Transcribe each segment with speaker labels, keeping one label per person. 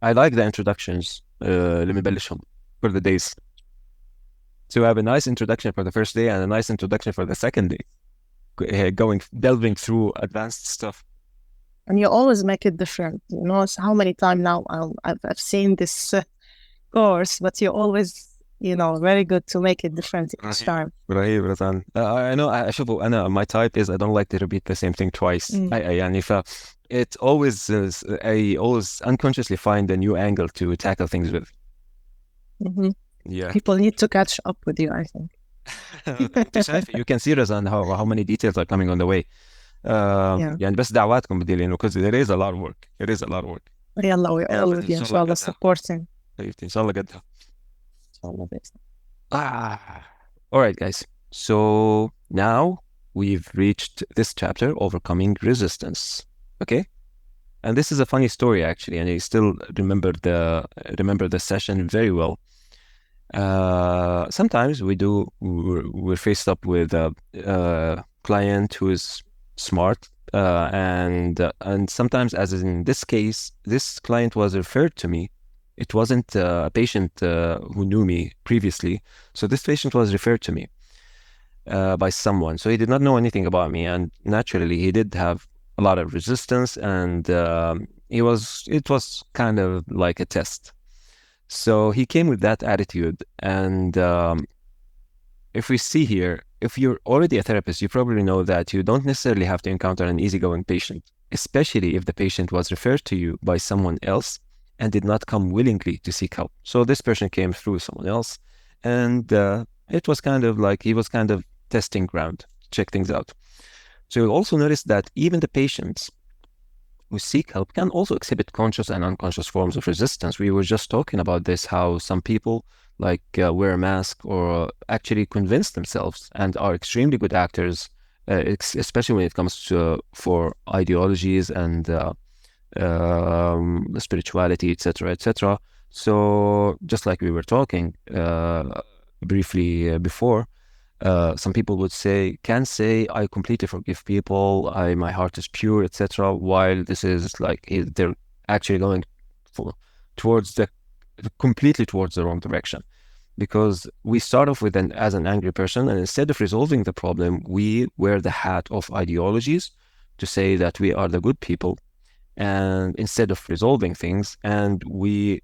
Speaker 1: I like the introductions اللي بنبلشهم for the days. To have a nice introduction for the first day and a nice introduction for the second day. Delving through advanced stuff.
Speaker 2: And you always make it different. You know, so how many times now I've seen this course, but you always, very good to make it different each time.
Speaker 1: رهيب رزان. I know. شوفوا أنا my type is I don't like to repeat the same thing twice. يعني it always is, I always unconsciously find a new angle to tackle things with.
Speaker 2: Mm-hmm.
Speaker 1: Yeah.
Speaker 2: People need to catch up with you, I think.
Speaker 1: You can see Razan how many details are coming on the way.
Speaker 2: Yeah.
Speaker 1: يعني بس دعواتكم بدي لأنه because there is a lot of work. It is a lot of work.
Speaker 2: يلا we all with you إن شاء الله supporting.
Speaker 1: إن شاء الله قدها.
Speaker 2: إن شاء الله بإذن.
Speaker 1: All right, guys. So now we've reached this chapter, overcoming resistance. Okay, and this is a funny story actually, and I still remember the session very well. Sometimes we're faced up with a client who is smart, and sometimes, as in this case, this client was referred to me. It wasn't a patient who knew me previously, so this patient was referred to me by someone. So he did not know anything about me, and naturally, he did have a lot of resistance, and it was kind of like a test. So he came with that attitude, and if we see here, if you're already a therapist, you probably know that you don't necessarily have to encounter an easygoing patient, especially if the patient was referred to you by someone else and did not come willingly to seek help. So this person came through someone else, and it was kind of like he was kind of testing ground, check things out. So you'll also notice that even the patients who seek help can also exhibit conscious and unconscious forms of resistance. We were just talking about this, how some people wear a mask or actually convince themselves and are extremely good actors, especially when it comes to for ideologies and spirituality, etc., etc. So just like we were talking briefly before, some people would can say, I completely forgive people, my heart is pure, etc. While this is like they're actually going completely towards the wrong direction, because we start off with as an angry person, and instead of resolving the problem, we wear the hat of ideologies to say that we are the good people, and instead of resolving things, and we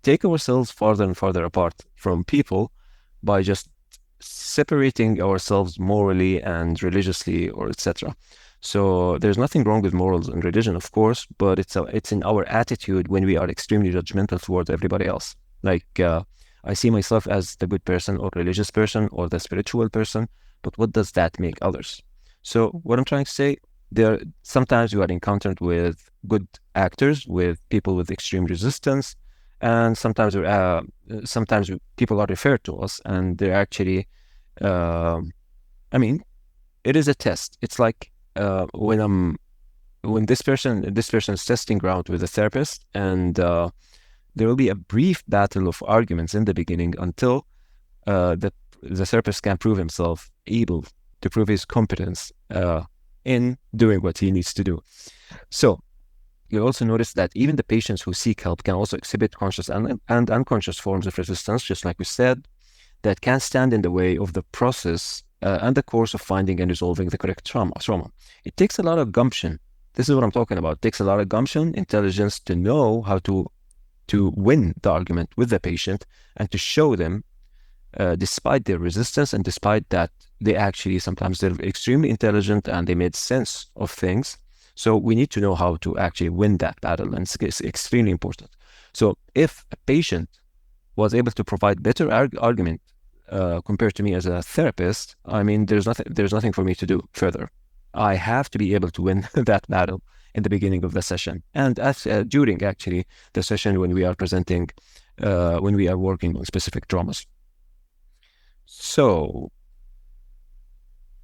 Speaker 1: take ourselves farther and farther apart from people by just separating ourselves morally and religiously, or etc. So there's nothing wrong with morals and religion, of course, but it's in our attitude when we are extremely judgmental towards everybody else. I see myself as the good person or religious person or the spiritual person, but what does that make others? So what I'm trying to say, sometimes you are encountered with good actors, with people with extreme resistance, and sometimes people are referred to us, and they're actually, it is a test. It's like when this person is testing ground with a therapist, and there will be a brief battle of arguments in the beginning until the therapist can prove himself able to prove his competence in doing what he needs to do. So you'll also notice that even the patients who seek help can also exhibit conscious and unconscious forms of resistance, just like we said, that can stand in the way of the process and the course of finding and resolving the correct trauma. It takes a lot of gumption. This is what I'm talking about. It takes a lot of gumption, intelligence to know how to win the argument with the patient and to show them, despite their resistance and despite that sometimes they're extremely intelligent and they made sense of things. So we need to know how to actually win that battle, and it's extremely important. So if a patient was able to provide better argument compared to me as a therapist, there's nothing for me to do further. I have to be able to win that battle in the beginning of the session, and during actually the session when we are presenting, when we are working on specific traumas. So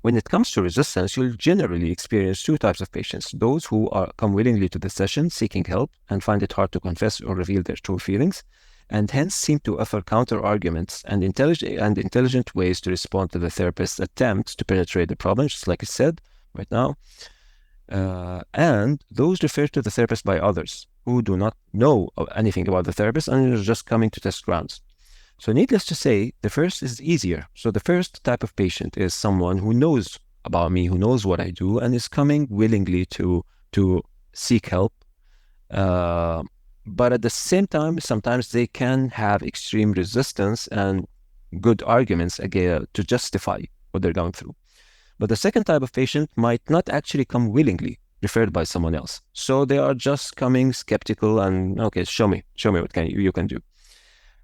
Speaker 1: when it comes to resistance, you'll generally experience two types of patients: those who come willingly to the session seeking help and find it hard to confess or reveal their true feelings, and hence seem to offer counter arguments and intelligent ways to respond to the therapist's attempts to penetrate the problem, just like I said right now. And those referred to the therapist by others, who do not know anything about the therapist and are just coming to test grounds. So needless to say, the first is easier. So the first type of patient is someone who knows about me, who knows what I do, and is coming willingly to seek help. But at the same time, sometimes they can have extreme resistance and good arguments again to justify what they're going through. But the second type of patient might not actually come willingly, referred by someone else. So they are just coming skeptical and, okay, show me what you can do.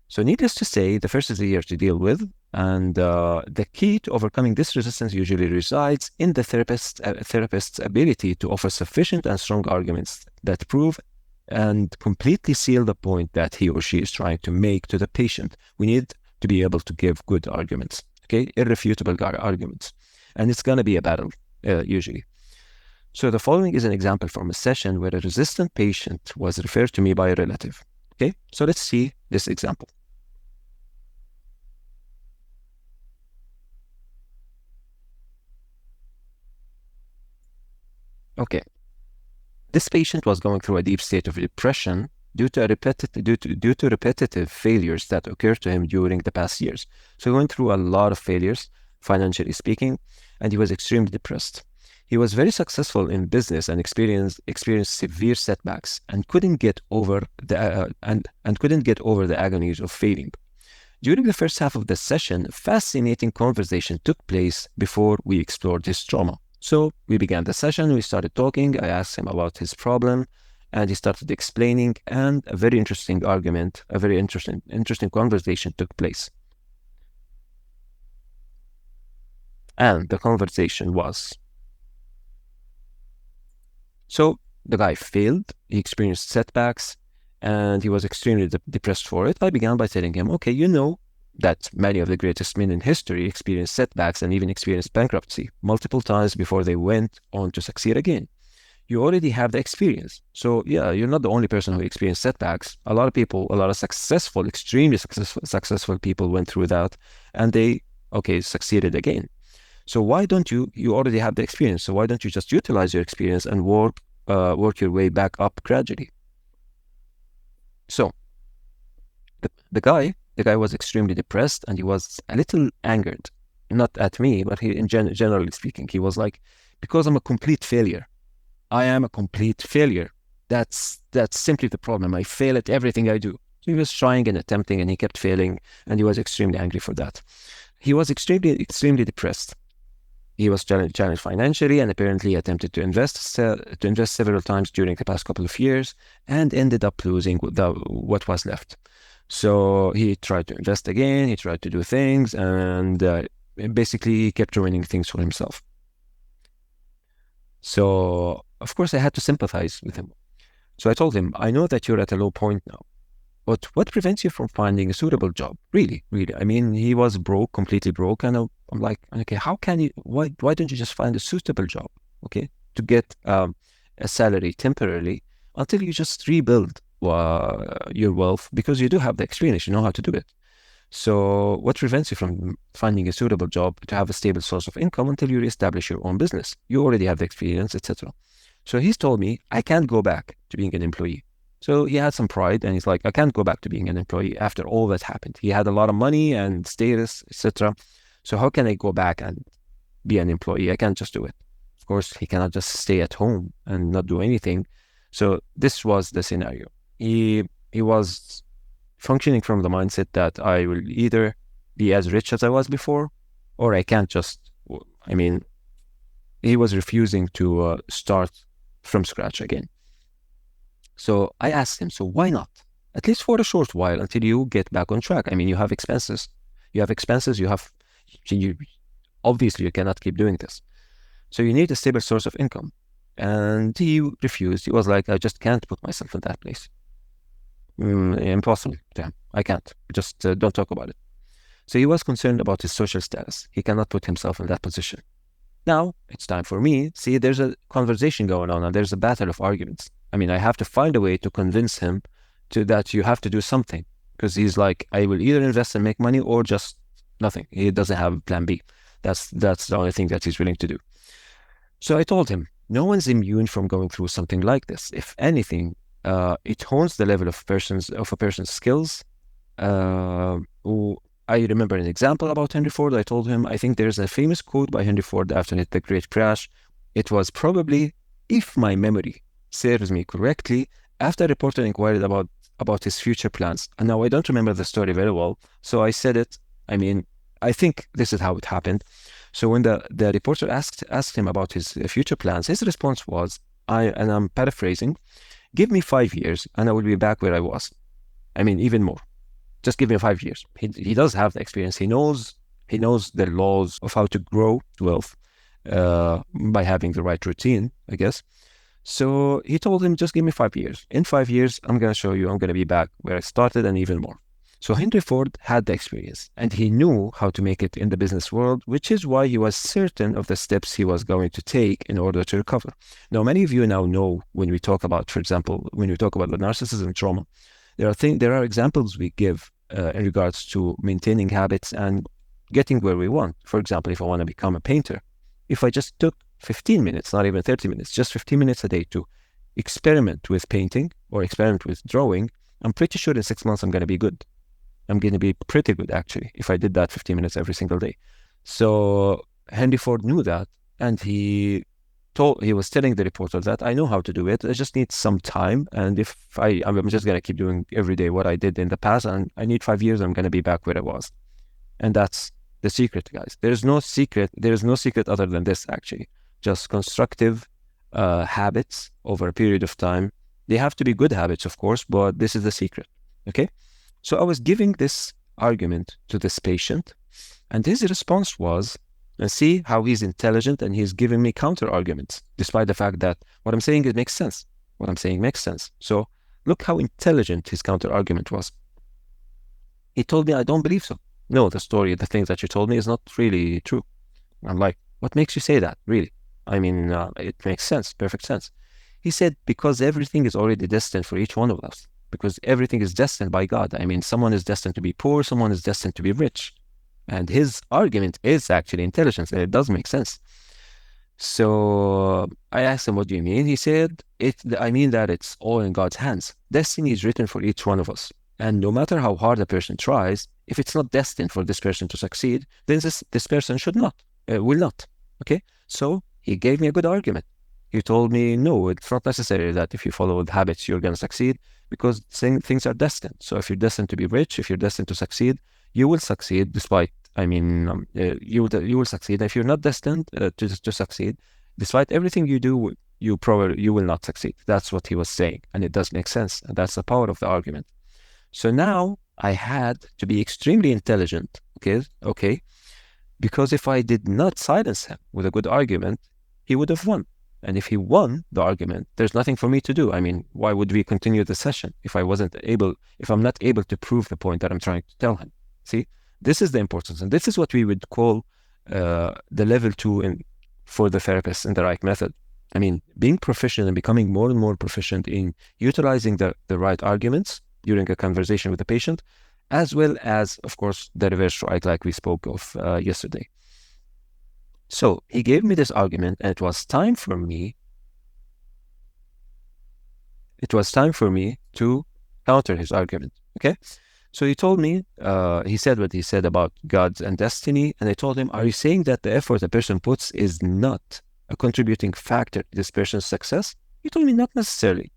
Speaker 1: So needless to say, the first is easier to deal with. And the key to overcoming this resistance usually resides in the therapist's ability to offer sufficient and strong arguments that prove and completely seal the point that he or she is trying to make to the patient. We need to be able to give good arguments, okay, irrefutable arguments. And it's going to be a battle, usually. So the following is an example from a session where a resistant patient was referred to me by a relative. Okay, so let's see this example. Okay, this patient was going through a deep state of depression due to repetitive failures that occurred to him during the past years. So he went through a lot of failures, financially speaking, and he was extremely depressed. He was very successful in business and experienced severe setbacks and couldn't get over the agonies of failing. During the first half of the session, a fascinating conversation took place before we explored his trauma. So we began the session, we started talking, I asked him about his problem, and he started explaining, and a very interesting conversation took place. And the conversation was, so the guy failed, he experienced setbacks, and he was extremely depressed for it. I began by telling him, okay, you know that many of the greatest men in history experienced setbacks and even experienced bankruptcy multiple times before they went on to succeed again. You already have the experience. So yeah, you're not the only person who experienced setbacks. A lot of people, a lot of extremely successful people went through that, and they, succeeded again. So why don't you already have the experience, so why don't you just utilize your experience and work your way back up gradually? So the guy was extremely depressed, and he was a little angered, not at me, but generally speaking, he was like, because I'm a complete failure. I am a complete failure. That's simply the problem. I fail at everything I do. So he was trying and attempting, and he kept failing, and he was extremely angry for that. He was extremely depressed. He was challenged financially, and apparently attempted to invest several times during the past couple of years, and ended up losing what was left. So he tried to invest again, he tried to do things, and basically kept ruining things for himself. So, of course, I had to sympathize with him. So I told him, I know that you're at a low point now, but what prevents you from finding a suitable job? Really, really. I mean, he was broke, completely broke, and I'm like, okay, how can you, why don't you just find a suitable job, okay, to get a salary temporarily until you just rebuild your wealth, because you do have the experience, you know how to do it. So what prevents you from finding a suitable job to have a stable source of income until you reestablish your own business? You already have the experience, etc. So he's told me, I can't go back to being an employee. So he had some pride, and he's like, I can't go back to being an employee after all that happened. He had a lot of money and status, etc. So how can I go back and be an employee? I can't just do it. Of course, he cannot just stay at home and not do anything. So this was the scenario. He was functioning from the mindset that I will either be as rich as I was before, or I can't just, he was refusing to start from scratch again. So I asked him, so why not? At least for a short while until you get back on track. I mean, you have expenses. Obviously you cannot keep doing this. So you need a stable source of income. And he refused. He was like, I just can't put myself in that place. Impossible. Damn, I can't. Just don't talk about it. So he was concerned about his social status. He cannot put himself in that position. Now it's time for me. See, there's a conversation going on, and there's a battle of arguments. I mean, I have to find a way to convince him that you have to do something, because he's like, I will either invest and make money or just nothing. He doesn't have plan B. That's the only thing that he's willing to do. So I told him, no one's immune from going through something like this. If anything, it hones the level of a person's skills. I remember an example about Henry Ford. I told him, I think there's a famous quote by Henry Ford after the great crash. It was probably, if my memory serves me correctly, after a reporter inquired about his future plans. And now I don't remember the story very well, so I said it. I mean, I think this is how it happened. So when the reporter asked him about his future plans, his response was, and I'm paraphrasing, give me 5 years and I will be back where I was. I mean, even more. Just give me 5 years. He does have the experience. He knows the laws of how to grow wealth by having the right routine, I guess. So he told him, just give me 5 years. In 5 years, I'm going to show you, I'm going to be back where I started and even more. So Henry Ford had the experience and he knew how to make it in the business world, which is why he was certain of the steps he was going to take in order to recover. Now, many of you now know when we talk about, for example, when we talk about the narcissism trauma, there are examples we give in regards to maintaining habits and getting where we want. For example, if I want to become a painter, if I just took 15 minutes, not even 30 minutes, just 15 minutes a day to experiment with painting or experiment with drawing, I'm pretty sure in 6 months I'm going to be good. I'm going to be pretty good, actually, if I did that 15 minutes every single day. So Henry Ford knew that, and he was telling the reporter that I know how to do it. I just need some time, and if I'm just going to keep doing every day what I did in the past, and I need 5 years, I'm going to be back where I was. And that's the secret, guys. There is no secret other than this, actually. Just constructive habits over a period of time. They have to be good habits, of course, but this is the secret, okay? So I was giving this argument to this patient, and his response was, and see how he's intelligent and he's giving me counter arguments, despite the fact that what I'm saying, it makes sense. What I'm saying makes sense. So look how intelligent his counter argument was. He told me, I don't believe so. No, the things that you told me is not really true. I'm like, what makes you say that, really? I mean, it makes sense, perfect sense. He said, because everything is already destined for each one of us. Because everything is destined by God. I mean, someone is destined to be poor, someone is destined to be rich. And his argument is actually intelligence, and it does make sense. So I asked him, what do you mean? He said, I mean that it's all in God's hands. Destiny is written for each one of us. And no matter how hard a person tries, if it's not destined for this person to succeed, then this person will not. Okay? So he gave me a good argument. He told me, no, it's not necessary that if you follow the habits, you're going to succeed, because things are destined. So if you're destined to be rich, if you're destined to succeed, you will succeed despite, you will succeed. If you're not destined to succeed, despite everything you do, you will not succeed. That's what he was saying. And it does make sense. And that's the power of the argument. So now I had to be extremely intelligent, okay? Because if I did not silence him with a good argument, he would have won. And if he won the argument, there's nothing for me to do. I mean, why would we continue the session if I'm not able to prove the point that I'm trying to tell him? See, this is the importance. And this is what we would call the level 2 for the therapist in the ReiK method. I mean, being proficient and becoming more and more proficient in utilizing the right arguments during a conversation with the patient, as well as, of course, the reverse ReiK like we spoke of yesterday. So he gave me this argument, and it was time for me to counter his argument, okay? So he told me, he said what he said about God's and destiny, and I told him, are you saying that the effort a person puts is not a contributing factor to this person's success? He told me, not necessarily.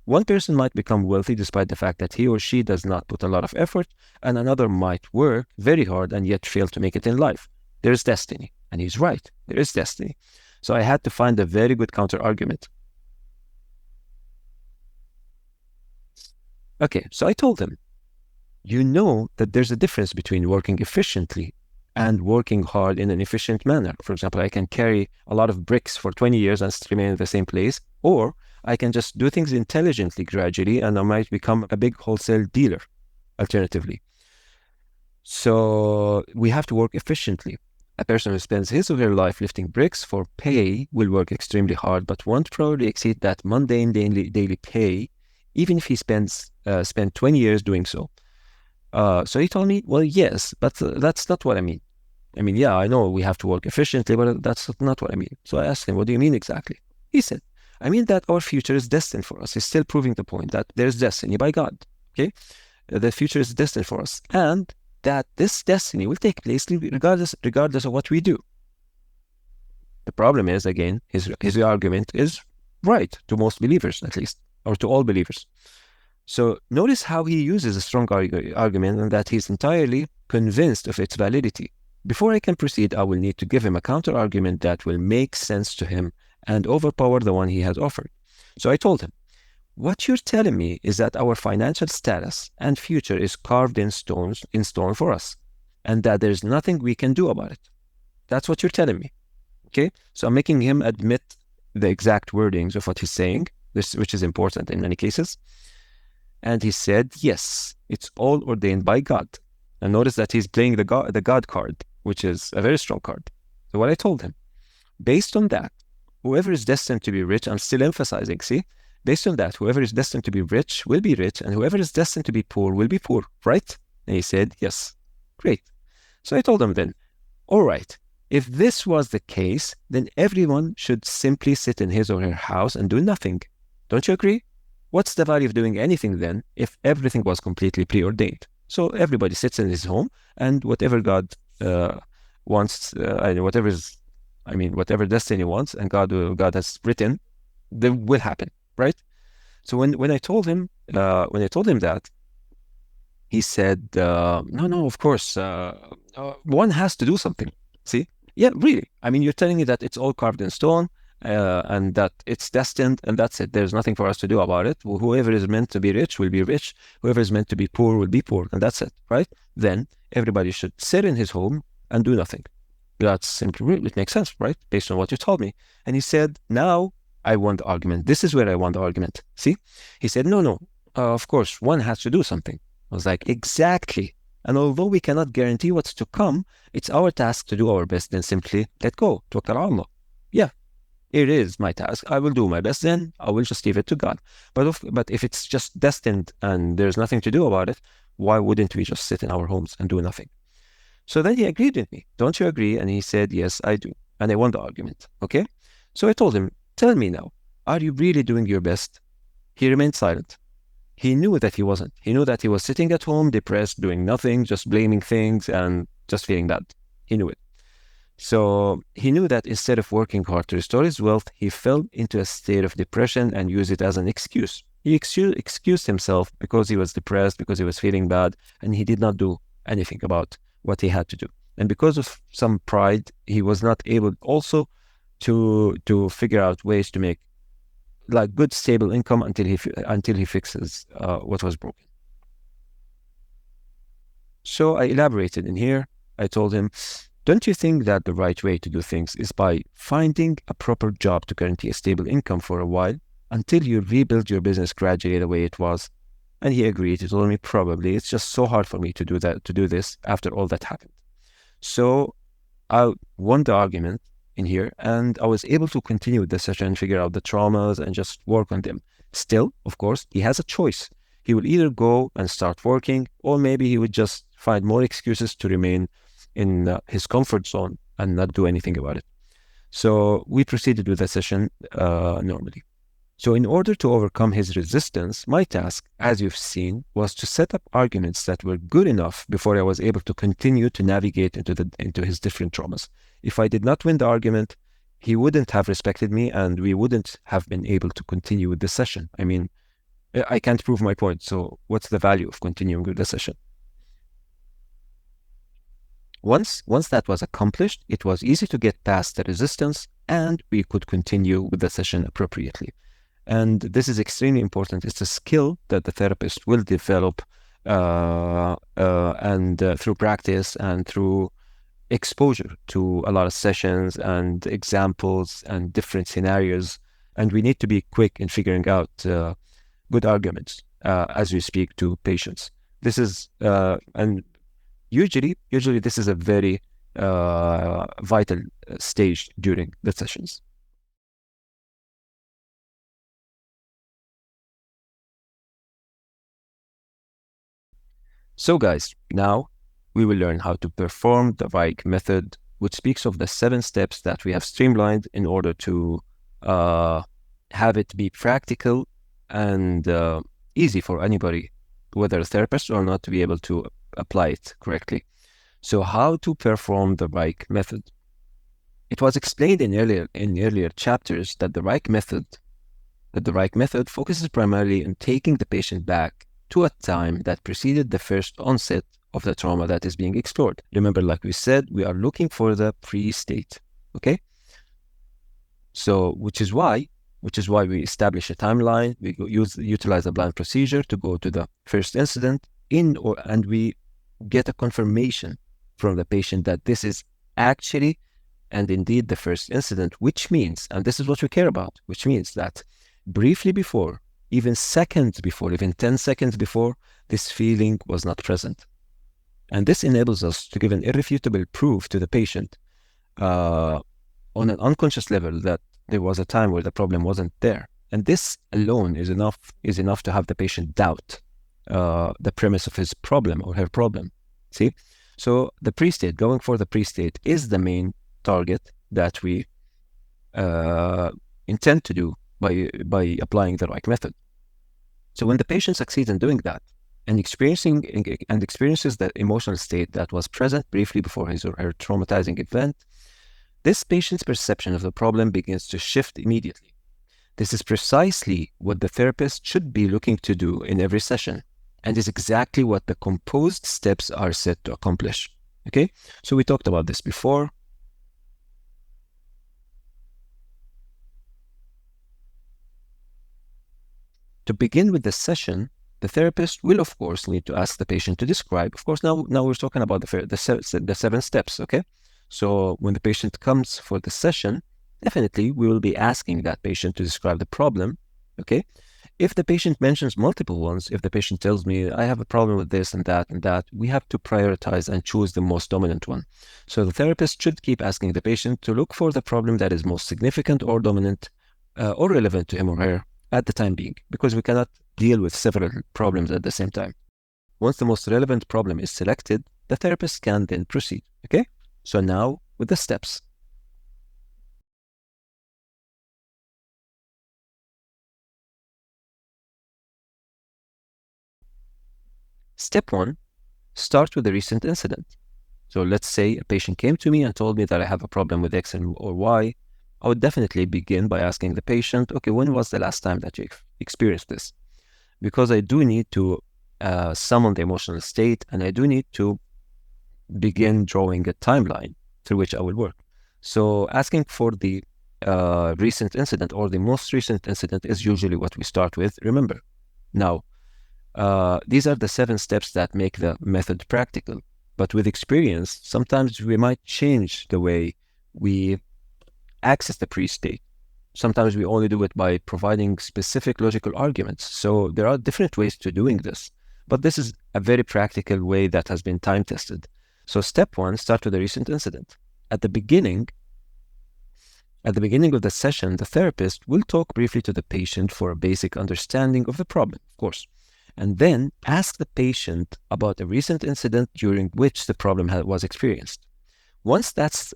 Speaker 1: One person might become wealthy despite the fact that he or she does not put a lot of effort, and another might work very hard and yet fail to make it in life. There is destiny. And he's right. There is destiny. So I had to find a very good counter argument. Okay, so I told him, you know that there's a difference between working efficiently and working hard in an efficient manner. For example, I can carry a lot of bricks for 20 years and remain in the same place, or I can just do things intelligently gradually and I might become a big wholesale dealer, alternatively. So we have to work efficiently. A person who spends his or her life lifting bricks for pay will work extremely hard, but won't probably exceed that mundane daily pay, even if he spent 20 years doing so. So he told me, well, yes, but that's not what I mean. I mean, yeah, I know we have to work efficiently, but that's not what I mean. So I asked him, what do you mean exactly? He said, I mean that our future is destined for us. He's still proving the point that there's destiny by God. Okay, the future is destined for us, and that this destiny will take place regardless of what we do. The problem is, again, his argument is right to most believers, at least, or to all believers. So notice how he uses a strong argument and that he's entirely convinced of its validity. Before I can proceed, I will need to give him a counter argument that will make sense to him and overpower the one he has offered. So I told him, what you're telling me is that our financial status and future is carved in stone for us, and that there's nothing we can do about it. That's what you're telling me. Okay, so I'm making him admit the exact wordings of what he's saying, which is important in many cases. And he said, yes, it's all ordained by God. And notice that he's playing the God card, which is a very strong card. So what I told him, based on that, whoever is destined to be rich, I'm still emphasizing, see? Based on that, whoever is destined to be rich will be rich, and whoever is destined to be poor will be poor, right? And he said, yes. Great. So I told him then, all right, if this was the case, then everyone should simply sit in his or her house and do nothing. Don't you agree? What's the value of doing anything then if everything was completely preordained? So everybody sits in his home, and whatever God wants, whatever destiny wants, and God has written, that will happen, right? So when I told him that, he said, no, of course, one has to do something. See? Yeah, really. I mean, you're telling me that it's all carved in stone, and that it's destined, and that's it. There's nothing for us to do about it. Whoever is meant to be rich will be rich. Whoever is meant to be poor will be poor, and that's it, right? Then everybody should sit in his home and do nothing. That's simply, it makes sense, right? Based on what you told me. And he said, now I won the argument. This is where I won the argument. See? He said, no, of course, one has to do something. I was like, exactly. And although we cannot guarantee what's to come, it's our task to do our best and simply let go. Tawakkal ala Allah. Yeah, it is my task. I will do my best then. I will just leave it to God. But if it's just destined and there's nothing to do about it, why wouldn't we just sit in our homes and do nothing? So then he agreed with me. Don't you agree? And he said, yes, I do. And I won the argument. Okay? So I told him, tell me now, are you really doing your best? He remained silent. He knew that he wasn't. He knew that he was sitting at home, depressed, doing nothing, just blaming things and just feeling bad. He knew it. So he knew that instead of working hard to restore his wealth, he fell into a state of depression and used it as an excuse. He excused himself because he was depressed, because he was feeling bad, and he did not do anything about what he had to do. And because of some pride, he was not able also to figure out ways to make like good stable income until he fixes what was broken. So I elaborated in here. I told him, don't you think that the right way to do things is by finding a proper job to guarantee a stable income for a while until you rebuild your business gradually the way it was? And he agreed. He told me, probably. It's just so hard for me to do this after all that happened. So I won the argument in here, and I was able to continue with the session and figure out the traumas and just work on them. Still, of course, he has a choice. He will either go and start working, or maybe he would just find more excuses to remain in his comfort zone and not do anything about it. So we proceeded with the session normally. So in order to overcome his resistance, my task, as you've seen, was to set up arguments that were good enough before I was able to continue to navigate into his different traumas. If I did not win the argument, he wouldn't have respected me, and we wouldn't have been able to continue with the session. I mean, I can't prove my point, so what's the value of continuing with the session? Once that was accomplished, it was easy to get past the resistance, and we could continue with the session appropriately. And this is extremely important. It's a skill that the therapist will develop through practice and through exposure to a lot of sessions and examples and different scenarios. And we need to be quick in figuring out good arguments as we speak to patients. This is, and usually this is a very vital stage during the sessions. So guys, now we will learn how to perform the ReiK method, which speaks of the 7 steps that we have streamlined in order to have it be practical and easy for anybody, whether a therapist or not, to be able to apply it correctly. So how to perform the ReiK method? It was explained in earlier chapters that the ReiK method focuses primarily on taking the patient back to a time that preceded the first onset of the trauma that is being explored. Remember, like we said, we are looking for the pre-state, okay? So, which is why we establish a timeline. We utilize a blind procedure to go to the first incident and we get a confirmation from the patient that this is actually and indeed the first incident, which means, and this is what we care about, which means that briefly before, even seconds before, even 10 seconds before, this feeling was not present. And this enables us to give an irrefutable proof to the patient on an unconscious level that there was a time where the problem wasn't there. And this alone is enough to have the patient doubt the premise of his problem or her problem. See? So the pre-state, going for the pre-state, is the main target that we intend to do by applying the ReiK method. So when the patient succeeds in doing that and experiences that emotional state that was present briefly before his or her traumatizing event, this patient's perception of the problem begins to shift immediately. This is precisely what the therapist should be looking to do in every session, and is exactly what the composed steps are set to accomplish. Okay, so we talked about this before. To begin with the session, the therapist will, of course, need to ask the patient to describe. Of course, now we're talking about the 7 steps, okay? So when the patient comes for the session, definitely we will be asking that patient to describe the problem, okay? If the patient mentions multiple ones, if the patient tells me, I have a problem with this and that, we have to prioritize and choose the most dominant one. So the therapist should keep asking the patient to look for the problem that is most significant or dominant or relevant to him or her at the time being, because we cannot deal with several problems at the same time. Once the most relevant problem is selected, the therapist can then proceed, okay? So now with the steps. Step 1, start with a recent incident. So let's say a patient came to me and told me that I have a problem with X or Y. I would definitely begin by asking the patient, okay, when was the last time that you experienced this? Because I do need to summon the emotional state, and I do need to begin drawing a timeline through which I will work. So asking for the recent incident or the most recent incident is usually what we start with, remember. Now, these are the 7 steps that make the method practical. But with experience, sometimes we might change the way we access the pre-state. Sometimes we only do it by providing specific logical arguments. So there are different ways to doing this. But this is a very practical way that has been time-tested. So step 1, start with a recent incident. At the beginning of the session, the therapist will talk briefly to the patient for a basic understanding of the problem, of course, and then ask the patient about a recent incident during which the problem was experienced. Once that's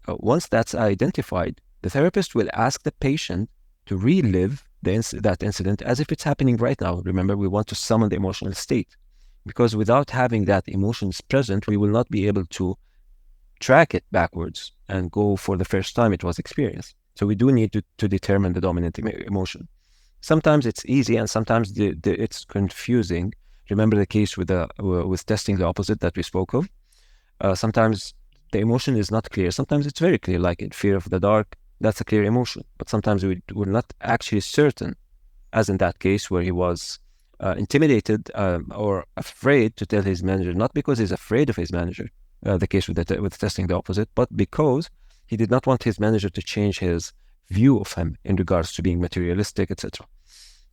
Speaker 1: identified, the therapist will ask the patient to relive that incident as if it's happening right now. Remember, we want to summon the emotional state, because without having that emotions present, we will not be able to track it backwards and go for the first time it was experienced. So we do need to determine the dominant emotion. Sometimes it's easy and sometimes it's confusing. Remember the case with testing the opposite that we spoke of? Sometimes the emotion is not clear. Sometimes it's very clear, like in fear of the dark. That's a clear emotion. But sometimes we're not actually certain, as in that case where he was intimidated or afraid to tell his manager, not because he's afraid of his manager, the case with testing the opposite, but because he did not want his manager to change his view of him in regards to being materialistic, etc.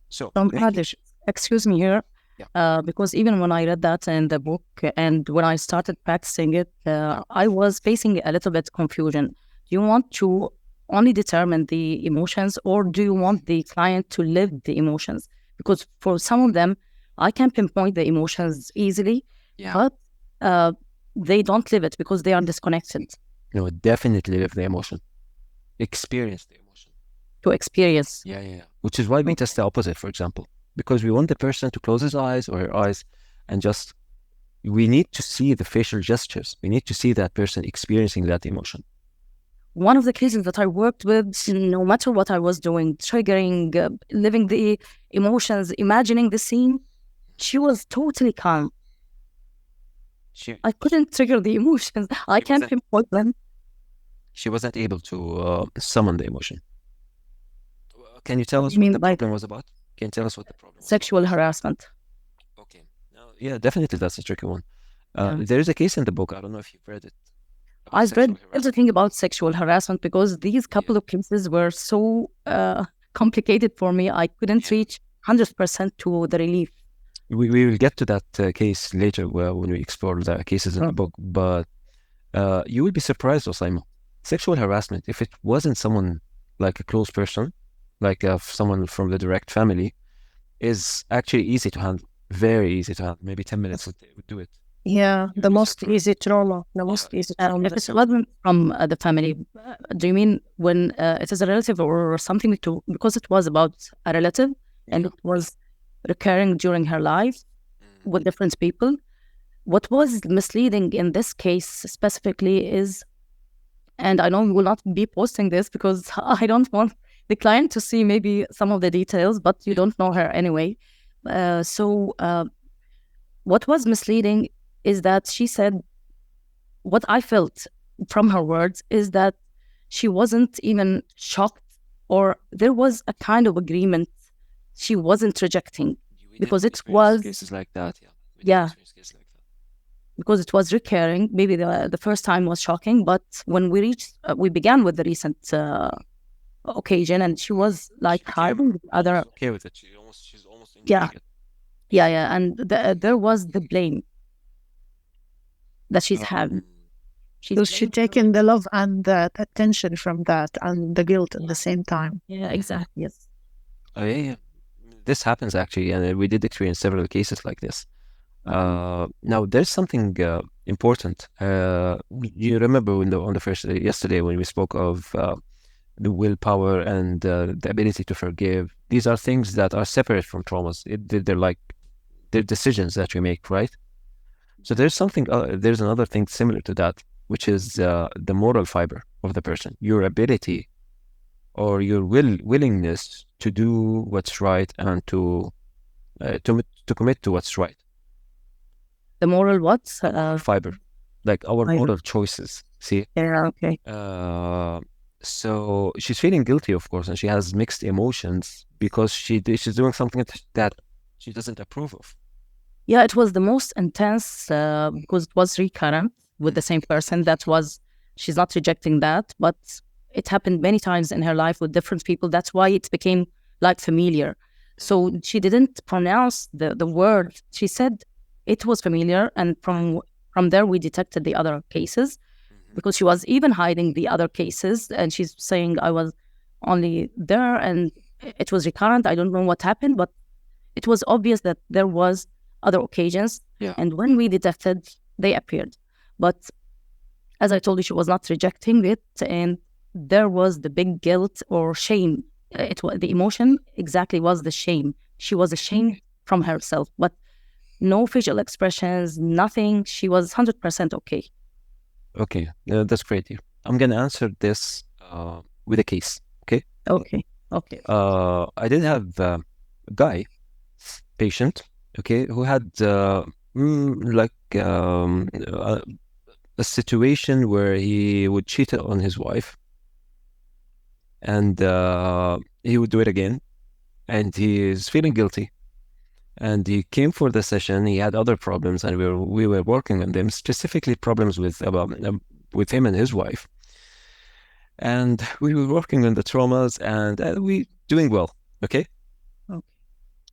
Speaker 1: So,
Speaker 2: Hadish, excuse me here, because even when I read that in the book and when I started practicing it, I was facing a little bit confusion. Do you want to only determine the emotions, or do you want the client to live the emotions? Because for some of them, I can pinpoint the emotions easily, but they don't live it because they are disconnected.
Speaker 1: No, definitely live the emotion. Experience the emotion.
Speaker 2: To experience.
Speaker 1: Yeah. which is why we test the opposite, for example, because we want the person to close his eyes or her eyes and just, we need to see the facial gestures. We need to see that person experiencing that emotion.
Speaker 2: One of the cases that I worked with, no matter what I was doing, triggering, living the emotions, imagining the scene, she was totally calm. I couldn't trigger the emotions. I can't pinpoint them.
Speaker 1: She wasn't able to summon the emotion. Can you tell us what the problem was about? Can you tell us what the problem was?
Speaker 2: Sexual harassment.
Speaker 1: Okay. Yeah, definitely that's a tricky one. There is a case in the book. I don't know if you've read it.
Speaker 2: I've read everything about sexual harassment because these couple of cases were so complicated for me. I couldn't reach 100% to the relief.
Speaker 1: We will get to that case later when we explore the cases in the book. But you will be surprised, Osama. Sexual harassment, if it wasn't someone like a close person, like someone from the direct family, is actually easy to handle. Very easy to handle. Maybe 10 minutes would do it.
Speaker 3: Yeah, the most easy trauma. The most easy trauma.
Speaker 2: If it wasn't from the family, do you mean when it is a relative or something to, because it was about a relative and it was recurring during her life with different people? What was misleading in this case specifically is, and I know we will not be posting this because I don't want the client to see maybe some of the details, but you don't know her anyway. So what was misleading is that she said, what I felt from her words is that she wasn't even shocked, or there was a kind of agreement. She wasn't rejecting because it was
Speaker 1: cases like that.
Speaker 2: Yeah. Because it was recurring. Maybe the first time was shocking, but when we began with the recent occasion, and she was like hiding other.
Speaker 1: Okay with it. She's almost
Speaker 2: Yeah. And there was the blame that she's having.
Speaker 3: So she's taking the love and the attention from that and the guilt at the same time.
Speaker 2: Yeah, exactly. Yes.
Speaker 1: Yeah. This happens actually, and we did experience several cases like this. Now, there's something important. You remember on the first yesterday when we spoke of the willpower and the ability to forgive. These are things that are separate from traumas. They're decisions that we make, right? So there's something. There's another thing similar to that, which is the moral fiber of the person, your ability or your willingness to do what's right and to commit to what's right.
Speaker 2: The moral what?
Speaker 1: Fiber, like our moral choices. See?
Speaker 2: Yeah. Okay.
Speaker 1: So she's feeling guilty, of course, and she has mixed emotions because she's doing something that she doesn't approve of.
Speaker 2: Yeah, it was the most intense because it was recurrent with the same person. She's not rejecting that, but it happened many times in her life with different people. That's why it became like familiar. So she didn't pronounce the word. She said it was familiar, and from there we detected the other cases because she was even hiding the other cases, and she's saying I was only there and it was recurrent. I don't know what happened, but it was obvious that there was other occasions.
Speaker 1: Yeah.
Speaker 2: And when we detected, they appeared. But as I told you, she was not rejecting it, and there was the big guilt or shame. The emotion exactly was the shame. She was ashamed from herself, but no facial expressions, nothing. She was 100% okay.
Speaker 1: Okay, that's great. I'm gonna answer this with a case. Okay.
Speaker 2: Okay.
Speaker 1: I did have a guy, patient, okay, who had a situation where he would cheat on his wife, and he would do it again, and he is feeling guilty. And he came for the session. He had other problems, and we were working on them, specifically problems with him and his wife. And we were working on the traumas, and we doing well. Okay.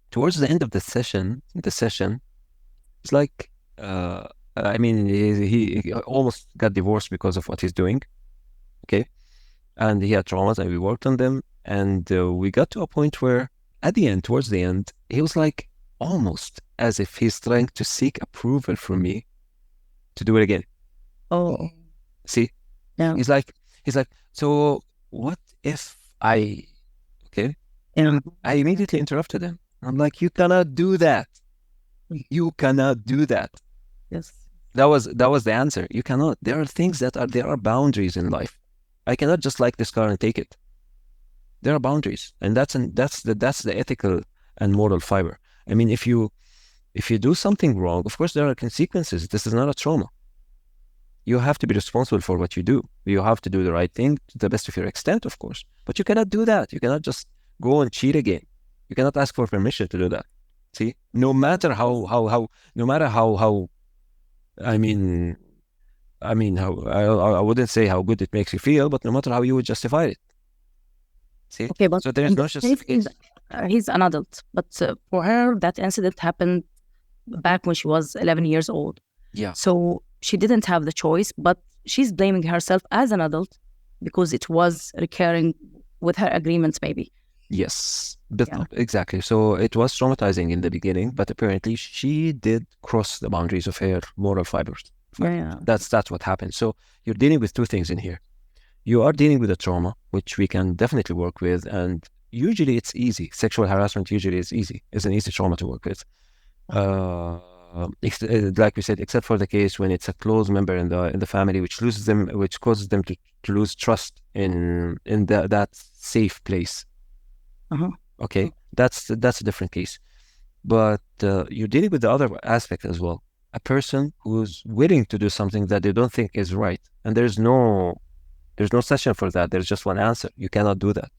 Speaker 1: Towards the end of the session, it's like I mean, he almost got divorced because of what he's doing. Okay, and he had traumas, and we worked on them, and we got to a point where, towards the end, he was like, almost as if he's trying to seek approval from me to do it again.
Speaker 2: Oh,
Speaker 1: see,
Speaker 2: yeah.
Speaker 1: He's like, so what if I, okay?
Speaker 2: Yeah.
Speaker 1: I immediately interrupted him. I'm like, you cannot do that. You cannot do that.
Speaker 2: Yes.
Speaker 1: That was the answer. You cannot. There are things there are boundaries in life. I cannot just like this car and take it. There are boundaries, and that's the ethical and moral fiber. I mean, if you do something wrong, of course there are consequences. This is not a trauma. You have to be responsible for what you do. You have to do the right thing to the best of your extent, of course. But you cannot do that. You cannot just go and cheat again. You cannot ask for permission to do that. See, no matter how I mean, how I wouldn't say how good it makes you feel, but no matter how you would justify it. See,
Speaker 2: Okay, but
Speaker 1: so there's
Speaker 2: in
Speaker 1: no
Speaker 2: this case,
Speaker 1: justification.
Speaker 2: he's an adult, but for her, that incident happened back when she was 11 years old.
Speaker 1: Yeah.
Speaker 2: So she didn't have the choice, but she's blaming herself as an adult because it was recurring with her agreements, maybe.
Speaker 1: Yes, exactly. So it was traumatizing in the beginning, but apparently she did cross the boundaries of her moral fibers.
Speaker 2: Yeah.
Speaker 1: That's what happened. So you're dealing with two things in here. You are dealing with a trauma, which we can definitely work with, and usually it's easy. Sexual harassment usually is easy. It's an easy trauma to work with. Like we said, except for the case when it's a close member in the family, which causes them to lose trust in that safe place.
Speaker 2: Uh-huh.
Speaker 1: Okay, that's a different case. But you're dealing with the other aspect as well. A person who's willing to do something that they don't think is right, and there's no session for that. There's just one answer. You cannot do that.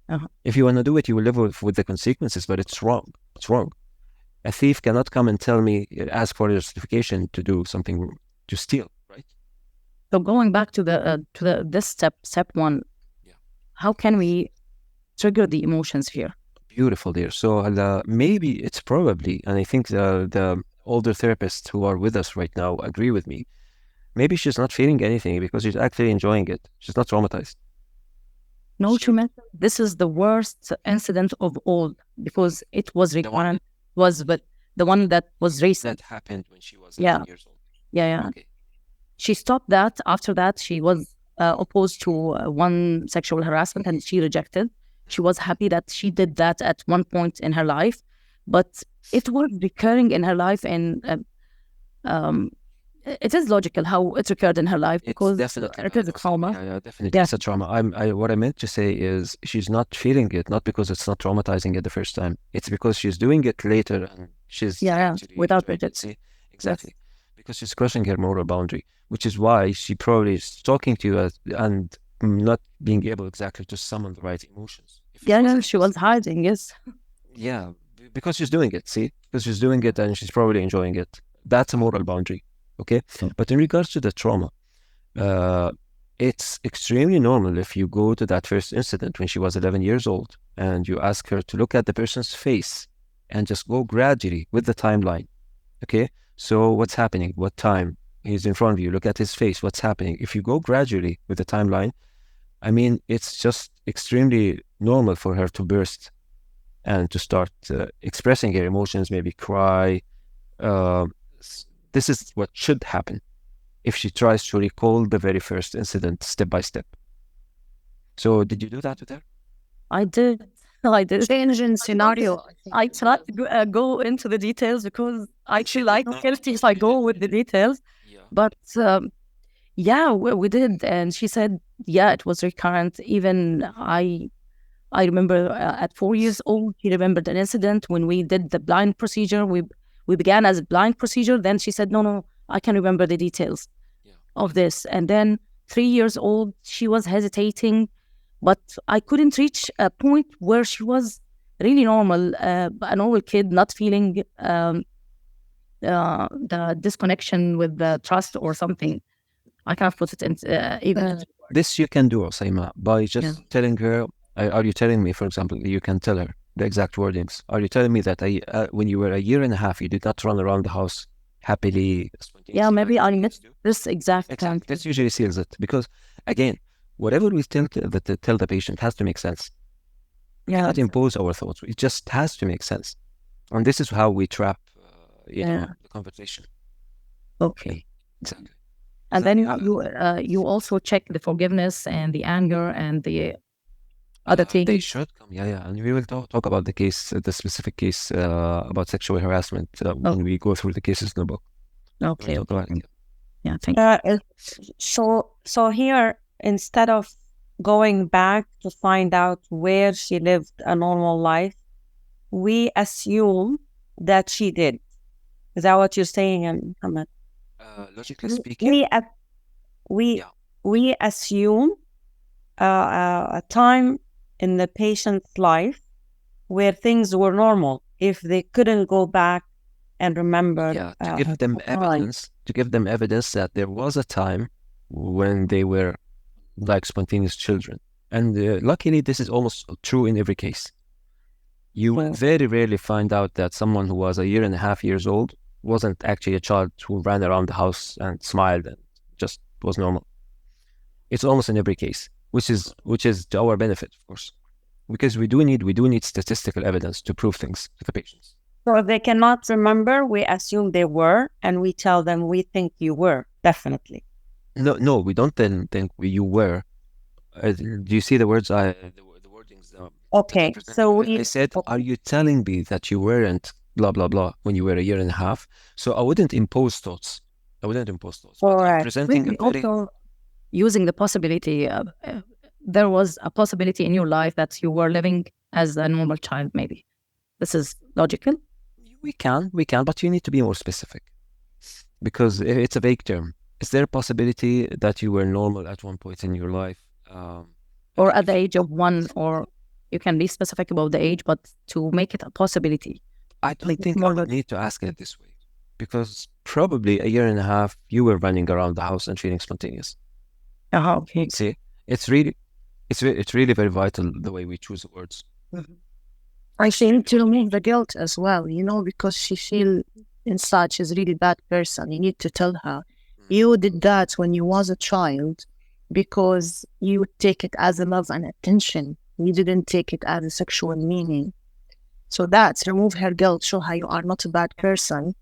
Speaker 2: Uh-huh.
Speaker 1: If you want to do it, you will live with the consequences, but it's wrong. It's wrong. A thief cannot come and ask for a justification to do something, to steal, right?
Speaker 2: So going back to this step one, how can we trigger the emotions here?
Speaker 1: Beautiful, dear. So maybe it's probably, and I think the older therapists who are with us right now agree with me, maybe she's not feeling anything because she's actually enjoying it. She's not traumatized.
Speaker 2: No, she mentioned this is the worst incident of all because it was recurrent. But the one that was recent.
Speaker 1: That happened when she was 11 years old.
Speaker 2: Yeah.
Speaker 1: Okay.
Speaker 2: She stopped that. After that, she was opposed to one sexual harassment and she rejected. She was happy that she did that at one point in her life, but it was recurring in her life, and it is logical how it recurred in her life because it is a trauma.
Speaker 1: Yeah, definitely. It's a trauma. What I meant to say is she's not feeling it, not because it's not traumatizing at the first time. It's because she's doing it later and she's
Speaker 2: without rejection.
Speaker 1: Exactly. Because she's crossing her moral boundary, which is why she probably is talking to you and not being able exactly to summon the right emotions.
Speaker 2: She was hiding, yes.
Speaker 1: Yeah, because she's doing it, see? Because she's doing it and she's probably enjoying it. That's a moral boundary, okay? But in regards to the trauma, it's extremely normal if you go to that first incident when she was 11 years old and you ask her to look at the person's face and just go gradually with the timeline, okay? So what's happening? What time? He's in front of you. Look at his face. What's happening? If you go gradually with the timeline, I mean, it's just extremely normal for her to burst and to start expressing her emotions, maybe cry. This is what should happen if she tries to recall the very first incident step by step. So did you do that with her?
Speaker 2: I did.
Speaker 3: Change in scenario.
Speaker 2: I tried to go into the details because I feel like guilty if I go with the details. But we did. And she said, it was recurrent. Even I remember at 4 years old, she remembered an incident when we did the blind procedure. We began as a blind procedure. Then she said, no, I can remember the details of this. And then 3 years old, she was hesitating, but I couldn't reach a point where she was really normal, a normal kid, not feeling the disconnection with the trust or something. I can't put it in even.
Speaker 1: This you can do, Osama, by just telling her, are you telling me, for example, you can tell her the exact wordings. Are you telling me that when you were 1.5 years, you did not run around the house happily?
Speaker 2: Maybe I missed this exact time.
Speaker 1: This usually seals it because, again, whatever we tell the patient has to make sense. We cannot impose our thoughts. It just has to make sense. And this is how we trap the conversation.
Speaker 2: Okay.
Speaker 1: Exactly.
Speaker 2: And then you also check the forgiveness and the anger and the other
Speaker 1: They
Speaker 2: things?
Speaker 1: should come, yeah. And we will talk about the case, the specific case about sexual harassment when we go through the cases in the book.
Speaker 2: Okay.
Speaker 1: We'll talk about it,
Speaker 2: Yeah, thank you.
Speaker 4: So here, instead of going back to find out where she lived a normal life, we assume that she did. Is that what you're saying, Muhammad?
Speaker 1: Logically speaking,
Speaker 4: We assume a time in the patient's life where things were normal if they couldn't go back and remember.
Speaker 1: to give them evidence that there was a time when they were like spontaneous children. And luckily, this is almost true in every case. You will very rarely find out that someone who was 1.5 years old wasn't actually a child who ran around the house and smiled and just was normal. It's almost in every case, which is to our benefit, of course, because we do need statistical evidence to prove things to the patients.
Speaker 4: So if they cannot remember, we assume they were, and we tell them we think you were, definitely.
Speaker 1: No, we don't then think you were. Do you see the words? The wordings.
Speaker 4: Okay, so
Speaker 1: I said, are you telling me that you weren't blah blah blah when you were 1.5 years? So I wouldn't impose thoughts.
Speaker 4: All
Speaker 1: right. Presenting
Speaker 2: also using the possibility. There was a possibility in your life that you were living as a normal child. Maybe this is logical.
Speaker 1: We can, but you need to be more specific because it's a vague term. Is there a possibility that you were normal at one point in your life?
Speaker 2: Or at the age of 1, or you can be specific about the age, but to make it a possibility.
Speaker 1: I don't think I would need to ask it this way because probably 1.5 years you were running around the house and feeling spontaneous.
Speaker 2: Okay.
Speaker 1: See, it's really very vital the way we choose the words.
Speaker 3: I think to remove the guilt as well, because she feel inside she's really bad person. You need to tell her, you did that when you was a child because you take it as a love and attention. You didn't take it as a sexual meaning. So that's remove her guilt, show her you are not a bad person.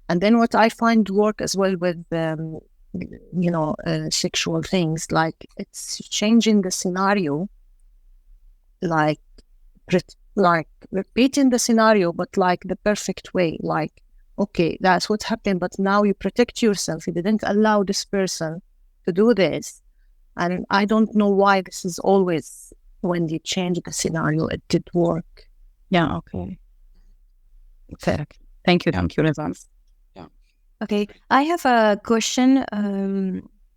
Speaker 3: And then what I find work as well with, sexual things, like it's changing the scenario, like repeating the scenario, but like the perfect way, like, okay, that's what happened, but now you protect yourself. You didn't allow this person to do this. And I don't know why this is always when you change the scenario, it did work.
Speaker 2: Yeah, okay. Perfect. Thank you, Rizwan.
Speaker 1: Yeah.
Speaker 5: Okay, I have a question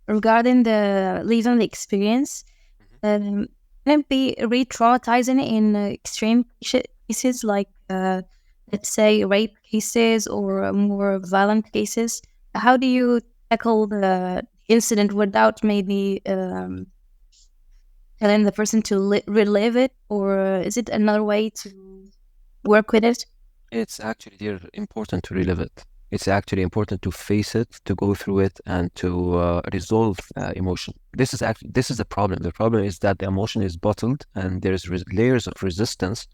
Speaker 5: regarding the living experience. Can it be re-traumatizing in extreme cases like, let's say, rape cases or more violent cases? How do you tackle the incident without maybe telling the person to relive it, or is it another way to work with it?
Speaker 1: It's actually important to relive it. It's actually important to face it, to go through it, and to resolve emotion. This is the problem. The problem is that the emotion is bottled, and there's layers of resistance,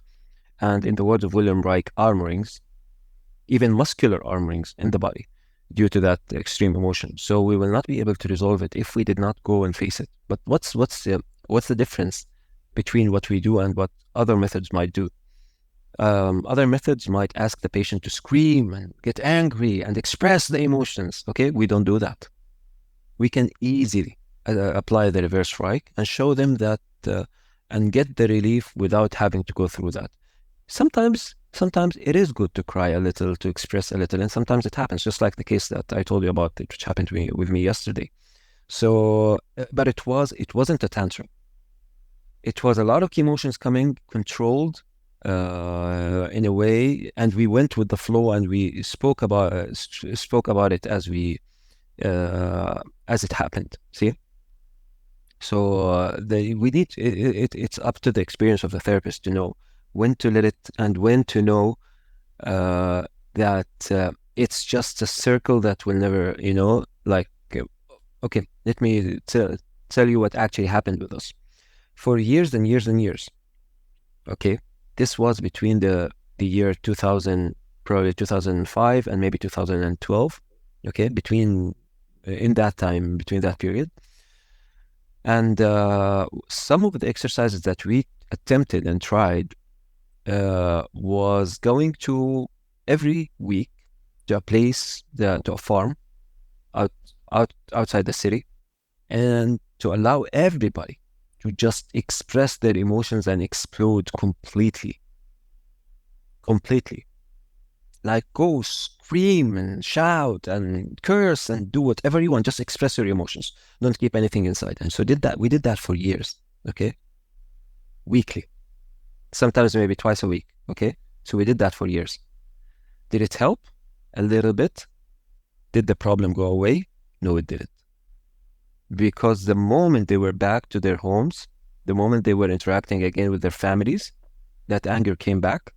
Speaker 1: and in the words of William ReiK, armorings, even muscular armorings in the body, due to that extreme emotion. So we will not be able to resolve it if we did not go and face it. But what's the difference between what we do and what other methods might do? Other methods might ask the patient to scream and get angry and express the emotions. Okay, we don't do that. We can easily apply the reverse ReiK and show them that and get the relief without having to go through that. Sometimes it is good to cry a little, to express a little, and sometimes it happens, just like the case that I told you about, which happened with me yesterday. So, but it wasn't a tantrum. It was a lot of emotions coming, controlled in a way, and we went with the flow, and we spoke about it as it happened. See, so we need it's up to the experience of the therapist to know when to let it and when to know that it's just a circle that will never, okay, let me tell you what actually happened with us for years and years and years. Okay, this was between the year 2000, probably 2005 and maybe 2012. Okay, between that period. And some of the exercises that we attempted and tried was going to every week to a place, to a farm outside the city, and to allow everybody to just express their emotions and explode completely. Like go scream and shout and curse and do whatever you want. Just express your emotions. Don't keep anything inside. And so we did that for years, okay? Weekly. Sometimes maybe twice a week, okay? So we did that for years. Did it help? A little bit. Did the problem go away? No, it didn't. Because the moment they were back to their homes, the moment they were interacting again with their families, that anger came back.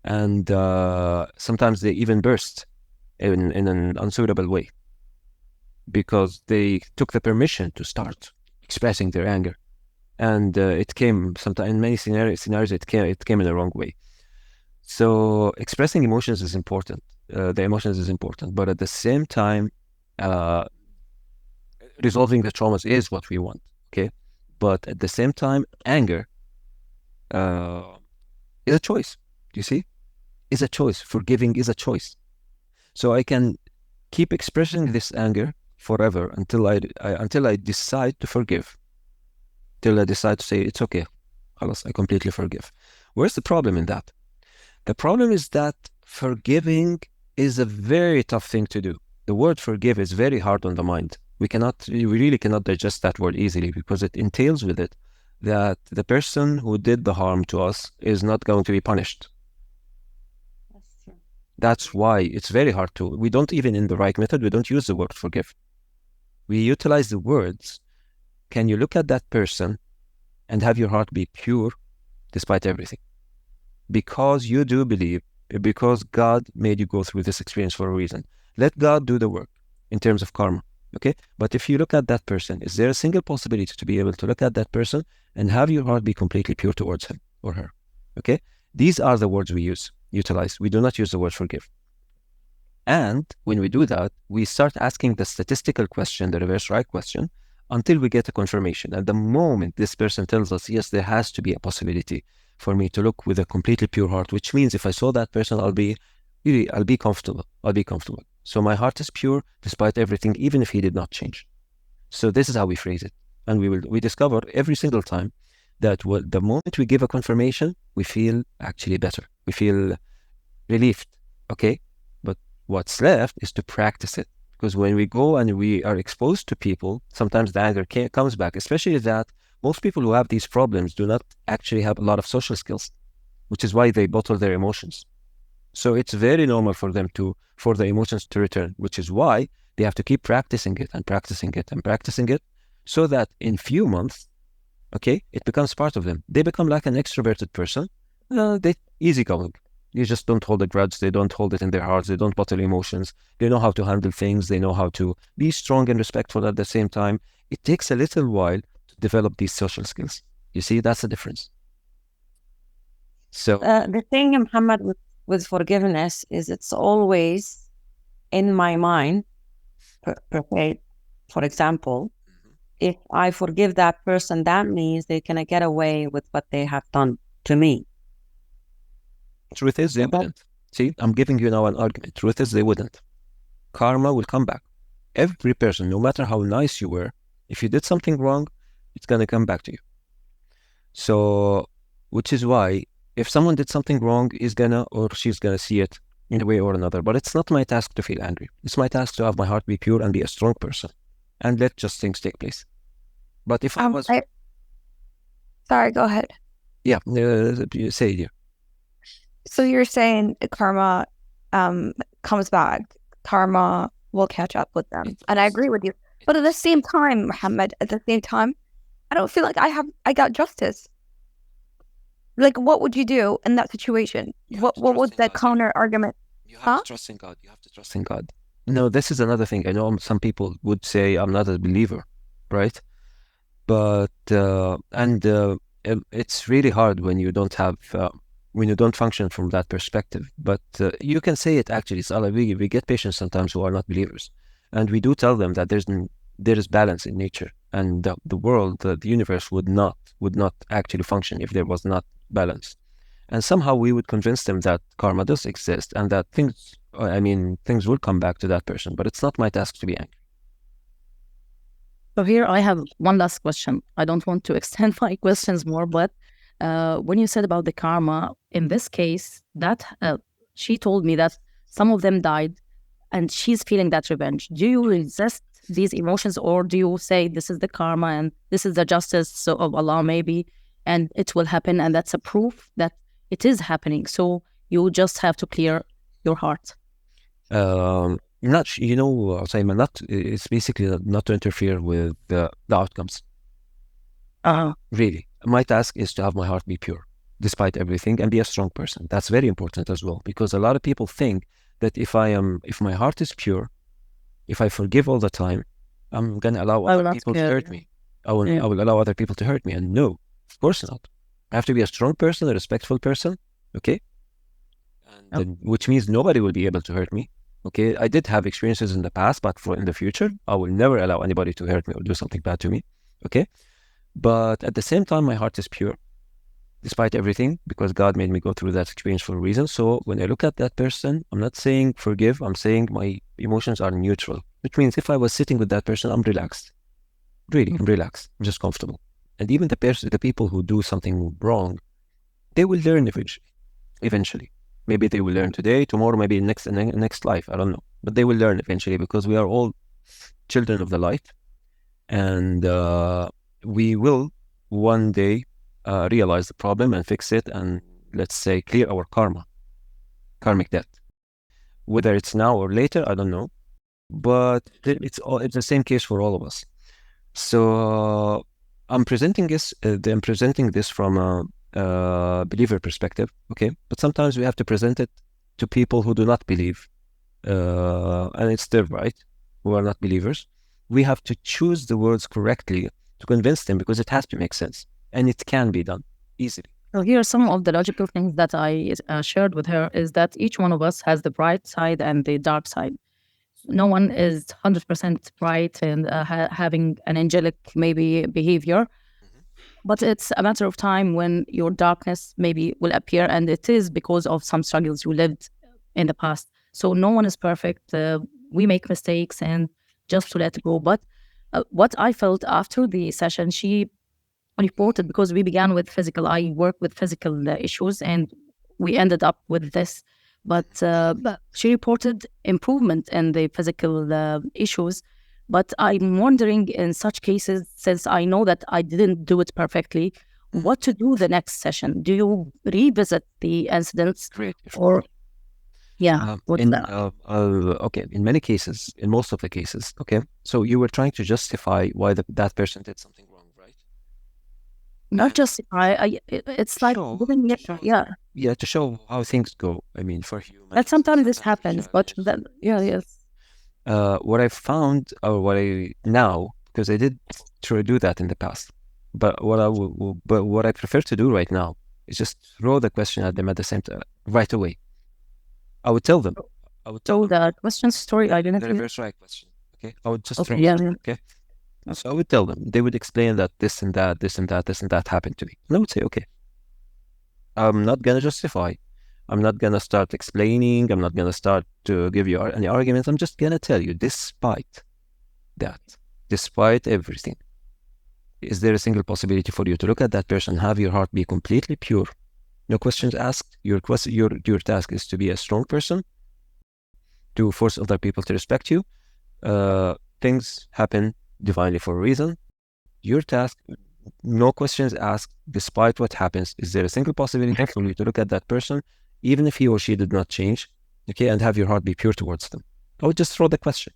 Speaker 1: And sometimes they even burst in an unsuitable way because they took the permission to start expressing their anger. And it came sometimes in many scenarios. It came in the wrong way. So expressing emotions is important. The emotions is important, but at the same time, resolving the traumas is what we want. Okay, but at the same time, anger is a choice. You see, is a choice. Forgiving is a choice. So I can keep expressing this anger forever until I decide to forgive. Till I decide to say it's okay. I completely forgive. Where's the problem in that? The problem is that forgiving is a very tough thing to do. The word forgive is very hard on the mind. We really cannot digest that word easily because it entails with it that the person who did the harm to us is not going to be punished.
Speaker 4: That's true.
Speaker 1: That's why it's very hard to. We don't even in the ReiK method, we don't use the word forgive. We utilize the words. Can you look at that person and have your heart be pure despite everything? Because you do believe, because God made you go through this experience for a reason. Let God do the work in terms of karma, okay? But if you look at that person, is there a single possibility to be able to look at that person and have your heart be completely pure towards him or her, okay? These are the words we utilize. We do not use the word forgive. And when we do that, we start asking the statistical question, the reverse ReiK question, until we get a confirmation. At the moment this person tells us, yes, there has to be a possibility for me to look with a completely pure heart, which means if I saw that person, I'll be comfortable. So my heart is pure despite everything, even if he did not change. So this is how we phrase it. And we discover every single time that the moment we give a confirmation, we feel actually better. We feel relieved, okay? But what's left is to practice it. Because when we go and we are exposed to people, sometimes the anger comes back, especially that most people who have these problems do not actually have a lot of social skills, which is why they bottle their emotions. So it's very normal for them for the emotions to return, which is why they have to keep practicing it and practicing it and practicing it so that in few months, okay, it becomes part of them. They become like an extroverted person. They easygoing. You just don't hold a grudge. They don't hold it in their hearts. They don't bottle emotions. They know how to handle things. They know how to be strong and respectful at the same time. It takes a little while to develop these social skills. You see, that's the difference. So
Speaker 4: The thing, Muhammad, with forgiveness is it's always in my mind. For example, if I forgive that person, that means they're going to get away with what they have done to me.
Speaker 1: truth is they wouldn't. See, I'm giving you now an argument. Truth is they wouldn't. Karma will come back. Every person, no matter how nice you were, if you did something wrong, it's going to come back to you. So, which is why if someone did something wrong, he's gonna or she's gonna see it in a way or another. But it's not my task to feel angry. It's my task to have my heart be pure and be a strong person and let just things take place. But if I was...
Speaker 5: Sorry, go ahead.
Speaker 1: Yeah, say it here.
Speaker 5: So you're saying karma comes back. Karma will catch up with them. And I agree with you. But at the same time, Muhammad, I don't feel like I got justice. Like, what would you do in that situation? What was the counter argument?
Speaker 1: You have to trust in God. You have to trust in God. No, this is another thing. I know some people would say I'm not a believer, right? But it's really hard when you don't have when you don't function from that perspective. But you can say it actually. It's we get patients sometimes who are not believers, and we do tell them that there is balance in nature, and the world, the universe would not actually function if there was not balance. And somehow we would convince them that karma does exist and that things will come back to that person, but it's not my task to be angry.
Speaker 2: So here I have one last question. I don't want to extend my questions more, but when you said about the karma, in this case, that she told me that some of them died and she's feeling that revenge. Do you resist these emotions, or do you say this is the karma and this is the justice of Allah maybe, and it will happen, and that's a proof that it is happening, so you just have to clear your heart?
Speaker 1: Not, you know, Saima, not, it's basically not to interfere with the outcomes. Really, my task is to have my heart be pure despite everything and be a strong person. That's very important as well, because a lot of people think that if my heart is pure, if I forgive all the time, I'm gonna allow other people to hurt me. I will allow other people to hurt me, and no, of course not. I have to be a strong person, a respectful person, okay? And then, which means nobody will be able to hurt me. Okay, I did have experiences in the past, but for in the future, I will never allow anybody to hurt me or do something bad to me. Okay, but at the same time, my heart is pure, despite everything, because God made me go through that experience for a reason. So when I look at that person, I'm not saying forgive. I'm saying my emotions are neutral, which means if I was sitting with that person, I'm relaxed. Really, I'm relaxed. I'm just comfortable. And even the people who do something wrong, they will learn eventually. Maybe they will learn today, tomorrow, maybe next life. I don't know. But they will learn eventually, because we are all children of the light. And we will one day realize the problem and fix it, and let's say clear our karmic debt. Whether it's now or later, I don't know. But it's the same case for all of us. So I'm presenting this from a believer perspective, okay? But sometimes we have to present it to people who do not believe, and it's their right, who are not believers. We have to choose the words correctly to convince them, because it has to make sense, and it can be done easily.
Speaker 2: So here are some of the logical things that I shared with her, is that each one of us has the bright side and the dark side. No one is 100% bright and having an angelic maybe behavior. But it's a matter of time when your darkness maybe will appear, and it is because of some struggles you lived in the past. So no one is perfect. We make mistakes, and just to let it go. But what I felt after the session, she reported, because we began with physical, I work with physical issues, and we ended up with this. But she reported improvement in the physical issues. But I'm wondering, in such cases, since I know that I didn't do it perfectly, what to do the next session? Do you revisit the incidents?
Speaker 1: Great.
Speaker 2: Or,
Speaker 1: okay, in many cases, in most of the cases, okay, so you were trying to justify why that person did something wrong, right?
Speaker 2: Not justify, it's like,
Speaker 1: to show how things go. I mean, for humans.
Speaker 2: That sometimes this happens, but yes.
Speaker 1: What I found, or now, because I did try to do that in the past, but what I prefer to do right now is just throw the question at them at the same time, right away. I would tell them.
Speaker 2: The question story, I didn't.
Speaker 1: The reverse right question. Okay, I would just throw. Okay, so I would tell them. They would explain that this and that, this and that, this and that happened to me, and I would say, okay, I'm not gonna justify. I'm not going to start explaining. I'm not going to start to give you any arguments. I'm just going to tell you, despite that, despite everything, is there a single possibility for you to look at that person, have your heart be completely pure, no questions asked? Your task is to be a strong person, to force other people to respect you. Things happen divinely for a reason. Your task, no questions asked, despite what happens, is there a single possibility for you to look at that person, even if he or she did not change, okay, and have your heart be pure towards them? I would just throw the question.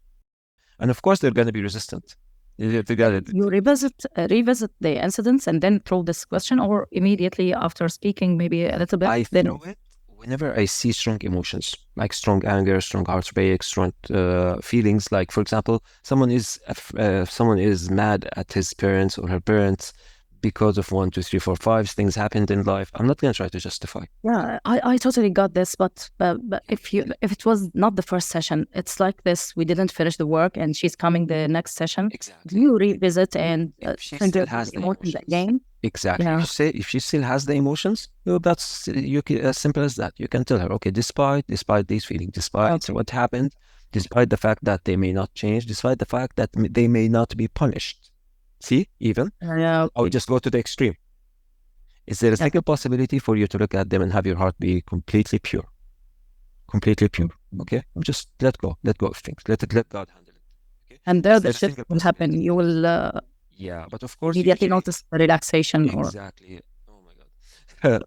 Speaker 1: And of course, they're going to be resistant. You
Speaker 2: revisit the incidents and then throw this question, or immediately after speaking maybe a little bit?
Speaker 1: I throw it whenever I see strong emotions, like strong anger, strong heartbreak, strong feelings. Like, for example, someone is mad at his parents or her parents, because of 1, 2, 3, 4, 5 things happened in life. I'm not going to try to justify.
Speaker 2: Yeah, I totally got this, but if it was not the first session, it's like this: we didn't finish the work, and she's coming the next session.
Speaker 1: Exactly.
Speaker 2: Do you revisit and
Speaker 1: If she still has the
Speaker 2: emotions
Speaker 1: emotions.
Speaker 2: again?
Speaker 1: Exactly.
Speaker 2: Yeah.
Speaker 1: If she still has the emotions, that's as simple as that. You can tell her, okay, despite these feelings, despite what happened, despite the fact that they may not change, despite the fact that they may not be punished. See, even
Speaker 2: Yeah.
Speaker 1: I would just go to the extreme. Is there a single possibility for you to look at them and have your heart be completely pure? Completely pure. Okay? Just let go of things. Let God handle it. Okay?
Speaker 2: And there
Speaker 1: Is
Speaker 2: the
Speaker 1: there a
Speaker 2: shift
Speaker 1: single
Speaker 2: will happen. You will
Speaker 1: Yeah, but of course
Speaker 2: immediately
Speaker 1: usually-
Speaker 2: notice the relaxation.
Speaker 1: Exactly. Oh my God.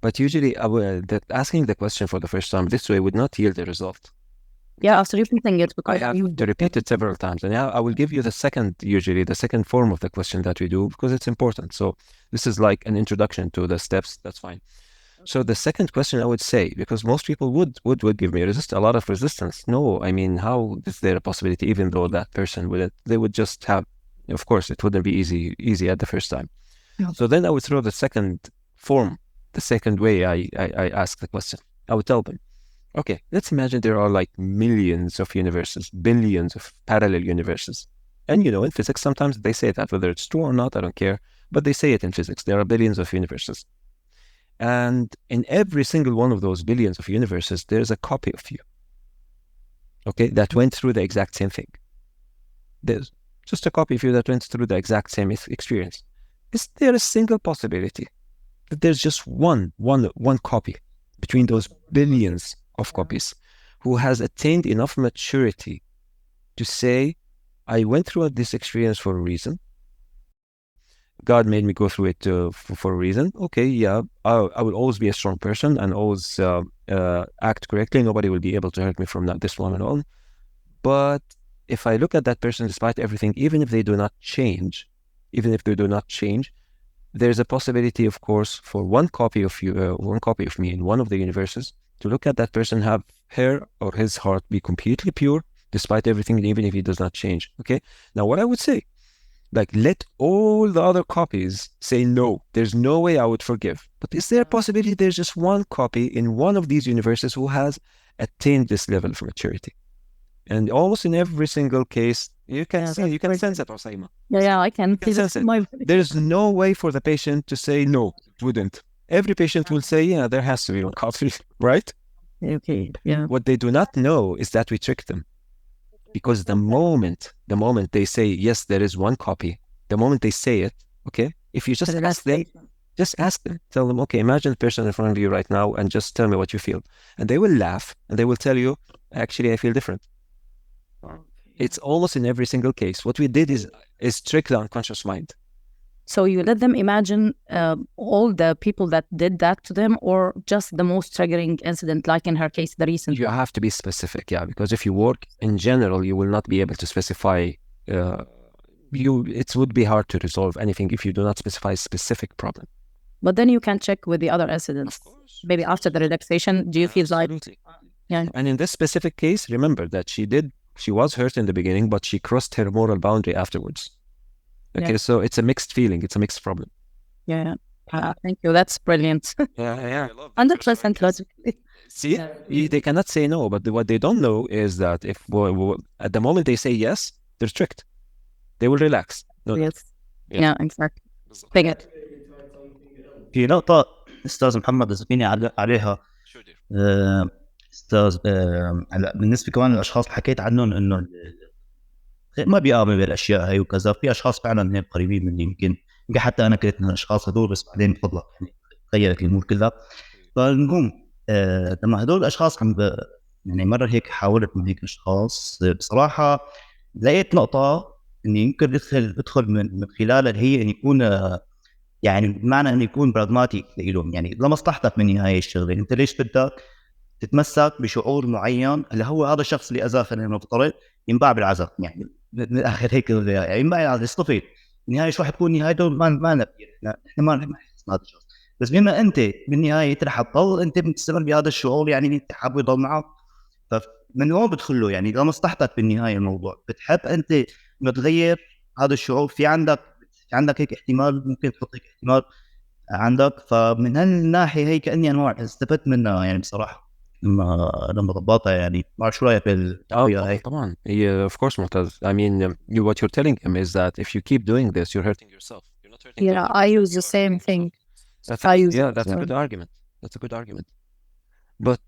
Speaker 1: but usually asking the question for the first time this way would not yield the result.
Speaker 2: Yeah, after repeating it,
Speaker 1: I
Speaker 2: because
Speaker 1: have to repeat it several times, and I will give you the second form of the question that we do, because it's important. So this is like an introduction to the steps. That's fine. So the second question I would say, because most people would give me a lot of resistance. No, I mean, how is there a possibility, even though that person they would just have, of course, it wouldn't be easy at the first time.
Speaker 2: Yeah.
Speaker 1: So then I would throw the second form, the second way I ask the question. I would tell them, okay, let's imagine there are like millions of universes, billions of parallel universes. And in physics, sometimes they say that, whether it's true or not, I don't care, but they say it in physics. There are billions of universes. And in every single one of those billions of universes, there's a copy of you, okay, that went through the exact same thing. There's just a copy of you that went through the exact same experience. Is there a single possibility that there's just one copy between those billions of copies who has attained enough maturity to say, I went through this experience for a reason. God made me go through it for a reason. Okay, yeah, I will always be a strong person and always act correctly. Nobody will be able to hurt me from this moment on. But if I look at that person, despite everything, even if they do not change, there's a possibility, of course, for one copy of me in one of the universes to look at that person, have her or his heart be completely pure, despite everything, even if he does not change. Okay. Now, what I would say, like, let all the other copies say, no, there's no way I would forgive. But is there a possibility there's just one copy in one of these universes who has attained this level of maturity? And almost in every single case, you can sense it, Usaima.
Speaker 2: Yeah, I can feel
Speaker 1: sense
Speaker 2: it.
Speaker 1: it. There's no way for the patient to say, no, it wouldn't. Every patient will say, yeah, there has to be one copy, right?
Speaker 2: Okay, yeah.
Speaker 1: What they do not know is that we trick them. Because the moment they say, yes, there is one copy, the moment they say it, okay, if you just ask them, tell them, okay, imagine the person in front of you right now and just tell me what you feel. And they will laugh and they will tell you, actually, I feel different. It's almost in every single case. What we did is trick the unconscious mind.
Speaker 2: So you let them imagine all the people that did that to them, or just the most triggering incident, like in her case, the recent.
Speaker 1: You have to be specific, yeah, because if you work in general, you will not be able to specify. It would be hard to resolve anything if you do not specify a specific problem.
Speaker 2: But then you can check with the other incidents.
Speaker 1: Of course.
Speaker 2: Maybe after the relaxation, do you feel like? Yeah.
Speaker 1: And in this specific case, remember that she was hurt in the beginning, but she crossed her moral boundary afterwards. Okay, so it's a mixed feeling. It's a mixed problem.
Speaker 2: Yeah. Thank you. That's brilliant.
Speaker 1: Yeah.
Speaker 2: 100% logically.
Speaker 1: See, they cannot say no, but what they don't know is that if at the moment they say yes, they're tricked. They will relax. No,
Speaker 2: Yes. Yeah, exactly. Figured.
Speaker 6: في نقطة أستاذ محمد إذا فيني أعلق عليها. أستاذ هلا بالنسبة كمان للأشخاص اللي حكيت عنهم إنه ما بيآمنوا بالأشياء هاي وكذا، في أشخاص فعلا هيك قريبين مني، يمكن حتى أنا كنت من الأشخاص هذول، بس بعدين بفضلك يعني تغيرت الأمور كلها. فالمهم لما هذول الأشخاص يعني مرة هيك حاولت من هيك أشخاص، بصراحة لقيت نقطة إني يمكن أدخل من خلالها هي إن يكون يعني بمعنى إنه يكون براغماتيك لهم، يعني لمصلحتك من نهاية الشغلة. أنت ليش بدك تتمسك بشعور معين اللي هو هذا الشخص اللي أذاه، خلينا نفترض ينباع بالعذاب، يعني من الآخر هيك يعني ينباع بالعذاب يستفيد. النهاية شو حتكون نهايته؟ ما نبي إحنا ما نحس هذا الشخص، بس بما أنت بالنهاية رح تضل أنت بتستمر بهذا الشعور، يعني أنت حابب يضل معك، فمن هون بدخله يعني لمصلحتك بالنهاية الموضوع. بتحب أنت تغير هذا الشعور، في عندك عندك هيك احتمال، ممكن تحط هيك احتمال عندك. فمن هالناحيه هي كاني انواع استفدت منها يعني بصراحه لما ضبطها. يعني ما بعرف شو رايك بالطريقه هي.
Speaker 1: طبعا. Yeah, of course, Mu'taz. I mean, what you're telling him is that if you keep doing this, you're hurting yourself. You're not hurting
Speaker 3: Yeah,
Speaker 1: others.
Speaker 3: I use the same thing.
Speaker 1: That's
Speaker 3: I use
Speaker 1: yeah,
Speaker 3: it
Speaker 1: that's
Speaker 3: as
Speaker 1: a
Speaker 3: well.
Speaker 1: good argument. That's a good argument. But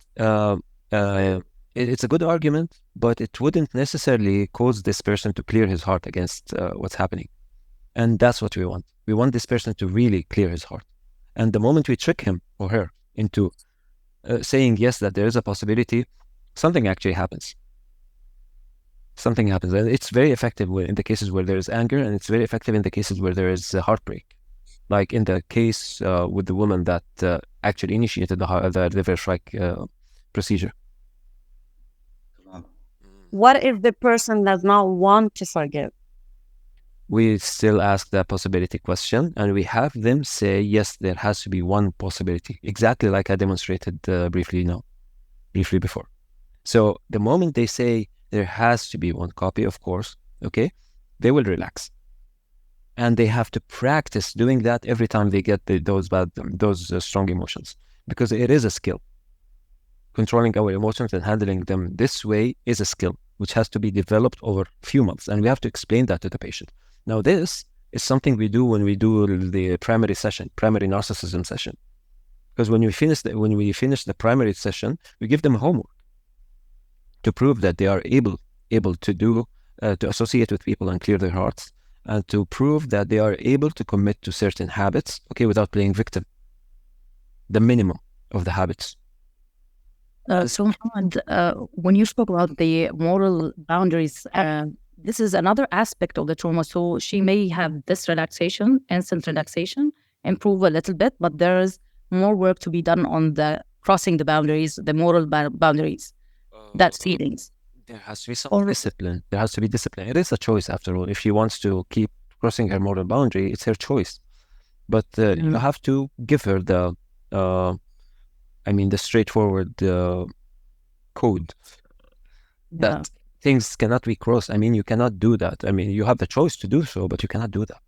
Speaker 1: it's a good argument, but it wouldn't necessarily cause this person to clear his heart against what's happening. And that's what we want. We want this person to really clear his heart. And the moment we trick him or her into saying yes, that there is a possibility, something actually happens. Something happens. And it's very effective in the cases where there is anger, and it's very effective in the cases where there is heartbreak. Like in the case with the woman that actually initiated the reverse ReiK procedure.
Speaker 4: What if the person does not want to forgive?
Speaker 1: We still ask that possibility question, and we have them say, yes, there has to be one possibility, exactly like I demonstrated briefly before. So the moment they say there has to be one copy, of course, okay, they will relax. And they have to practice doing that every time they get those strong emotions, because it is a skill. Controlling our emotions and handling them this way is a skill which has to be developed over a few months, and we have to explain that to the patient. Now, this is something we do when we do the primary narcissism session, because when we finish the primary session, we give them homework to prove that they are able to do to associate with people and clear their hearts, and to prove that they are able to commit to certain habits, okay, without playing victim. The minimum of the habits.
Speaker 2: So, Muhammad, when you spoke about the moral boundaries, this is another aspect of the trauma. So she may have this relaxation, instant relaxation, improve a little bit, but there is more work to be done on the crossing the boundaries, the moral boundaries, that's feelings.
Speaker 1: There has to be some discipline. There has to be discipline. It is a choice, after all. If she wants to keep crossing her moral boundary, it's her choice. But you have to give her the straightforward code that things cannot be crossed. I mean, you cannot do that. I mean, you have the choice to do so, but you cannot do that.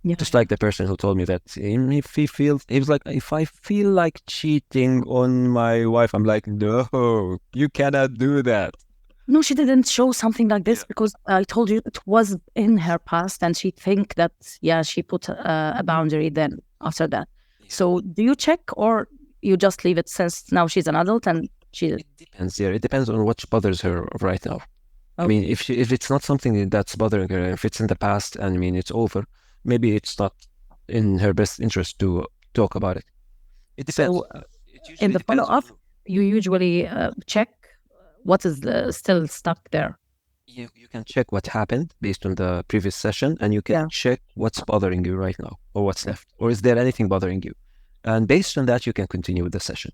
Speaker 2: Yeah.
Speaker 1: Just like the person who told me that he was like, if I feel like cheating on my wife, I'm like, no, you cannot do that.
Speaker 2: No, she didn't show something like this because I told you it was in her past, and she think that, she put a boundary then after that. Yeah. So do you check, or you just leave it since now she's an adult and she...
Speaker 1: It depends. Yeah, it depends on what bothers her right now. Okay. I mean, if it's not something that's bothering her, if it's in the past and I mean it's over, maybe it's not in her best interest to talk about it. It depends.
Speaker 2: So, in the follow-up, you usually check what is still stuck there.
Speaker 1: You can check what happened based on the previous session, and you can check what's bothering you right now, or what's left, or is there anything bothering you? And based on that, you can continue with the session.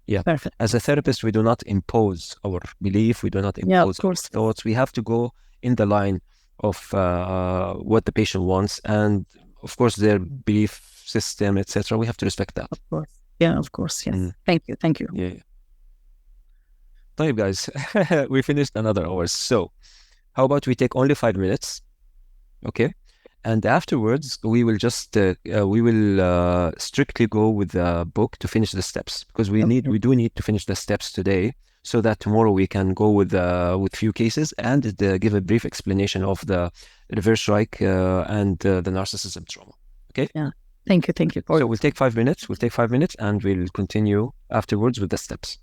Speaker 1: Yeah.
Speaker 2: Perfect.
Speaker 1: As a therapist, we do not impose our belief. We do not impose our thoughts. We have to go in the line of what the patient wants, and of course their belief system, etc. We have to respect that.
Speaker 2: Of course. Yeah, of course. Yes. Thank you.
Speaker 1: Yeah. Right, guys, we finished another hour. So how about we take only 5 minutes? Okay. And afterwards, we will just strictly go with the book to finish the steps, because we do need to finish the steps today, so that tomorrow we can go with few cases and give a brief explanation of the reverse ReiK and the narcissism trauma. Okay.
Speaker 2: Yeah. Thank you.
Speaker 1: So we'll take 5 minutes. And we'll continue afterwards with the steps.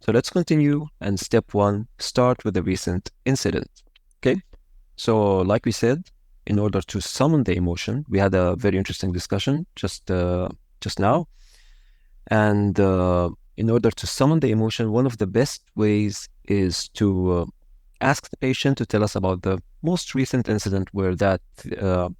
Speaker 1: So let's continue. And step 1, start with the recent incident. Okay. So like we said, in order to summon the emotion, we had a very interesting discussion just now. And in order to summon the emotion, one of the best ways is to ask the patient to tell us about the most recent incident where that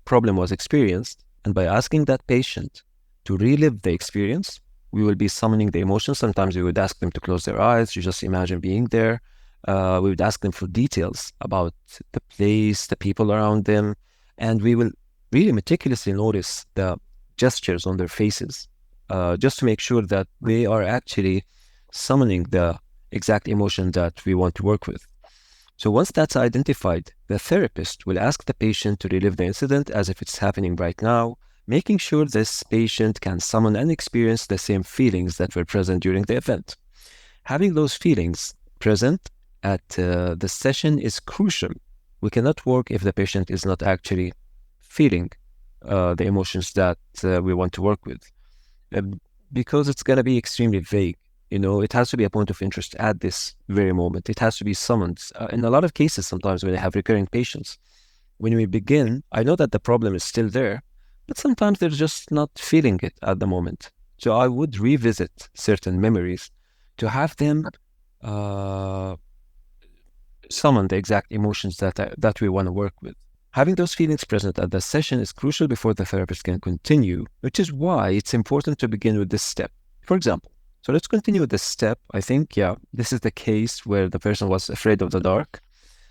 Speaker 1: problem was experienced. And by asking that patient to relive the experience, we will be summoning the emotion. Sometimes we would ask them to close their eyes, to just imagine being there. We would ask them for details about the place, the people around them, and we will really meticulously notice the gestures on their faces, just to make sure that they are actually summoning the exact emotion that we want to work with. So once that's identified, the therapist will ask the patient to relive the incident as if it's happening right now, making sure this patient can summon and experience the same feelings that were present during the event. Having those feelings present at the session is crucial. We cannot work if the patient is not actually feeling the emotions that we want to work with, because it's going to be extremely vague. It has to be a point of interest at this very moment. It has to be summoned. In a lot of cases, sometimes when I have recurring patients, when we begin, I know that the problem is still there, but sometimes they're just not feeling it at the moment. So I would revisit certain memories to have them summon the exact emotions that we want to work with. Having those feelings present at the session is crucial before the therapist can continue, which is why it's important to begin with this step. For example, so let's continue with this step. I think, this is the case where the person was afraid of the dark.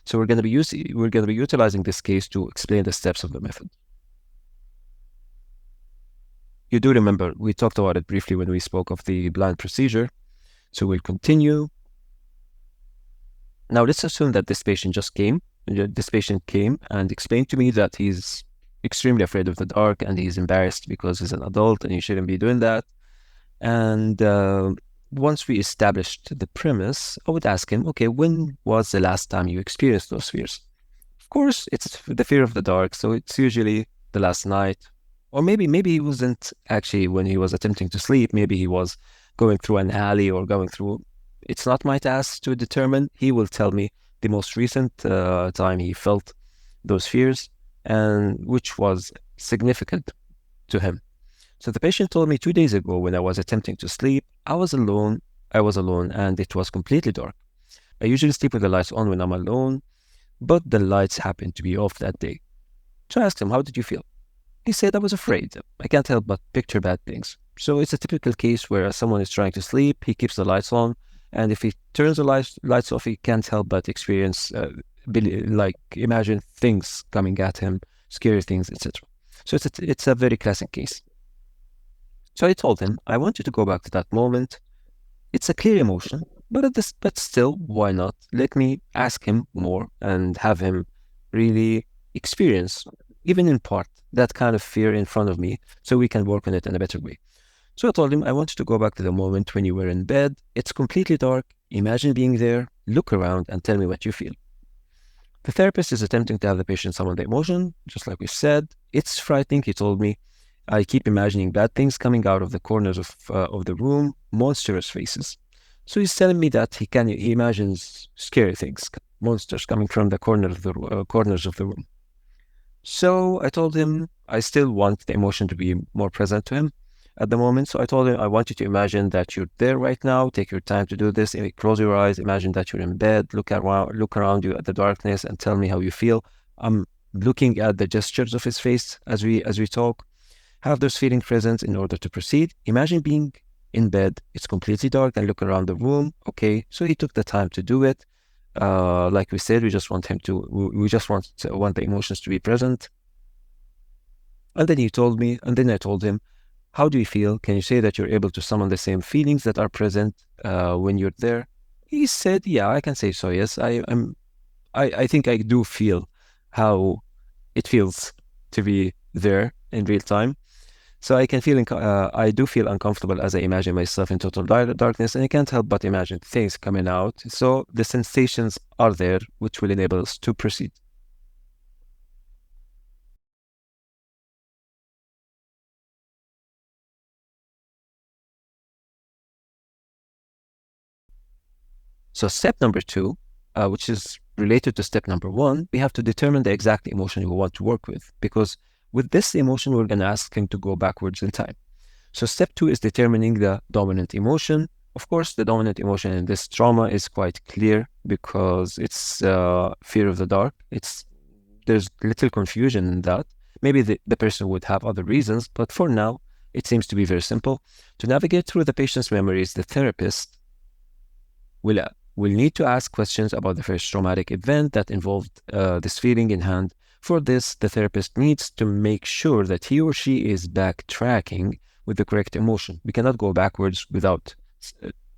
Speaker 1: So we're going to be utilizing this case to explain the steps of the method. You do remember we talked about it briefly when we spoke of the blind procedure. So we'll continue. Now let's assume that this patient came and explained to me that he's extremely afraid of the dark and he's embarrassed because he's an adult and he shouldn't be doing that. And once we established the premise, I would ask him, okay, when was the last time you experienced those fears? Of course, it's the fear of the dark, so it's usually the last night. Or maybe he wasn't actually when he was attempting to sleep. Maybe he was going through an alley or going through... It's not my task to determine. He will tell me the most recent time he felt those fears and which was significant to him. So the patient told me 2 days ago when I was attempting to sleep, I was alone and it was completely dark. I usually sleep with the lights on when I'm alone, but the lights happened to be off that day. So I asked him, how did you feel? He said, I was afraid. I can't help but picture bad things. So it's a typical case where someone is trying to sleep, he keeps the lights on, and if he turns the lights off, he can't help but experience, imagine things coming at him, scary things, etc. So it's a very classic case. So I told him, I want you to go back to that moment. It's a clear emotion, but still, why not? Let me ask him more and have him really experience, even in part, that kind of fear in front of me so we can work on it in a better way. So I told him, I want you to go back to the moment when you were in bed. It's completely dark. Imagine being there, look around and tell me what you feel. The therapist is attempting to have the patient summon the emotion, just like we said. It's frightening, he told me. I keep imagining bad things coming out of the corners of the room, monstrous faces. So he's telling me that he imagines scary things, monsters coming from the corners of the room. So I told him I still want the emotion to be more present to him at the moment. So I told him, I want you to imagine that you're there right now. Take your time to do this. Close your eyes. Imagine that you're in bed. Look around you at the darkness and tell me how you feel. I'm looking at the gestures of his face as we talk. Have those feelings present in order to proceed. Imagine being in bed. It's completely dark and look around the room. Okay, so he took the time to do it. Like we said, we just want the emotions to be present. And then I told him, how do you feel? Can you say that you're able to summon the same feelings that are present when you're there? He said, yeah, I can say so. Yes, I think I do feel how it feels to be there in real time. So I do feel uncomfortable as I imagine myself in total darkness, and I can't help but imagine things coming out. So the sensations are there, which will enable us to proceed. So step number 2, which is related to step number 1, we have to determine the exact emotion we want to work with, because with this emotion, we're going to ask him to go backwards in time. So step 2 is determining the dominant emotion. Of course, the dominant emotion in this trauma is quite clear because it's fear of the dark. There's little confusion in that. Maybe the person would have other reasons, but for now, it seems to be very simple. To navigate through the patient's memories, the therapist will need to ask questions about the first traumatic event that involved this feeling in hand. For this, the therapist needs to make sure that he or she is backtracking with the correct emotion. We cannot go backwards without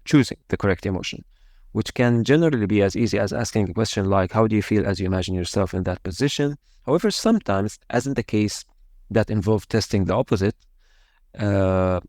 Speaker 1: choosing the correct emotion. which can generally be as easy as asking a question like, how do you feel as you imagine yourself in that position? However, sometimes, as in the case that involved testing the opposite, the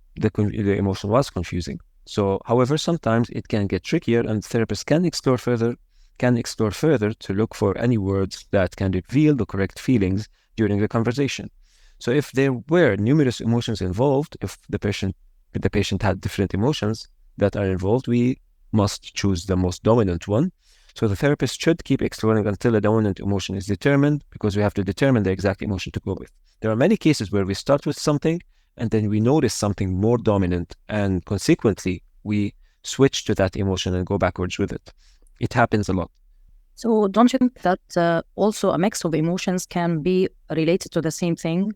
Speaker 1: emotion was confusing. So, however, sometimes it can get trickier, and therapists can explore further to look for any words that can reveal the correct feelings during the conversation. So if there were numerous emotions involved, if the patient had different emotions that are involved, we must choose the most dominant one. So the therapist should keep exploring until a dominant emotion is determined, because we have to determine the exact emotion to go with. There are many cases where we start with something and then we notice something more dominant, and consequently we switch to that emotion and go backwards with it. It happens a lot.
Speaker 2: So don't you think that also a mix of emotions can be related to the same thing?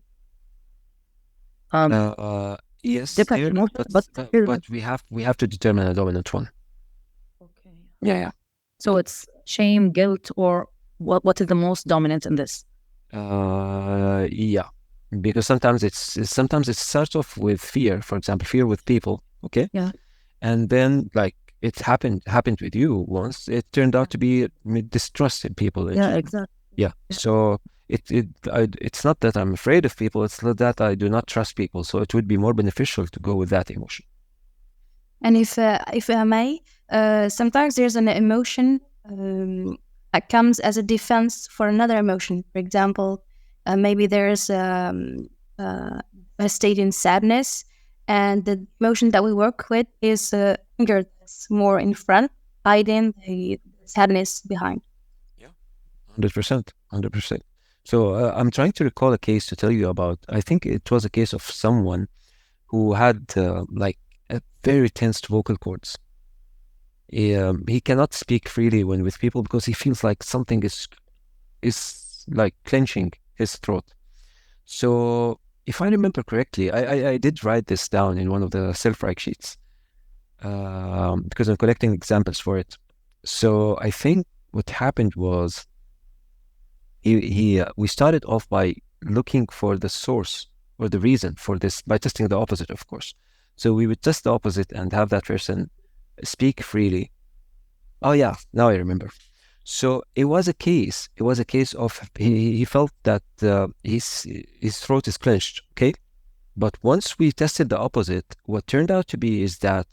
Speaker 1: Yes,
Speaker 2: different emotions,
Speaker 1: but we have to determine a dominant one.
Speaker 2: Okay.
Speaker 1: Yeah.
Speaker 2: So it's shame, guilt, or what is the most dominant in this?
Speaker 1: Yeah, because sometimes it starts off with fear, for example, fear with people. Okay.
Speaker 2: Yeah.
Speaker 1: And then, like, it happened with you once. It turned out to be distrust in people.
Speaker 2: Yeah, exactly.
Speaker 1: Yeah. So it's not that I'm afraid of people, it's that I do not trust people. So it would be more beneficial to go with that emotion.
Speaker 5: And if I may, sometimes there's an emotion that comes as a defense for another emotion. For example, maybe there's a state in sadness, and the emotion that we work with is anger that's more in front, hiding the sadness behind.
Speaker 1: 100%. So I'm trying to recall a case to tell you about. I think it was a case of someone who had like a very tensed vocal cords. He cannot speak freely when with people because he feels like something is like clenching his throat. So if I remember correctly, I did write this down in one of the self-ReiK sheets because I'm collecting examples for it. So I think what happened was we started off by looking for the source or the reason for this by testing the opposite, of course. So we would test the opposite and have that person speak freely. Oh yeah, now I remember. So it was a case of he felt that his throat is clenched, okay? But once we tested the opposite, what turned out to be is that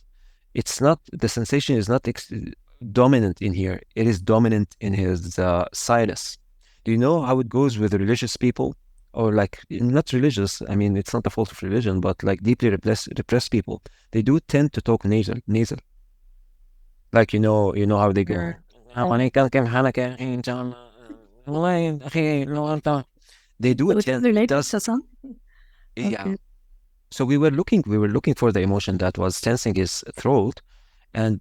Speaker 1: it's not, the sensation is not dominant in here. It is dominant in his sinus. Do you know how it goes with religious people? Or like, not religious, I mean, it's not the fault of religion, but like deeply repressed people. They do tend to talk nasal. Like, you know how they go. They do it. Yeah. So we were looking for the emotion that was tensing his throat, and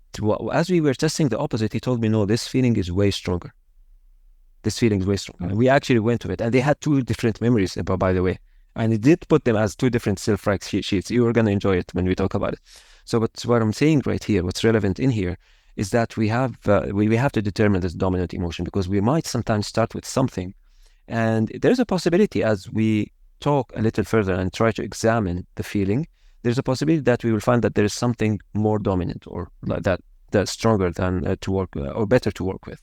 Speaker 1: as we were testing the opposite, he told me, no, this feeling is way stronger. And we actually went to it, and they had two different memories, by the way, and it did put them as two different self-ReiK sheets. You are going to enjoy it when we talk about it. So, but what I'm saying right here, what's relevant in here, is that we have to determine this dominant emotion, because we might sometimes start with something, and there's a possibility as we talk a little further and try to examine the feeling, there's a possibility that we will find that there is something more dominant or like that's stronger than to work or better to work with.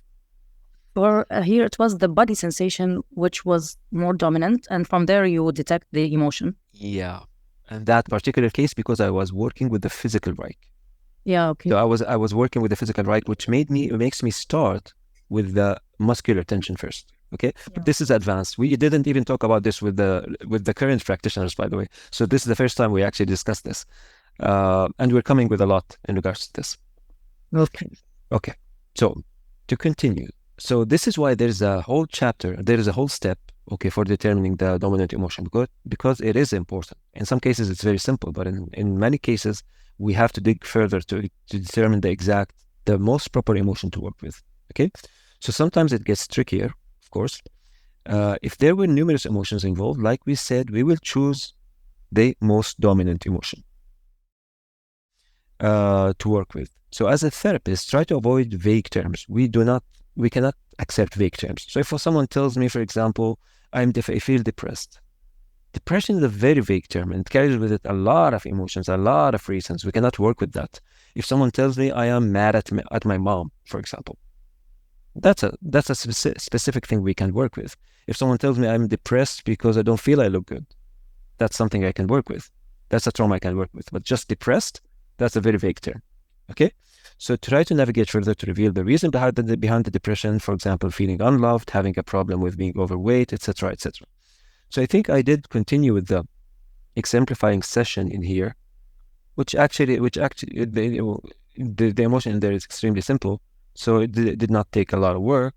Speaker 2: Or here it was the body sensation which was more dominant, and from there you would detect the emotion.
Speaker 1: Yeah, and that particular case, because I was working with the physical ReiK.
Speaker 2: Yeah, okay.
Speaker 1: So I was working with the physical ReiK, which makes me start with the muscular tension first. Okay, yeah. But this is advanced. We didn't even talk about this with the current practitioners, by the way. So this is the first time we actually discussed this, and we're coming with a lot in regards to this. Okay. So to continue. So this is why there's a whole chapter, there is a whole step, okay, for determining the dominant emotion, because it is important. In some cases, it's very simple, but in many cases, we have to dig further to determine the most proper emotion to work with, okay? So sometimes it gets trickier, of course. If there were numerous emotions involved, like we said, we will choose the most dominant emotion to work with. So as a therapist, try to avoid vague terms. We cannot accept vague terms. So if someone tells me, for example, I feel depressed. Depression is a very vague term and it carries with it a lot of emotions, a lot of reasons. We cannot work with that. If someone tells me I am mad at my mom, for example, that's a specific thing we can work with. If someone tells me I'm depressed because I don't feel I look good, that's something I can work with. That's a trauma I can work with. But just depressed, that's a very vague term. Okay? So try to navigate further to reveal the reason behind the depression, for example, feeling unloved, having a problem with being overweight, etc., etc. So I think I did continue with the exemplifying session in here, which actually the emotion in there is extremely simple. So it did not take a lot of work.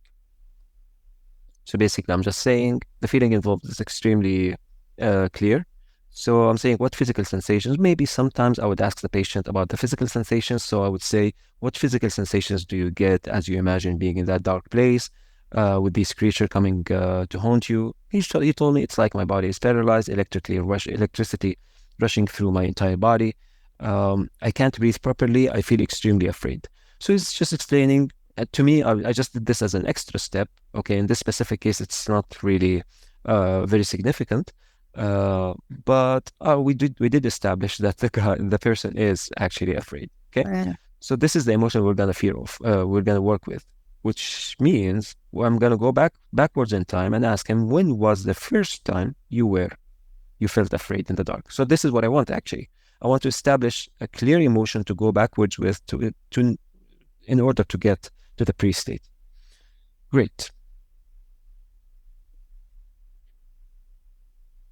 Speaker 1: So basically, I'm just saying the feeling involved is extremely clear. So I'm saying what physical sensations, maybe sometimes I would ask the patient about the physical sensations. So I would say, what physical sensations do you get as you imagine being in that dark place with this creature coming to haunt you? He told me it's like my body is paralyzed, electricity rushing through my entire body. I can't breathe properly. I feel extremely afraid. So he's just explaining to me, I just did this as an extra step. Okay, in this specific case, it's not really very significant. But we did establish that the person is actually afraid. Okay, so this is the emotion we're gonna we're gonna work with, which means I'm gonna go backwards in time and ask him, when was the first time you felt afraid in the dark? So this is what I want actually. I want to establish a clear emotion to go backwards with in order to get to the pre-state. Great.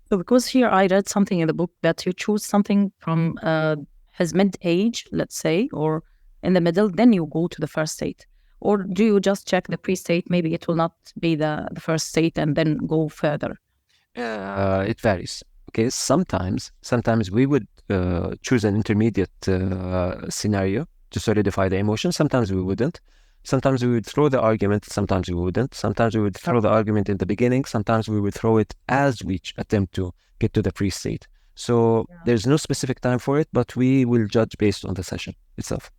Speaker 2: So because here I read something in the book that you choose something from his mid-age, let's say, or in the middle, then you go to the first state. Or do you just check the pre-state? Maybe it will not be the first state and then go further.
Speaker 1: It varies. Okay, sometimes we would choose an intermediate scenario to solidify the emotion. Sometimes we wouldn't. Sometimes we would throw the argument, sometimes we wouldn't. Sometimes we would throw the argument in the beginning, sometimes we would throw it as we attempt to get to the pre-state. So there's no specific time for it, but we will judge based on the session itself.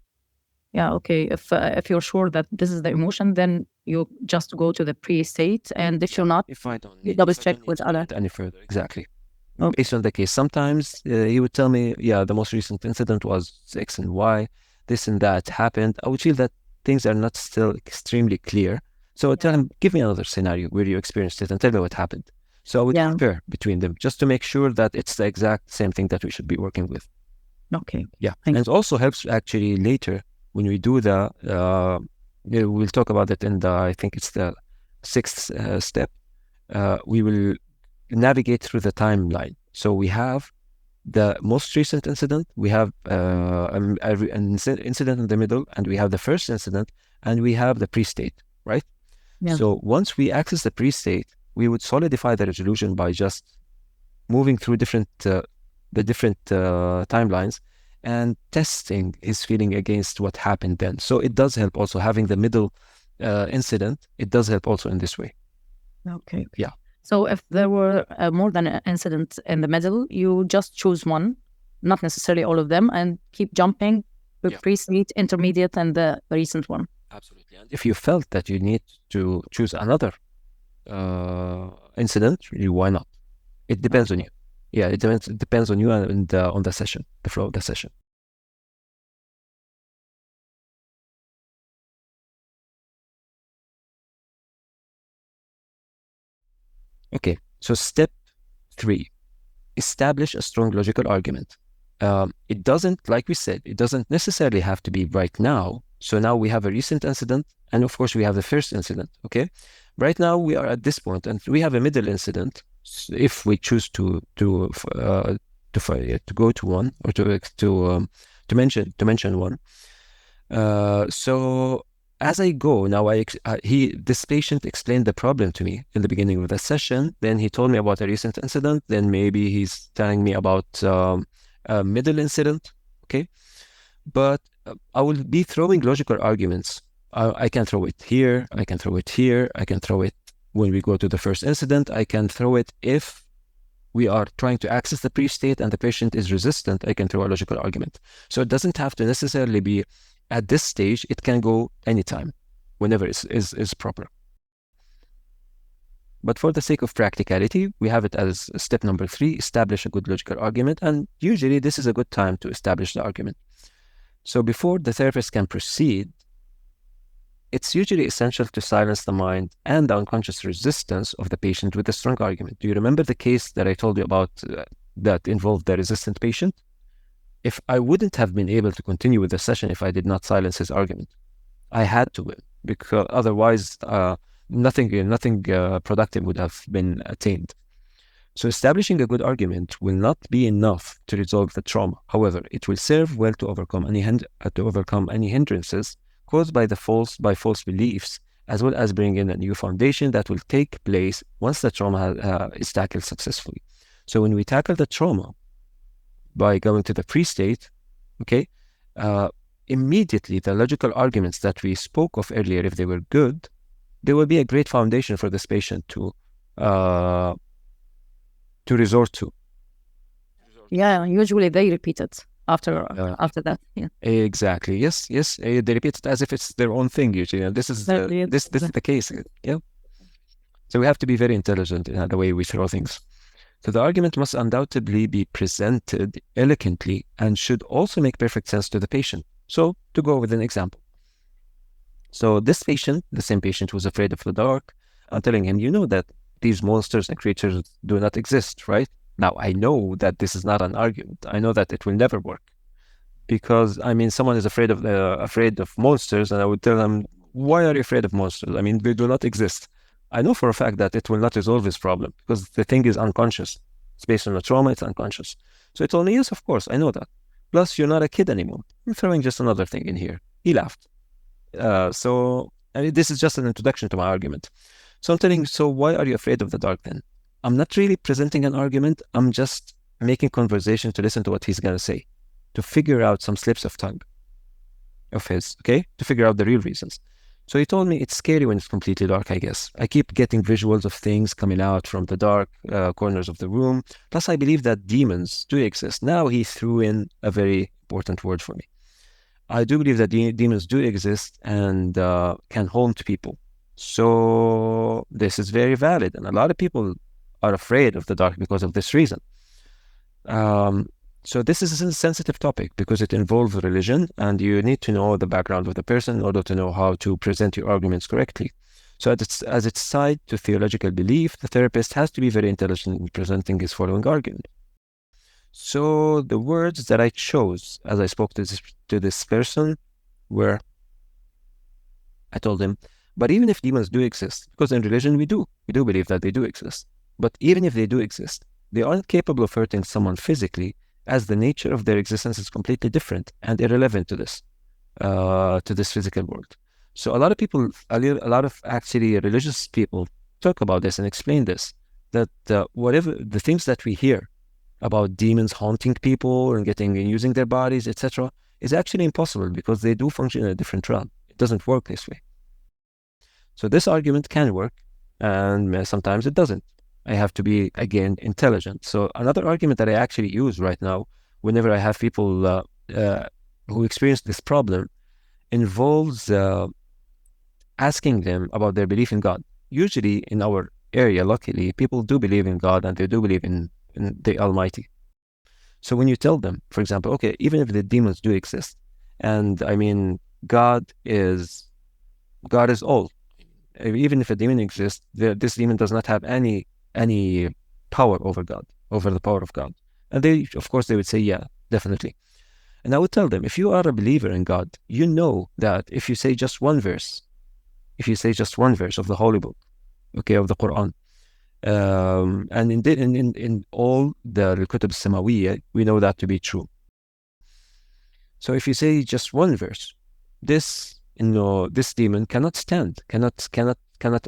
Speaker 2: Yeah, okay. If you're sure that this is the emotion, then you just go to the pre-state, and if you're not,
Speaker 1: if I don't need,
Speaker 2: double check with other
Speaker 1: any further. Exactly.
Speaker 2: Okay.
Speaker 1: Based on the case. Sometimes he would tell me, yeah, the most recent incident was X and Y, this and that happened. I would feel that things are not still extremely clear. So I would tell him, give me another scenario where you experienced it and tell me what happened. So I would compare between them just to make sure that it's the exact same thing that we should be working with.
Speaker 2: Okay.
Speaker 1: Yeah. And it also helps actually later when we do the, we'll talk about it in the, I think it's the 6th step. We will navigate through the timeline. So we have the most recent incident, we have an incident in the middle, and we have the first incident, and we have the pre-state, right?
Speaker 2: Yeah.
Speaker 1: So once we access the pre-state, we would solidify the resolution by just moving through the different timelines and testing his feeling against what happened then. So it does help also having the middle incident. It does help also in this way.
Speaker 2: Okay.
Speaker 1: Yeah.
Speaker 2: So if there were more than an incident in the middle, you just choose one, not necessarily all of them, and keep jumping to pre-state, intermediate, and the recent one.
Speaker 1: Absolutely. And if you felt that you need to choose another incident, really, why not? It depends on you. Yeah, it depends on you and on the session, the flow of the session. Okay, so step 3, establish a strong logical argument. It doesn't, like we said, it doesn't necessarily have to be right now. So now we have a recent incident, and of course we have the first incident, okay? Right now we are at this point, and we have a middle incident. If we choose to go to one or to mention one. So as I go now, this patient explained the problem to me in the beginning of the session. Then he told me about a recent incident. Then maybe he's telling me about a middle incident. Okay, but I will be throwing logical arguments. I can throw it here. I can throw it here. I can throw it when we go to the first incident. I can throw it if we are trying to access the pre-state and the patient is resistant. I can throw a logical argument. So it doesn't have to necessarily be at this stage. It can go anytime, whenever is proper. But for the sake of practicality, we have it as step number 3, establish a good logical argument. And usually this is a good time to establish the argument. So before the therapist can proceed, it's usually essential to silence the mind and the unconscious resistance of the patient with a strong argument. Do you remember the case that I told you about that involved the resistant patient? If I wouldn't have been able to continue with the session if I did not silence his argument. I had to win, because otherwise nothing productive would have been attained. So establishing a good argument will not be enough to resolve the trauma. However, it will serve well to overcome any hindrances caused by false beliefs, as well as bring in a new foundation that will take place once the trauma is tackled successfully. So when we tackle the trauma by going to the pre-state, okay, immediately the logical arguments that we spoke of earlier, if they were good, they will be a great foundation for this patient to resort to.
Speaker 2: Yeah, usually they repeat it after that. Yeah,
Speaker 1: exactly. Yes. They repeat it as if it's their own thing. Usually, this is this is the case. Yeah. So we have to be very intelligent in the way we throw things. So the argument must undoubtedly be presented elegantly and should also make perfect sense to the patient. So to go with an example. So this patient, the same patient who's afraid of the dark, I'm telling him, you know that these monsters and creatures do not exist, right? Now, I know that this is not an argument. I know that it will never work. Because, I mean, someone is afraid of monsters, and I would tell them, why are you afraid of monsters? I mean, they do not exist. I know for a fact that it will not resolve this problem because the thing is unconscious. It's based on a trauma, it's unconscious. So he told me, yes, of course, I know that. Plus, you're not a kid anymore. I'm throwing just another thing in here. He laughed. So this is just an introduction to my argument. So I'm telling him, so why are you afraid of the dark then? I'm not really presenting an argument. I'm just making conversation to listen to what he's going to say, to figure out some slips of tongue of his, okay? To figure out the real reasons. So he told me it's scary when it's completely dark, I guess. I keep getting visuals of things coming out from the dark corners of the room. Plus, I believe that demons do exist. Now he threw in a very important word for me. I do believe that demons do exist and can haunt people. So this is very valid. And a lot of people are afraid of the dark because of this reason. So this is a sensitive topic because it involves religion, and you need to know the background of the person in order to know how to present your arguments correctly. So as it's tied to theological belief, the therapist has to be very intelligent in presenting his following argument. So the words that I chose as I spoke to this person were, I told him, but even if demons do exist, because in religion we do believe that they do exist, but even if they do exist, they aren't capable of hurting someone physically, as the nature of their existence is completely different and irrelevant to this physical world. So a lot of actually religious people talk about this and explain this, that whatever the things that we hear about demons haunting people and using their bodies, etc., is actually impossible because they do function in a different realm. It doesn't work this way. So this argument can work, and sometimes it doesn't. I have to be, again, intelligent. So another argument that I actually use right now, whenever I have people who experience this problem, involves asking them about their belief in God. Usually in our area, luckily, people do believe in God and they do believe in the Almighty. So when you tell them, for example, okay, even if the demons do exist, and I mean, God is all. Even if a demon exists, this demon does not have any power over God, over the power of God. And they, of course, they would say, yeah, definitely. And I would tell them, if you are a believer in God, you know that if you say just one verse of the Holy Book, okay, of the Quran, and in all the Kutub Samawiyya, we know that to be true. So if you say just one verse, this demon cannot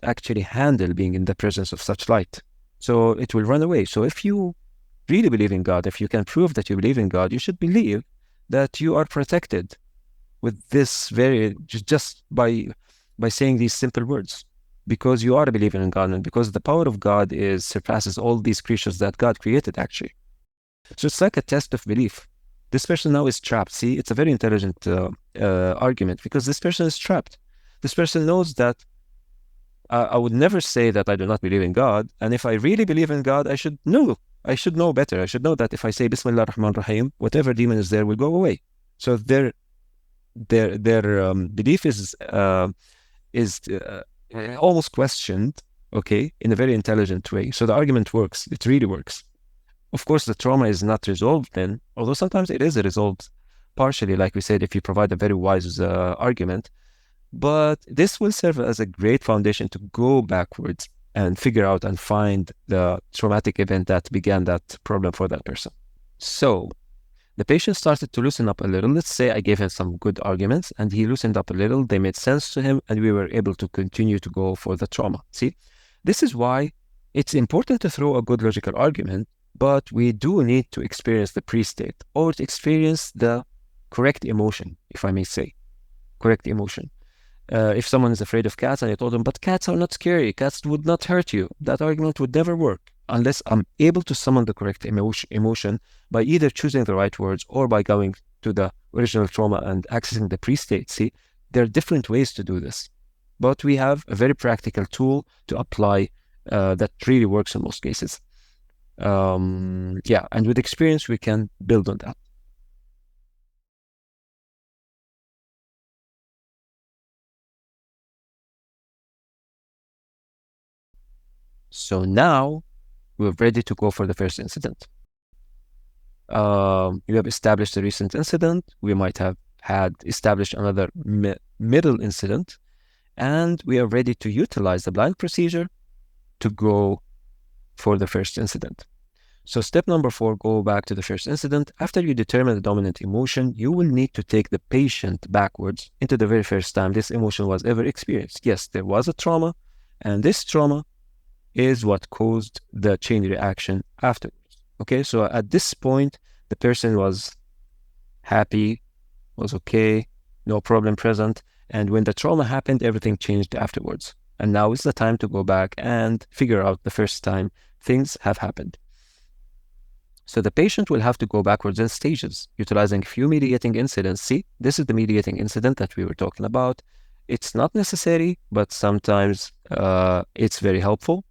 Speaker 1: actually handle being in the presence of such light. So it will run away. So if you really believe in God, if you can prove that you believe in God, you should believe that you are protected with this just by saying these simple words, because you are a believer in God and because the power of God surpasses all these creatures that God created, actually. So it's like a test of belief. This person now is trapped. See, it's a very intelligent argument, because this person is trapped. This person knows that I would never say that I do not believe in God. And if I really believe in God, I should know better. I should know that if I say Bismillah Rahman Rahim, whatever demon is there will go away. So they're their belief is almost questioned, okay, in a very intelligent way. So the argument works. It really works. Of course, the trauma is not resolved then, although sometimes it is resolved partially, like we said, if you provide a very wise argument. But this will serve as a great foundation to go backwards and figure out and find the traumatic event that began that problem for that person. So the patient started to loosen up a little. Let's say I gave him some good arguments and he loosened up a little. They made sense to him and we were able to continue to go for the trauma. See, this is why it's important to throw a good logical argument, but we do need to experience the pre-state or to experience the correct emotion, if I may say, correct emotion. If someone is afraid of cats and I told them, but cats are not scary, cats would not hurt you, that argument would never work unless I'm able to summon the correct emotion by either choosing the right words or by going to the original trauma and accessing the pre-state. See, there are different ways to do this, but we have a very practical tool to apply that really works in most cases. Yeah, and with experience, we can build on that. So now we're ready to go for the first incident. You have established a recent incident. We might have had established another middle incident, and we are ready to utilize the blind procedure to go for the first incident. So step number 4, go back to the first incident. After you determine the dominant emotion, you will need to take the patient backwards into the very first time this emotion was ever experienced. Yes, there was a trauma, and this trauma is what caused the chain reaction afterwards. Okay, so at this point, the person was happy, was okay, no problem present. And when the trauma happened, everything changed afterwards. And now is the time to go back and figure out the first time things have happened. So the patient will have to go backwards in stages, utilizing a few mediating incidents. See, this is the mediating incident that we were talking about. It's not necessary, but sometimes it's very helpful.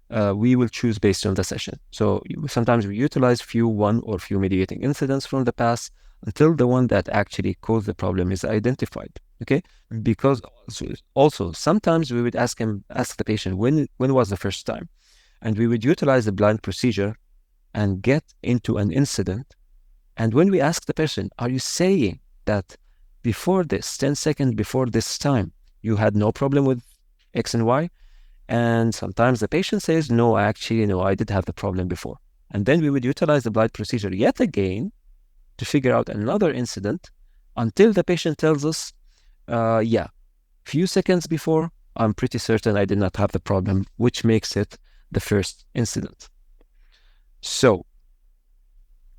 Speaker 1: We will choose based on the session. So sometimes we utilize one or few mediating incidents from the past until the one that actually caused the problem is identified. Okay, because also sometimes we would ask the patient when was the first time, and we would utilize the blind procedure and get into an incident. And when we ask the person, are you saying that before this, 10 seconds before this time, you had no problem with X and Y? And sometimes the patient says, no, actually, no, I did have the problem before. And then we would utilize the blind procedure yet again to figure out another incident until the patient tells us, yeah, few seconds before, I'm pretty certain I did not have the problem, which makes it the first incident. So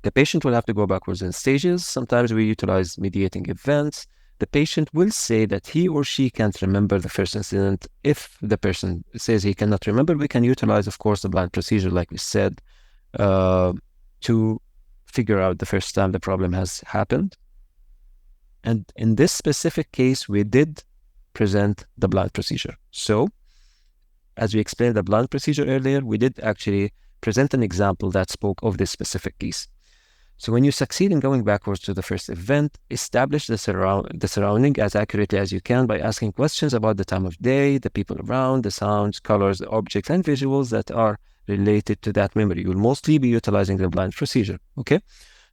Speaker 1: the patient will have to go backwards in stages. Sometimes we utilize mediating events. The patient will say that he or she can't remember the first incident. If the person says he cannot remember, we can utilize, of course, the blind procedure, like we said, to figure out the first time the problem has happened. And in this specific case, we did present the blind procedure. So, as we explained the blind procedure earlier, we did actually present an example that spoke of this specific case. So when you succeed in going backwards to the first event, establish the surrounding as accurately as you can by asking questions about the time of day, the people around, the sounds, colors, the objects, and visuals that are related to that memory. You'll mostly be utilizing the blind procedure, okay?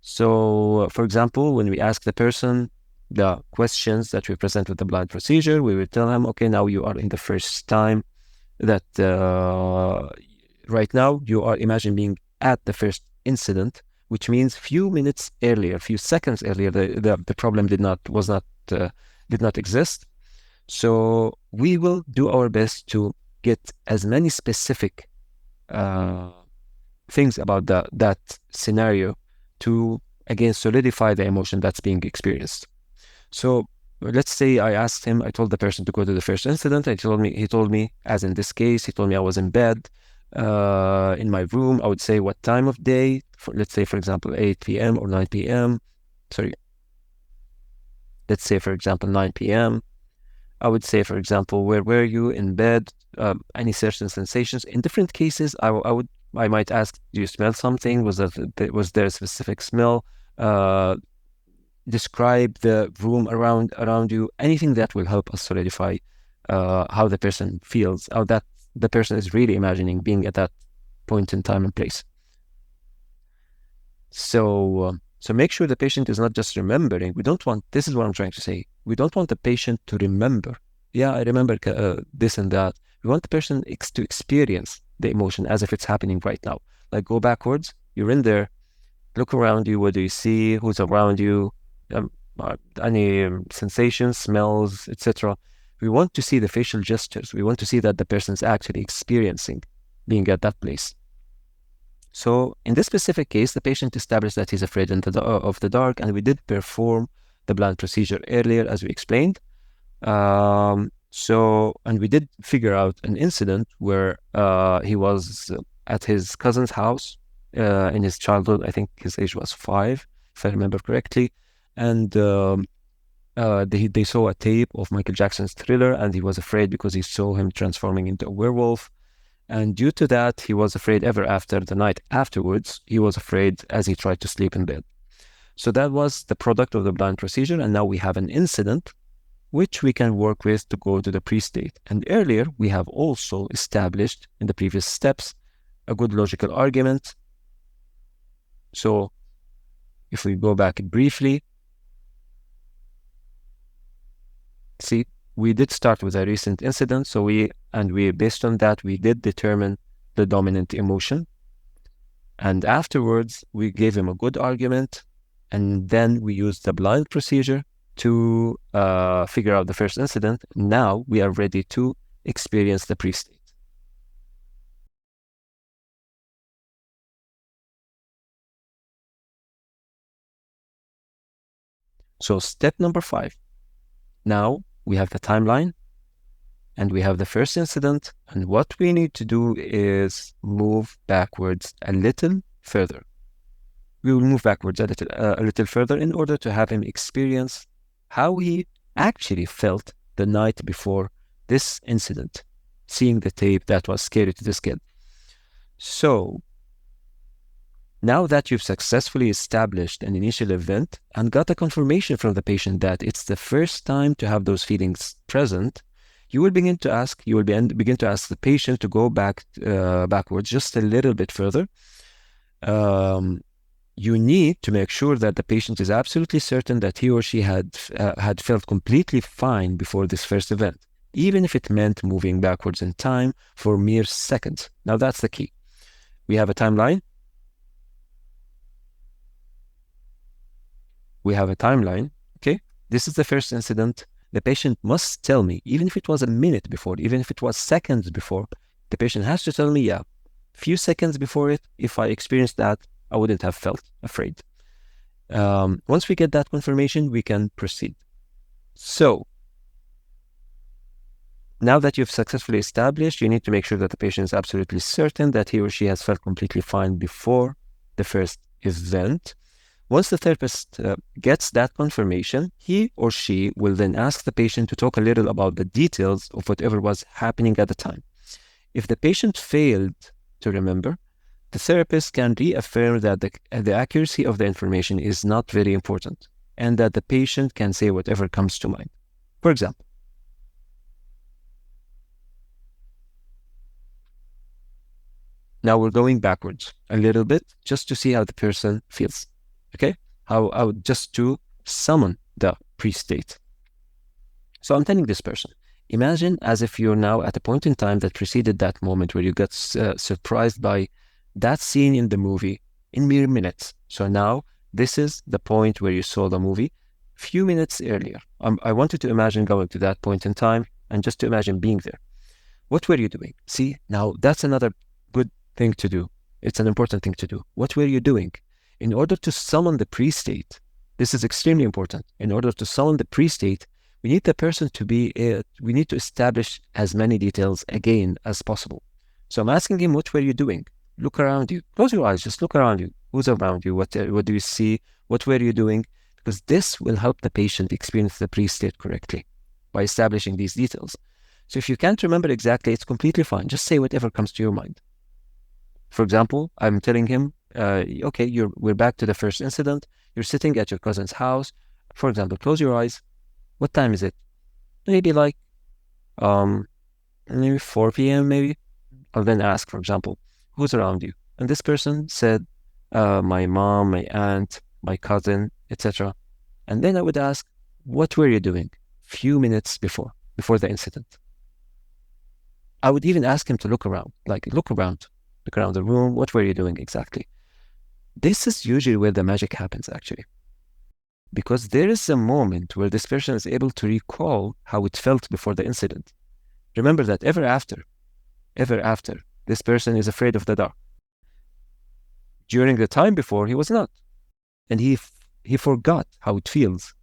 Speaker 1: So, for example, when we ask the person the questions that we present with the blind procedure, we will tell him, okay, now you are in the first time that right now you are imagining being at the first incident, which means few minutes earlier, few seconds earlier, the problem did not exist. So we will do our best to get as many specific things about that scenario to again solidify the emotion that's being experienced. So let's say I told the person to go to the first incident. He told me, as in this case, he told me I was in bed in my room. I would say what time of day, let's say, for example, 8 p.m. or 9 p.m. Sorry. Let's say, for example, 9 p.m. I would say, for example, where were you in bed? Any certain sensations. In different cases, I might ask, do you smell something? Was there a specific smell? describe the room around you, anything that will help us solidify how the person feels, how that the person is really imagining being at that point in time and place. So make sure the patient is not just remembering. We don't want, this is what I'm trying to say, we don't want the patient to remember, yeah, I remember this and that. We want the person to experience the emotion as if it's happening right now. Like, go backwards, you're in there, look around you, what do you see, who's around you, any sensations, smells, etc. We want to see the facial gestures. We want to see that the person's actually experiencing being at that place. So in this specific case, the patient established that he's afraid of the dark, and we did perform the blind procedure earlier, as we explained. And we did figure out an incident where he was at his cousin's house in his childhood. I think his age was 5, if I remember correctly. And they saw a tape of Michael Jackson's Thriller, and he was afraid because he saw him transforming into a werewolf. And due to that, he was afraid ever after. The night afterwards, he was afraid as he tried to sleep in bed. So that was the product of the blind procedure. And now we have an incident which we can work with to go to the pre-state. And earlier, we have also established in the previous steps a good logical argument. So if we go back briefly, see, we did start with a recent incident. So based on that, we did determine the dominant emotion. And afterwards, we gave him a good argument. And then we used the blind procedure to figure out the first incident. Now we are ready to experience the pre-state. So step number 5. Now we have the timeline and we have the first incident. And what we need to do is move backwards a little further. We will move backwards a little further in order to have him experience how he actually felt the night before this incident, seeing the tape that was scary to this kid. So now that you've successfully established an initial event and got a confirmation from the patient that it's the first time to have those feelings present, you will begin to ask the patient to go backwards just a little bit further. You need to make sure that the patient is absolutely certain that he or she had felt completely fine before this first event, even if it meant moving backwards in time for mere seconds. Now that's the key. We have a timeline. Okay? This is the first incident. The patient must tell me, even if it was a minute before, even if it was seconds before, the patient has to tell me, yeah, few seconds before it, if I experienced that, I wouldn't have felt afraid. Once we get that confirmation, we can proceed. So now that you've successfully established, you need to make sure that the patient is absolutely certain that he or she has felt completely fine before the first event. Once the therapist gets that confirmation, he or she will then ask the patient to talk a little about the details of whatever was happening at the time. If the patient failed to remember, the therapist can reaffirm that the accuracy of the information is not very important and that the patient can say whatever comes to mind. For example, now we're going backwards a little bit just to see how the person feels. Okay? How just to summon the pre-state. So I'm telling this person, imagine as if you're now at a point in time that preceded that moment where you got surprised by that scene in the movie in mere minutes. So now this is the point where you saw the movie few minutes earlier. I wanted to imagine going to that point in time and just to imagine being there. What were you doing? See, now that's another good thing to do. It's an important thing to do. What were you doing? In order to summon the pre-state, this is extremely important. In order to summon the pre-state, we need the person to we need to establish as many details again as possible. So I'm asking him, what were you doing? Look around you. Close your eyes. Just look around you. Who's around you? What do you see? What were you doing? Because this will help the patient experience the pre-state correctly by establishing these details. So if you can't remember exactly, it's completely fine. Just say whatever comes to your mind. For example, I'm telling him, okay, we're back to the first incident. You're sitting at your cousin's house. For example, close your eyes. What time is it? Maybe like maybe 4 p.m. maybe. I'll then ask, for example, who's around you? And this person said, my mom, my aunt, my cousin, etc. And then I would ask, what were you doing few minutes before the incident? I would even ask him to look around the room. What were you doing exactly? This is usually where the magic happens, actually, because there is a moment where this person is able to recall how it felt before the incident. Remember that ever after, this person is afraid of the dark. During the time before, he was not. And he forgot how it feels.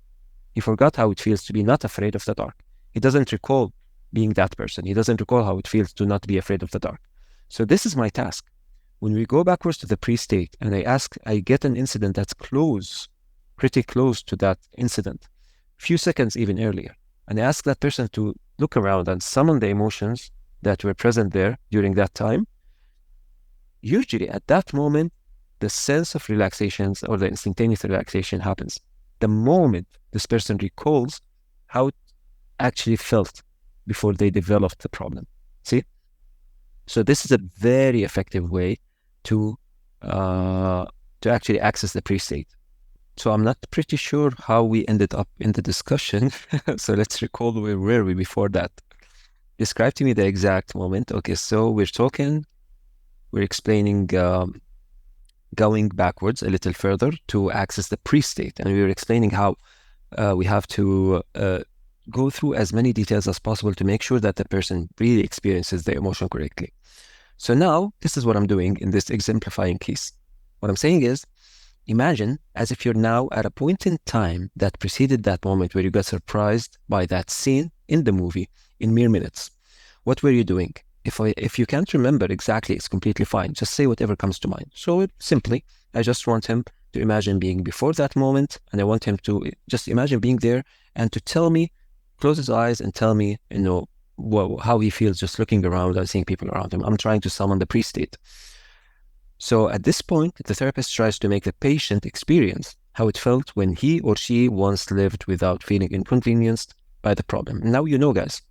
Speaker 1: He forgot how it feels to be not afraid of the dark. He doesn't recall being that person. He doesn't recall how it feels to not be afraid of the dark. So this is my task. When we go backwards to the pre-state and I get an incident that's pretty close to that incident, few seconds even earlier, and I ask that person to look around and summon the emotions that were present there during that time. Usually at that moment, the sense of relaxation or the instantaneous relaxation happens. The moment this person recalls how it actually felt before they developed the problem. See? So this is a very effective way to actually access the pre-state. So I'm not pretty sure how we ended up in the discussion. So let's recall where were we before that. Describe to me the exact moment. Okay, so we're explaining going backwards a little further to access the pre-state, and we were explaining how we have to go through as many details as possible to make sure that the person really experiences the emotion correctly. So now, this is what I'm doing in this exemplifying case. What I'm saying is, imagine as if you're now at a point in time that preceded that moment where you got surprised by that scene in the movie in mere minutes. What were you doing? If you can't remember exactly, it's completely fine. Just say whatever comes to mind. So simply, I just want him to imagine being before that moment, and I want him to just imagine being there and to tell me, close his eyes and tell me, how he feels just looking around and seeing people around him. I'm trying to summon the pre-state. So at this point, the therapist tries to make the patient experience how it felt when he or she once lived without feeling inconvenienced by the problem. And now you know, guys,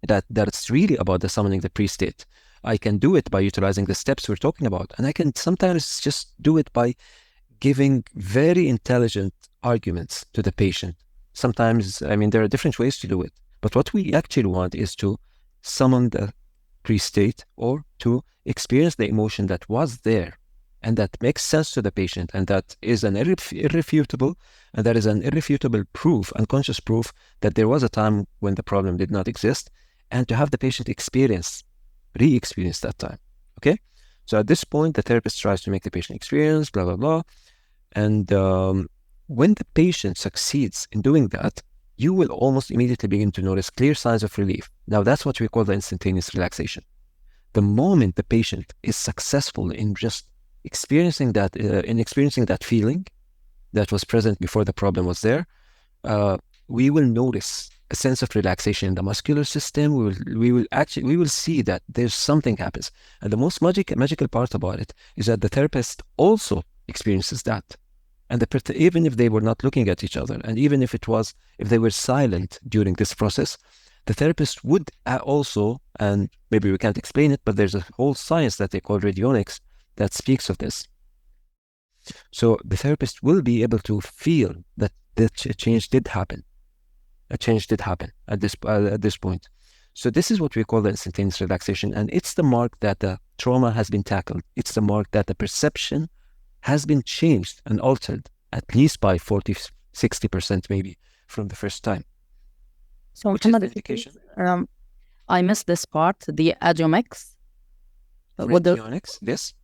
Speaker 1: that it's really about the summoning the pre-state. I can do it by utilizing the steps we're talking about, and I can sometimes just do it by giving very intelligent arguments to the patient. Sometimes, there are different ways to do it, but what we actually want is to summon the pre-state or to experience the emotion that was there and that makes sense to the patient, and that is an irrefutable proof, unconscious proof, that there was a time when the problem did not exist, and to have the patient re-experience that time. Okay? So at this point, the therapist tries to make the patient experience, blah, blah, blah. And when the patient succeeds in doing that, you will almost immediately begin to notice clear signs of relief. Now, that's what we call the instantaneous relaxation. The moment the patient is successful in just experiencing that feeling that was present before the problem was there, we will notice a sense of relaxation in the muscular system. We will see that there's something happens. And the most magical part about it is that the therapist also experiences that. And even if they were not looking at each other, and even if they were silent during this process, the therapist would also, and maybe we can't explain it, but there's a whole science that they call radionics that speaks of this. So the therapist will be able to feel that the change did happen. A change did happen at this point. So this is what we call the instantaneous relaxation, and it's the mark that the trauma has been tackled. It's the mark that the perception has been changed and altered at least by 40-60% maybe from the first time.
Speaker 2: So
Speaker 1: Which is the
Speaker 2: Muhammad,
Speaker 1: indication.
Speaker 2: I missed this part, the adiomics.
Speaker 1: Radionics, yes.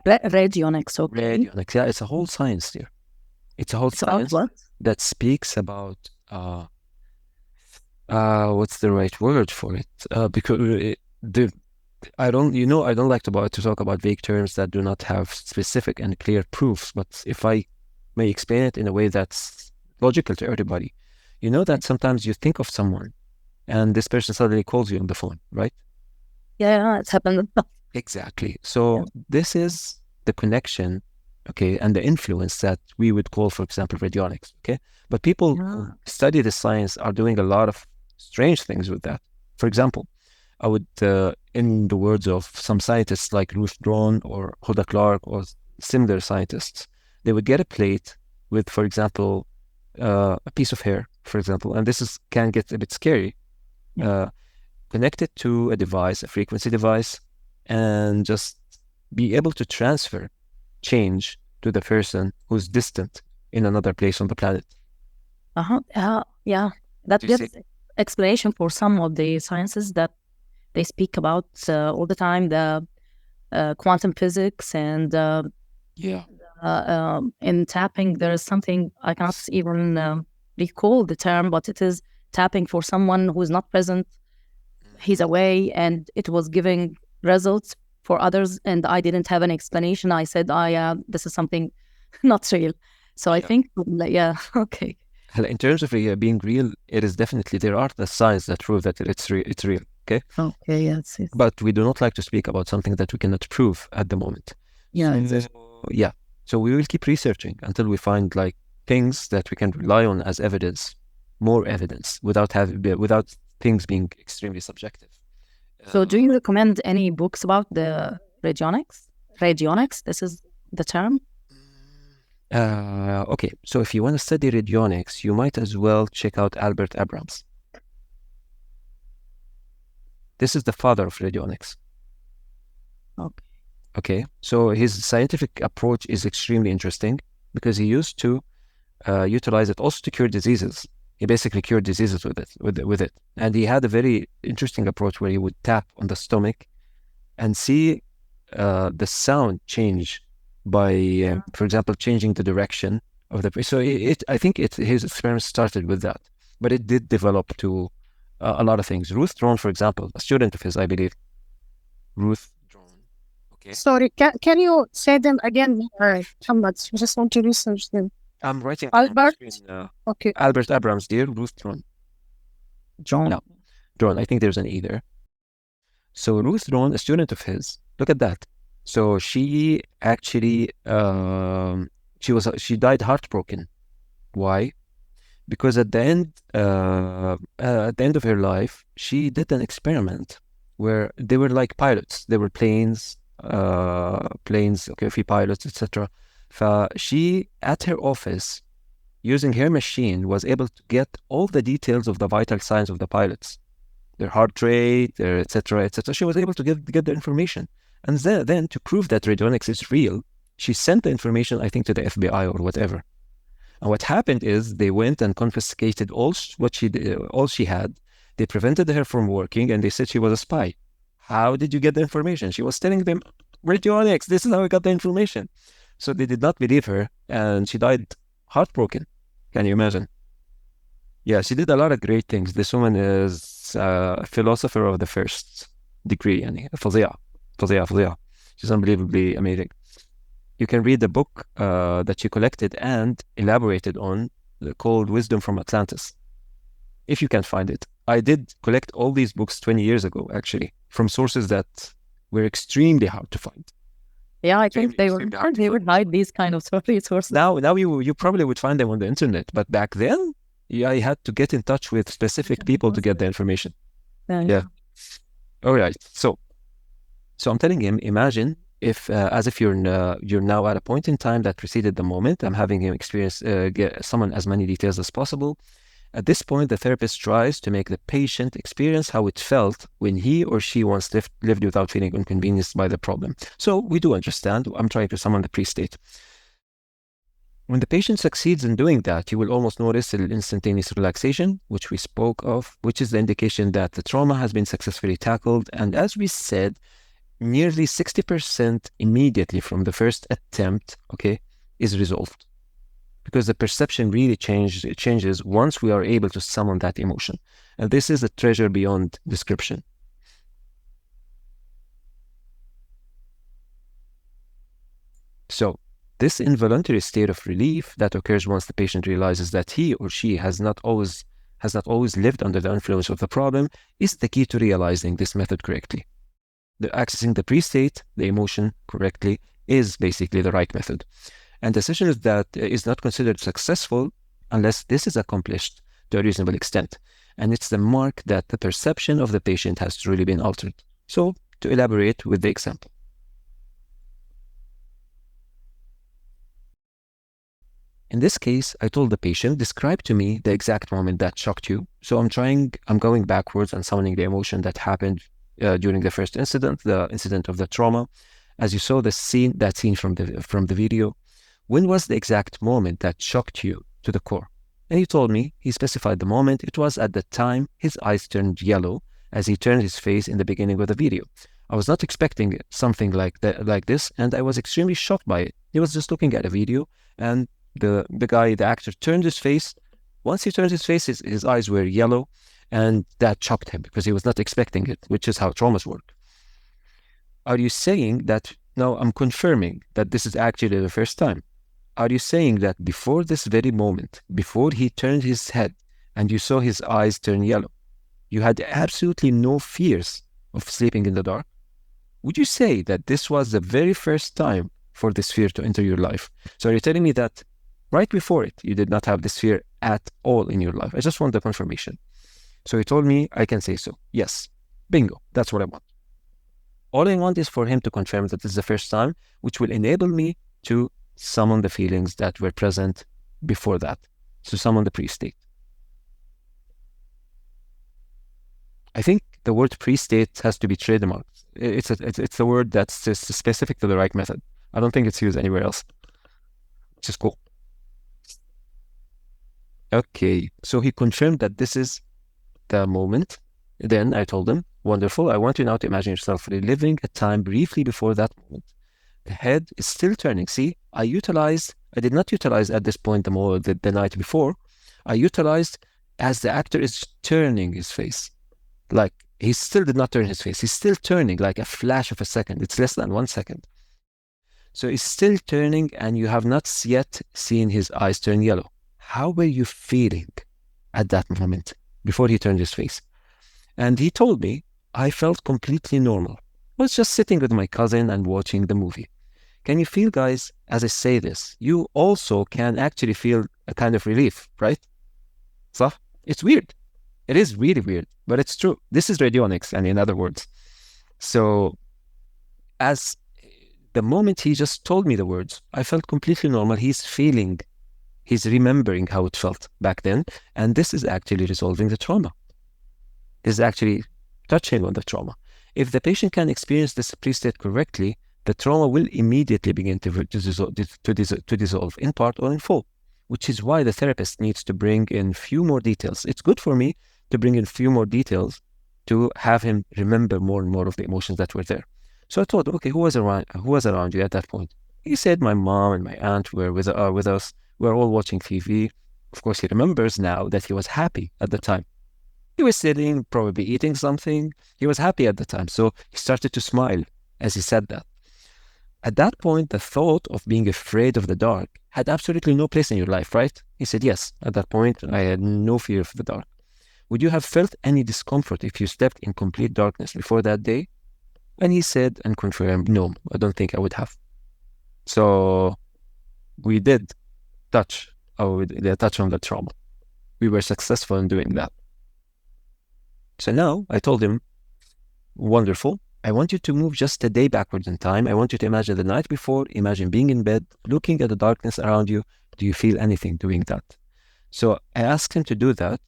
Speaker 2: Radionics, okay.
Speaker 1: Radionics, yeah, it's a whole science here. It's a whole
Speaker 2: It's about
Speaker 1: science
Speaker 2: what?
Speaker 1: that speaks about what's the right word for it? Because I don't like to talk about vague terms that do not have specific and clear proofs. But if I may explain it in a way that's logical to everybody, you know that sometimes you think of someone, and this person suddenly calls you on the phone, right?
Speaker 2: Yeah, it's happened.
Speaker 1: Exactly. So this is the connection okay, and the influence that we would call, for example, radionics, okay? But people who study the science are doing a lot of strange things with that. For example, I would, in the words of some scientists like Ruth Braun or Huda Clark or similar scientists, they would get a plate with, for example, a piece of hair, for example, and can get a bit scary, connect it to a device, a frequency device, and just be able to transfer change to the person who's distant in another place on the planet.
Speaker 2: Yeah, that
Speaker 1: Do you
Speaker 2: gives explanation for some of the sciences that they speak about all the time, the quantum physics and in tapping, there is something I cannot even recall the term, but it is tapping for someone who is not present. He's away, and it was giving results for others, and I didn't have an explanation. I said, this is something not real. So I think, okay.
Speaker 1: In terms of being real, it is definitely, there are the signs that prove that it's real, okay?
Speaker 2: Okay, yes.
Speaker 1: But we do not like to speak about something that we cannot prove at the moment. So we will keep researching until we find like things that we can rely on as evidence, more evidence, without things being extremely subjective.
Speaker 2: So do you recommend any books about the radionics? Radionics, this is the term?
Speaker 1: Okay, so if you want to study radionics, you might as well check out Albert Abrams. This is the father of radionics. Okay, so his scientific approach is extremely interesting because he used to utilize it also to cure diseases. He basically cured diseases with it. And he had a very interesting approach where he would tap on the stomach and see the sound change by, for example, changing the direction of the. So I think his experiments started with that, but it did develop to a lot of things. Ruth Braun, for example, a student of his, I believe. Ruth Braun. Okay.
Speaker 3: Sorry, can you say them again, Muhammad? I just want to research them.
Speaker 1: I'm writing
Speaker 3: Albert.
Speaker 1: Okay. Albert Abrams, dear. Ruth Braun. No, Braun. I think there's an E there. So Ruth Braun, a student of his. Look at that. So she actually she died heartbroken. Why? Because at the end of her life, she did an experiment where they were like pilots. They were planes, free pilots, etc. She, at her office, using her machine, was able to get all the details of the vital signs of the pilots, their heart rate, their etc., etc. She was able to get the information. And then to prove that radionics is real, she sent the information, I think, to the FBI or whatever. And what happened is they went and confiscated all she had. They prevented her from working, and they said she was a spy. How did you get the information? She was telling them, radionics, this is how I got the information. So they did not believe her, and she died heartbroken. Can you imagine? Yeah, she did a lot of great things. This woman is a philosopher of the first degree, فظيعة. She's unbelievably amazing. You can read the book that she collected and elaborated on, called Wisdom from Atlantis, if you can find it. I did collect all these books 20 years ago, actually, from sources that were extremely hard to find.
Speaker 2: Yeah, I think they would hide these kind of resources.
Speaker 1: Now you probably would find them on the internet, but back then, I had to get in touch with specific people to get the information. Yeah. All right. So I'm telling him, imagine if, as if you're now at a point in time that preceded the moment. I'm having him summon as many details as possible. At this point, the therapist tries to make the patient experience how it felt when he or she once lived without feeling inconvenienced by the problem. So we do understand. I'm trying to summon the pre-state. When the patient succeeds in doing that, you will almost notice an instantaneous relaxation, which we spoke of, which is the indication that the trauma has been successfully tackled. And as we said, nearly 60% immediately from the first attempt, is resolved. Because the perception really changes once we are able to summon that emotion. And this is a treasure beyond description. So, this involuntary state of relief that occurs once the patient realizes that he or she has not always lived under the influence of the problem is the key to realizing this method correctly. Accessing the pre-state, the emotion, correctly, is basically the right method. And the session is not considered successful unless this is accomplished to a reasonable extent. And it's the mark that the perception of the patient has truly been altered. So to elaborate with the example. In this case, I told the patient, describe to me the exact moment that shocked you. So I'm going backwards and summoning the emotion that happened during the first incident, the incident of the trauma. As you saw that scene from the video, when was the exact moment that shocked you to the core? And he told me, he specified the moment. It was at the time his eyes turned yellow as he turned his face in the beginning of the video. I was not expecting something like this, and I was extremely shocked by it. He was just looking at a video, and the actor turned his face. Once he turned his face, his eyes were yellow, and that shocked him because he was not expecting it, which is how traumas work. Are you saying that, now I'm confirming that this is actually the first time. Are you saying that before this very moment, before he turned his head and you saw his eyes turn yellow, you had absolutely no fears of sleeping in the dark? Would you say that this was the very first time for this fear to enter your life? So are you telling me that right before it, you did not have this fear at all in your life? I just want the confirmation. So he told me, I can say so. Yes. Bingo. That's what I want. All I want is for him to confirm that this is the first time, which will enable me to summon the feelings that were present before that. So summon the pre-state. I think the word pre-state has to be trademarked. It's a word that's just specific to the ReiK method. I don't think it's used anywhere else, which is cool. Okay, so he confirmed that this is the moment. Then I told him, wonderful, I want you now to imagine yourself reliving a time briefly before that moment. The head is still turning. See, I did not utilize at this point the night before. I utilized as the actor is turning his face. Like, he still did not turn his face. He's still turning like a flash of a second. It's less than 1 second. So he's still turning, and you have not yet seen his eyes turn yellow. How were you feeling at that moment before he turned his face? And he told me, I felt completely normal. I was just sitting with my cousin and watching the movie. Can you feel, guys, as I say this, you also can actually feel a kind of relief, right? So it's weird. It is really weird, but it's true. This is radionics, and in other words. So as the moment he just told me the words, I felt completely normal. He's remembering how it felt back then. And this is actually resolving the trauma. This is actually touching on the trauma. If the patient can experience this pre-state correctly, the trauma will immediately begin to dissolve in part or in full, which is why the therapist needs to bring in few more details. It's good for me to bring in few more details to have him remember more and more of the emotions that were there. So I told him, okay, who was around you at that point? He said my mom and my aunt were with us. We were all watching TV. Of course, he remembers now that he was happy at the time. He was sitting, probably eating something. He was happy at the time. So he started to smile as he said that. At that point, the thought of being afraid of the dark had absolutely no place in your life, right? He said, yes. At that point, I had no fear of the dark. Would you have felt any discomfort if you stepped in complete darkness before that day? And he said and confirmed, no, I don't think I would have. So we did touch on the trauma. We were successful in doing that. So now I told him, wonderful. I want you to move just a day backwards in time. I want you to imagine the night before, imagine being in bed, looking at the darkness around you. Do you feel anything doing that? So I asked him to do that.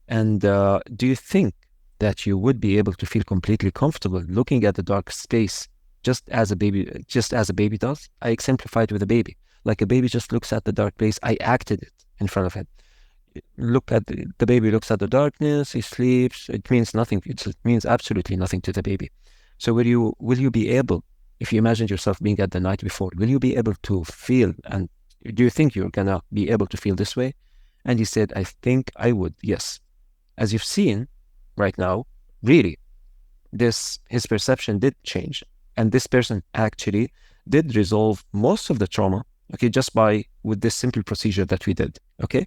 Speaker 1: And do you think that you would be able to feel completely comfortable looking at the dark space just as a baby does? I exemplified with a baby. Like a baby just looks at the dark place. I acted it in front of him. Look at the baby looks at the darkness, he sleeps. It means nothing. It means absolutely nothing to the baby. So will you be able, if you imagined yourself being at the night before, will you be able to feel, and do you think you're gonna be able to feel this way? And he said, I think I would, yes. As you've seen right now, really, his perception did change. And this person actually did resolve most of the trauma, okay, just with this simple procedure that we did, okay?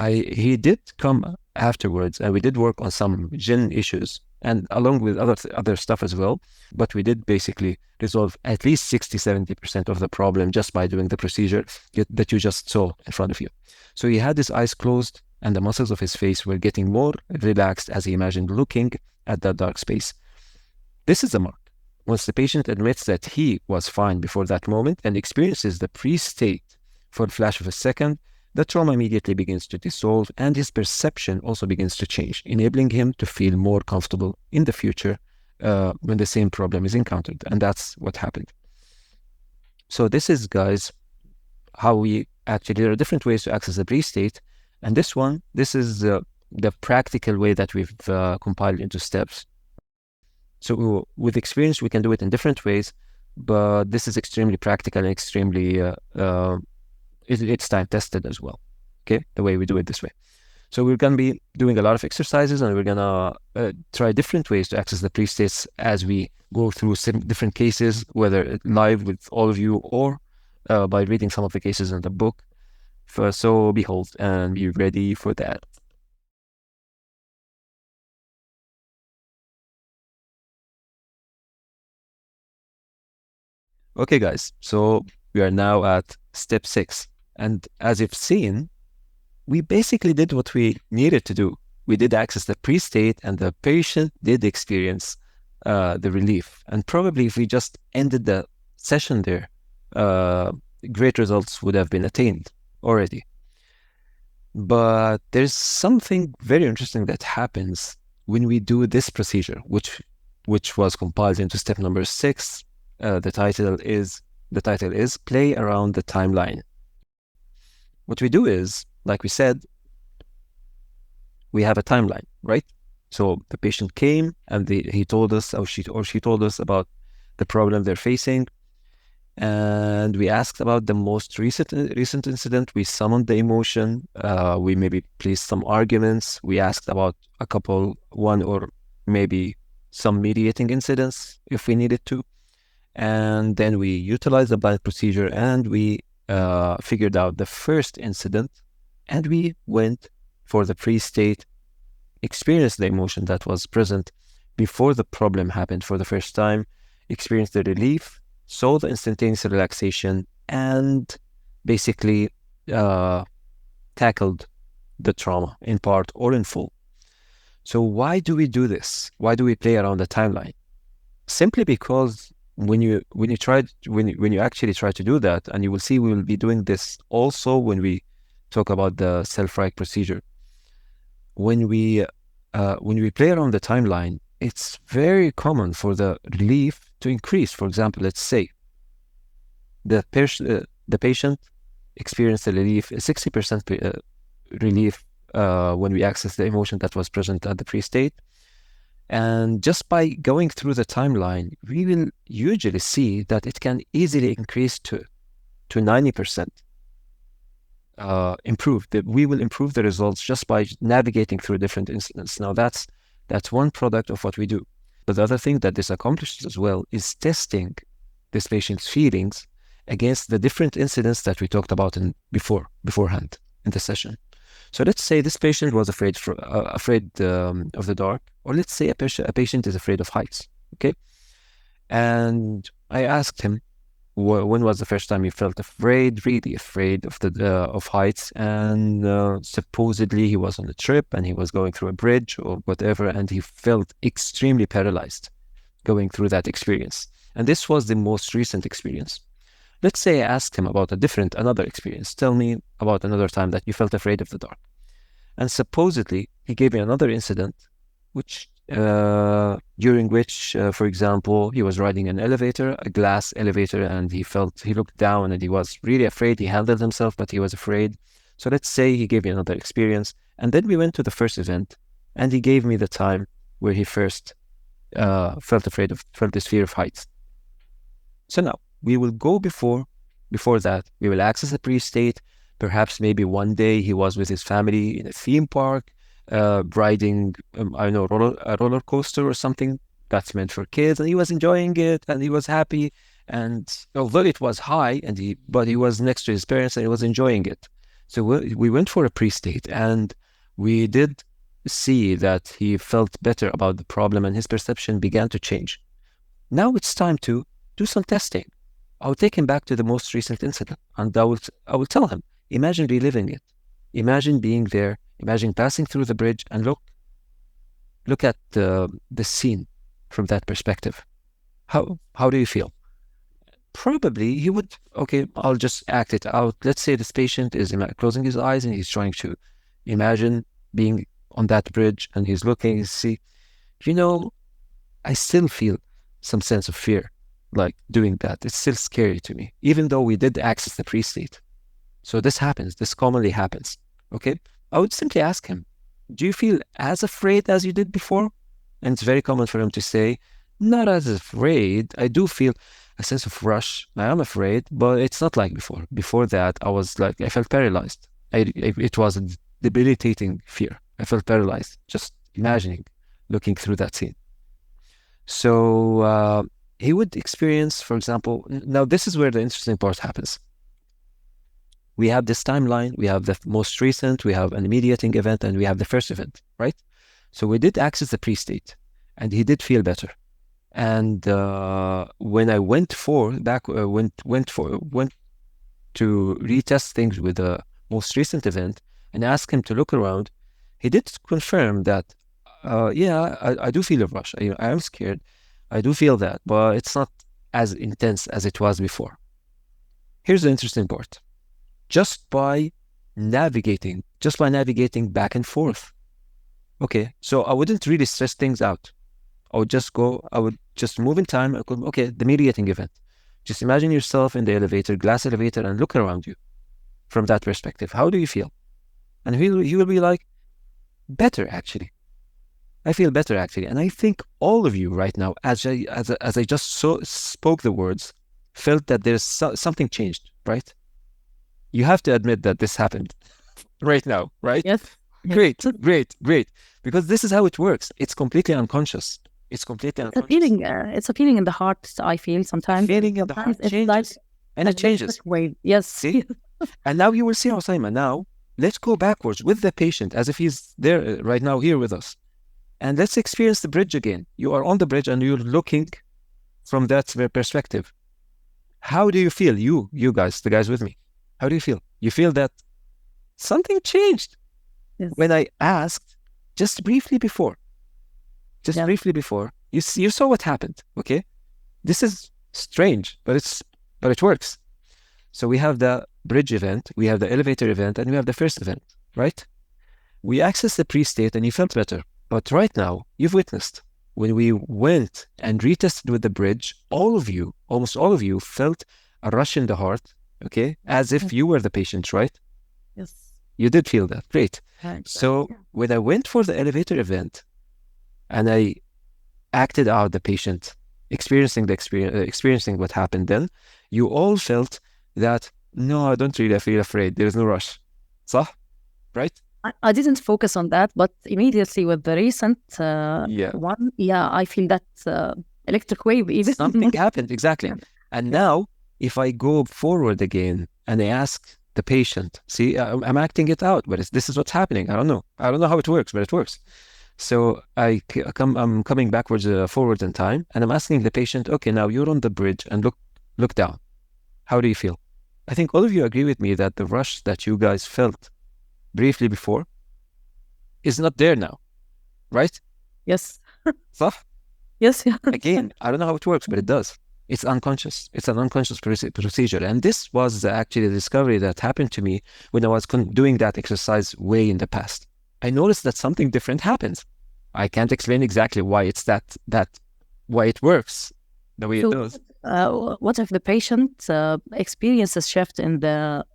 Speaker 1: He did come afterwards, and we did work on some jinn issues, and along with other stuff as well. But we did basically resolve at least 60-70% of the problem just by doing the procedure that you just saw in front of you. So he had his eyes closed, and the muscles of his face were getting more relaxed as he imagined looking at that dark space. This is the mark. Once the patient admits that he was fine before that moment and experiences the pre-state for a flash of a second, the trauma immediately begins to dissolve, and his perception also begins to change, enabling him to feel more comfortable in the future when the same problem is encountered. And that's what happened. So this is, guys, how we actually, there are different ways to access the pre-state. And this is the practical way that we've compiled into steps. So with experience, we can do it in different ways, but this is extremely practical and extremely, it's time tested as well, okay, the way we do it this way. So we're going to be doing a lot of exercises, and we're going to try different ways to access the pre-states as we go through some different cases, whether live with all of you or by reading some of the cases in the book. So behold and be ready for that. Okay, guys, so we are now at step 6. And as you've seen, we basically did what we needed to do. We did access the pre-state, and the patient did experience the relief. And probably if we just ended the session there, great results would have been attained already. But there's something very interesting that happens when we do this procedure, which was compiled into step number 6. The title is Play Around the Timeline. What we do is, like we said, we have a timeline, right? So the patient came and he told us, or she told us about the problem they're facing, and we asked about the most recent incident. We summoned the emotion. We maybe placed some arguments. We asked about one or maybe some mediating incidents if we needed to. And then we utilized the blind procedure, and we figured out the first incident, and we went for the pre-state, experienced the emotion that was present before the problem happened for the first time, experienced the relief, saw the instantaneous relaxation, and basically tackled the trauma in part or in full. So why do we do this? Why do we play around the timeline? Simply because when you actually try to do that, and you will see we will be doing this also when we talk about the ReiK procedure. When we play around the timeline, it's very common for the relief to increase. For example, let's say the patient experienced a relief, 60% relief when we access the emotion that was present at the pre-state. And just by going through the timeline, we will usually see that it can easily increase to 90%. We will improve the results just by navigating through different incidents. Now that's one product of what we do. But the other thing that this accomplishes as well is testing this patient's feelings against the different incidents that we talked about beforehand in the session. So let's say this patient was afraid of the dark, or let's say a patient is afraid of heights, okay? And I asked him, when was the first time you felt really afraid of heights? And supposedly he was on a trip and he was going through a bridge or whatever, and he felt extremely paralyzed going through that experience. And this was the most recent experience. Let's say I asked him about another experience. Tell me about another time that you felt afraid of the dark. And supposedly he gave me another incident, during which, for example, he was riding an elevator, a glass elevator, and he looked down and he was really afraid. He handled himself, but he was afraid. So let's say he gave me another experience. And then we went to the first event, and he gave me the time where he first felt this fear of heights. So now we will go before that. We will access the pre-state. Perhaps maybe one day he was with his family in a theme park, riding, a roller coaster or something that's meant for kids, and he was enjoying it and he was happy. And although it was high, but he was next to his parents and he was enjoying it. So we went for a pre-state, and we did see that he felt better about the problem and his perception began to change. Now it's time to do some testing. I'll take him back to the most recent incident, and I will tell him, imagine reliving it. Imagine being there. Imagine passing through the bridge and look at the scene from that perspective. How do you feel? Probably he would, okay, I'll just act it out. Let's say this patient is closing his eyes and he's trying to imagine being on that bridge and he's looking, see, I still feel some sense of fear, like doing that. It's still scary to me, even though we did access the pre-state. So this commonly happens, okay? I would simply ask him, do you feel as afraid as you did before? And it's very common for him to say, not as afraid. I do feel a sense of rush. I am afraid, but it's not like before. Before that, I felt paralyzed. It was a debilitating fear. I felt paralyzed just imagining, looking through that scene. So he would experience, for example, now this is where the interesting part happens. We have this timeline, we have the most recent, we have an immediating event, and we have the first event, right? So we did access the pre-state, and he did feel better. And when I went to retest things with the most recent event and asked him to look around, he did confirm that, I do feel a rush. I am scared. I do feel that, but it's not as intense as it was before. Here's the interesting part. Just by navigating back and forth. Okay, so I wouldn't really stress things out. I would just move in time. Okay, the mediating event. Just imagine yourself in the elevator, glass elevator, and look around you from that perspective. How do you feel? And he will be like, better actually. I feel better actually. And I think all of you right now, as I just spoke the words, felt that there's something changed, right? You have to admit that this happened right now, right?
Speaker 2: Yes.
Speaker 1: Great. Because this is how it works. It's completely unconscious. It's a
Speaker 2: feeling. It's a feeling in the heart. I feel sometimes.
Speaker 1: Feeling in the heart changes,
Speaker 2: like,
Speaker 1: and it changes.
Speaker 2: Way. Yes.
Speaker 1: See, and now you will see, Osama. Now let's go backwards with the patient as if he's there right now here with us, and let's experience the bridge again. You are on the bridge and you're looking from that perspective. How do you feel? You guys, the guys with me. How do you feel? You feel that something changed.
Speaker 2: Yes.
Speaker 1: When I asked just briefly before, you saw what happened. Okay, this is strange, but it works. So we have the bridge event, we have the elevator event, and we have the first event, right? We accessed the pre-state and you felt better. But right now, you've witnessed when we went and retested with the bridge, almost all of you felt a rush in the heart, okay? As if you were the patient, right?
Speaker 2: Yes.
Speaker 1: You did feel that. Great.
Speaker 2: Right.
Speaker 1: So when I went for the elevator event and I acted out the patient, experiencing what happened then, you all felt that, no, I don't really feel afraid. There's no rush. صح? Right?
Speaker 2: I didn't focus on that, but immediately with the recent one, I feel that electric wave even.
Speaker 1: Something happened, exactly. Yeah. And now, if I go forward again and I ask the patient, see, I'm acting it out, but this is what's happening. I don't know how it works, but it works. So I'm coming backwards, forward in time, and I'm asking the patient, okay, now you're on the bridge and look down. How do you feel? I think all of you agree with me that the rush that you guys felt briefly before is not there now, right?
Speaker 2: Yes.
Speaker 1: صح?
Speaker 2: Yes. Yeah.
Speaker 1: Again, I don't know how it works, but it does. It's unconscious. It's an unconscious procedure. And this was actually the discovery that happened to me when I was doing that exercise way in the past. I noticed that something different happens. I can't explain exactly why it's why it works the way it does.
Speaker 2: What if the patient experiences shift in the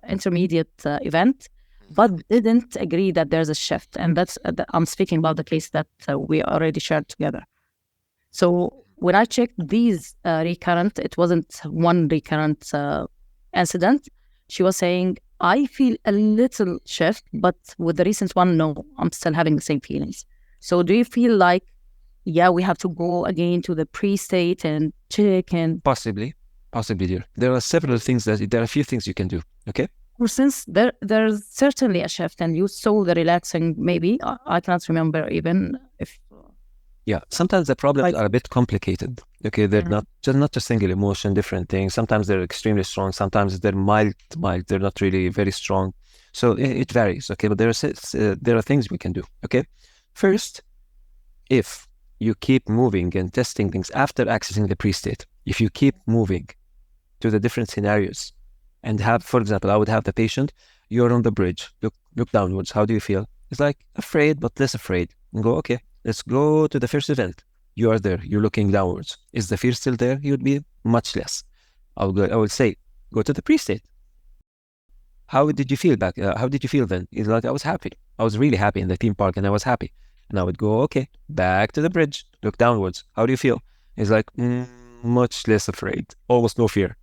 Speaker 2: intermediate event, but didn't agree that there's a shift? And that's, I'm speaking about the case that we already shared together. So when I checked these recurrent, it wasn't one recurrent incident. She was saying, I feel a little shift, but with the recent one, no, I'm still having the same feelings. So do you feel like, we have to go again to the pre-state and check and...
Speaker 1: Possibly, dear. There are a few things you can do, okay?
Speaker 2: since there's certainly a shift, and you saw the relaxing, maybe I can't remember even if.
Speaker 1: Yeah, sometimes the problems are a bit complicated. Okay, they're not just single emotion, different things. Sometimes they're extremely strong. Sometimes they're mild. They're not really very strong. So it varies. Okay, but there are things we can do. Okay, first, if you keep moving and testing things after accessing the pre-state, if you keep moving to the different scenarios and have, for example, I would have the patient, you're on the bridge, look downwards. How do you feel? It's like afraid, but less afraid. And go, okay, let's go to the first event. You are there, you're looking downwards. Is the fear still there? You would be much less. I would say, go to the pre-state. How did you feel back? How did you feel then? It's like, I was happy. I was really happy in the theme park and I was happy. And I would go, okay, back to the bridge, look downwards. How do you feel? It's like, much less afraid, almost no fear.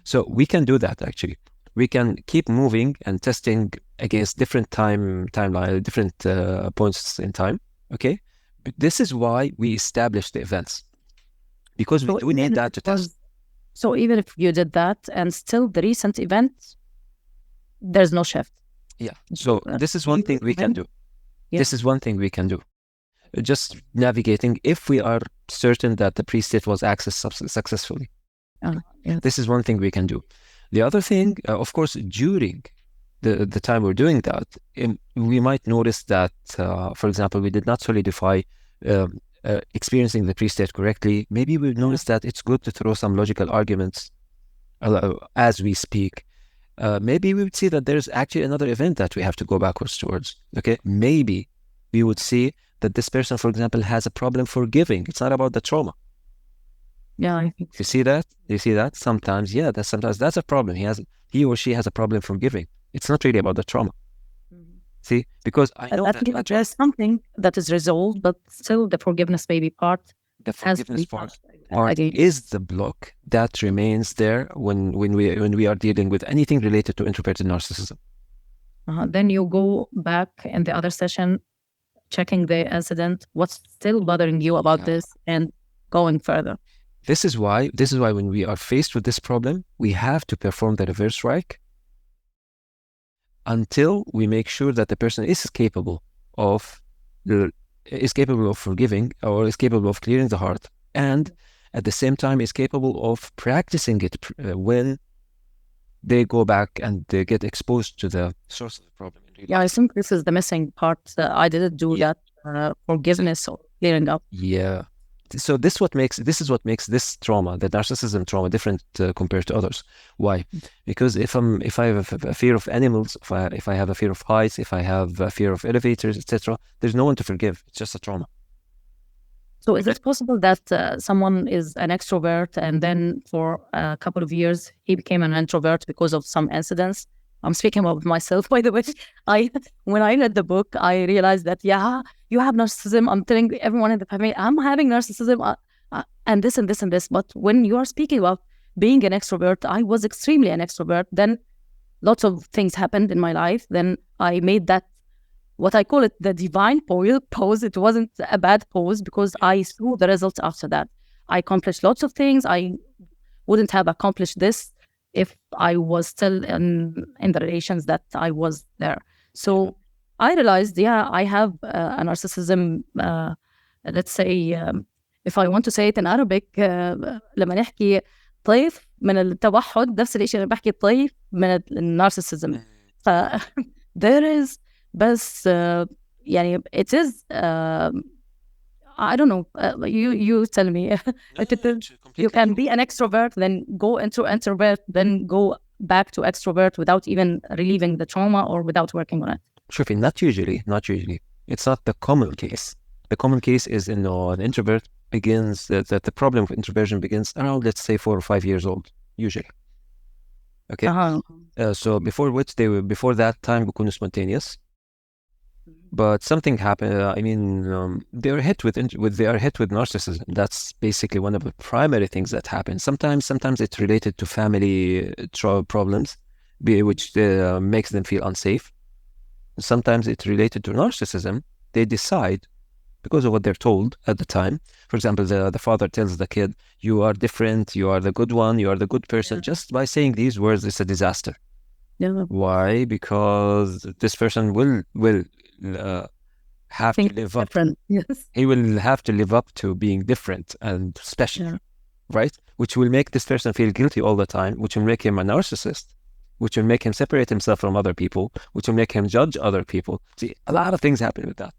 Speaker 1: So we can do that actually. We can keep moving and testing against different timeline, different points in time. Okay, but this is why we established the events, because we need that to test.
Speaker 2: So even if you did that and still the recent event, there's no shift.
Speaker 1: Yeah. So this is one thing we can do. Yeah. This is one thing we can do. Just navigating if we are certain that the pre-state was accessed successfully.
Speaker 2: Yeah.
Speaker 1: This is one thing we can do. The other thing, of course, during the time we're doing that, we might notice that, for example, we did not solidify experiencing the pre-state correctly. Maybe we notice that it's good to throw some logical arguments as we speak. Maybe we would see that there's actually another event that we have to go backwards towards. Okay, maybe we would see that this person, for example, has a problem forgiving. It's not about the trauma.
Speaker 2: Yeah, I think
Speaker 1: you see that. You see that sometimes, yeah, sometimes that's a problem. He or she has a problem forgiving. It's not really about the trauma. See, because I know that
Speaker 2: there's something that is resolved, but still the forgiveness maybe part.
Speaker 1: The forgiveness part is the block that remains there when we are dealing with anything related to introverted narcissism.
Speaker 2: Then you go back in the other session, checking the incident, what's still bothering you about this, and going further.
Speaker 1: This is why when we are faced with this problem, we have to perform the reverse ReiK until we make sure that the person is capable of forgiving, or is capable of clearing the heart, and at the same time is capable of practicing it when they go back and they get exposed to the source of the problem.
Speaker 2: Yeah, I think this is the missing part. I didn't do that forgiveness or clearing up.
Speaker 1: Yeah. So this is what makes this trauma, the narcissism trauma, different compared to others. Why? Because if I have a fear of animals, if I have a fear of heights, if I have a fear of elevators, etc., there's no one to forgive. It's just a trauma.
Speaker 2: So is it possible that someone is an extrovert and then for a couple of years he became an introvert because of some incidents? I'm speaking about myself, by the way. When I read the book, I realized that, yeah, you have narcissism. I'm telling everyone in the family, I'm having narcissism and this and this and this. But when you are speaking about being an extrovert, I was extremely an extrovert. Then lots of things happened in my life. Then I made that, what I call it, the divine pose. It wasn't a bad pose because I saw the results after that. I accomplished lots of things. I wouldn't have accomplished this if I was still in the relations that I was there. So I realized, yeah, I have a narcissism, let's say, if I want to say it in Arabic, لما نحكي طيف من التوحد نفس الشيء اللي بحكي طيف من النارسيسيزم. ف there is بس يعني it is I don't know. You tell me. You can be an extrovert, then go into introvert, then go back to extrovert without even relieving the trauma or without working on it.
Speaker 1: Shufi, not usually. It's not the common case. The common case is an introvert begins, that the problem of introversion begins around, let's say, 4 or 5 years old, usually. Okay. So before that time, بيكونوا spontaneous. But something happened. They are hit with narcissism. That's basically one of the primary things that happen. Sometimes it's related to family problems, which makes them feel unsafe. Sometimes it's related to narcissism. They decide, because of what they're told at the time. For example, the father tells the kid, "You are different. You are the good one. You are the good person." Just by saying these words, it's a disaster.
Speaker 2: Yeah.
Speaker 1: Why? Because this person will have to
Speaker 2: Think
Speaker 1: live up.
Speaker 2: different. Yes.
Speaker 1: He will have to live up to being different and special,
Speaker 2: Yeah.
Speaker 1: right? Which will make this person feel guilty all the time, which will make him a narcissist, which will make him separate himself from other people, which will make him judge other people. See, a lot of things happen with that.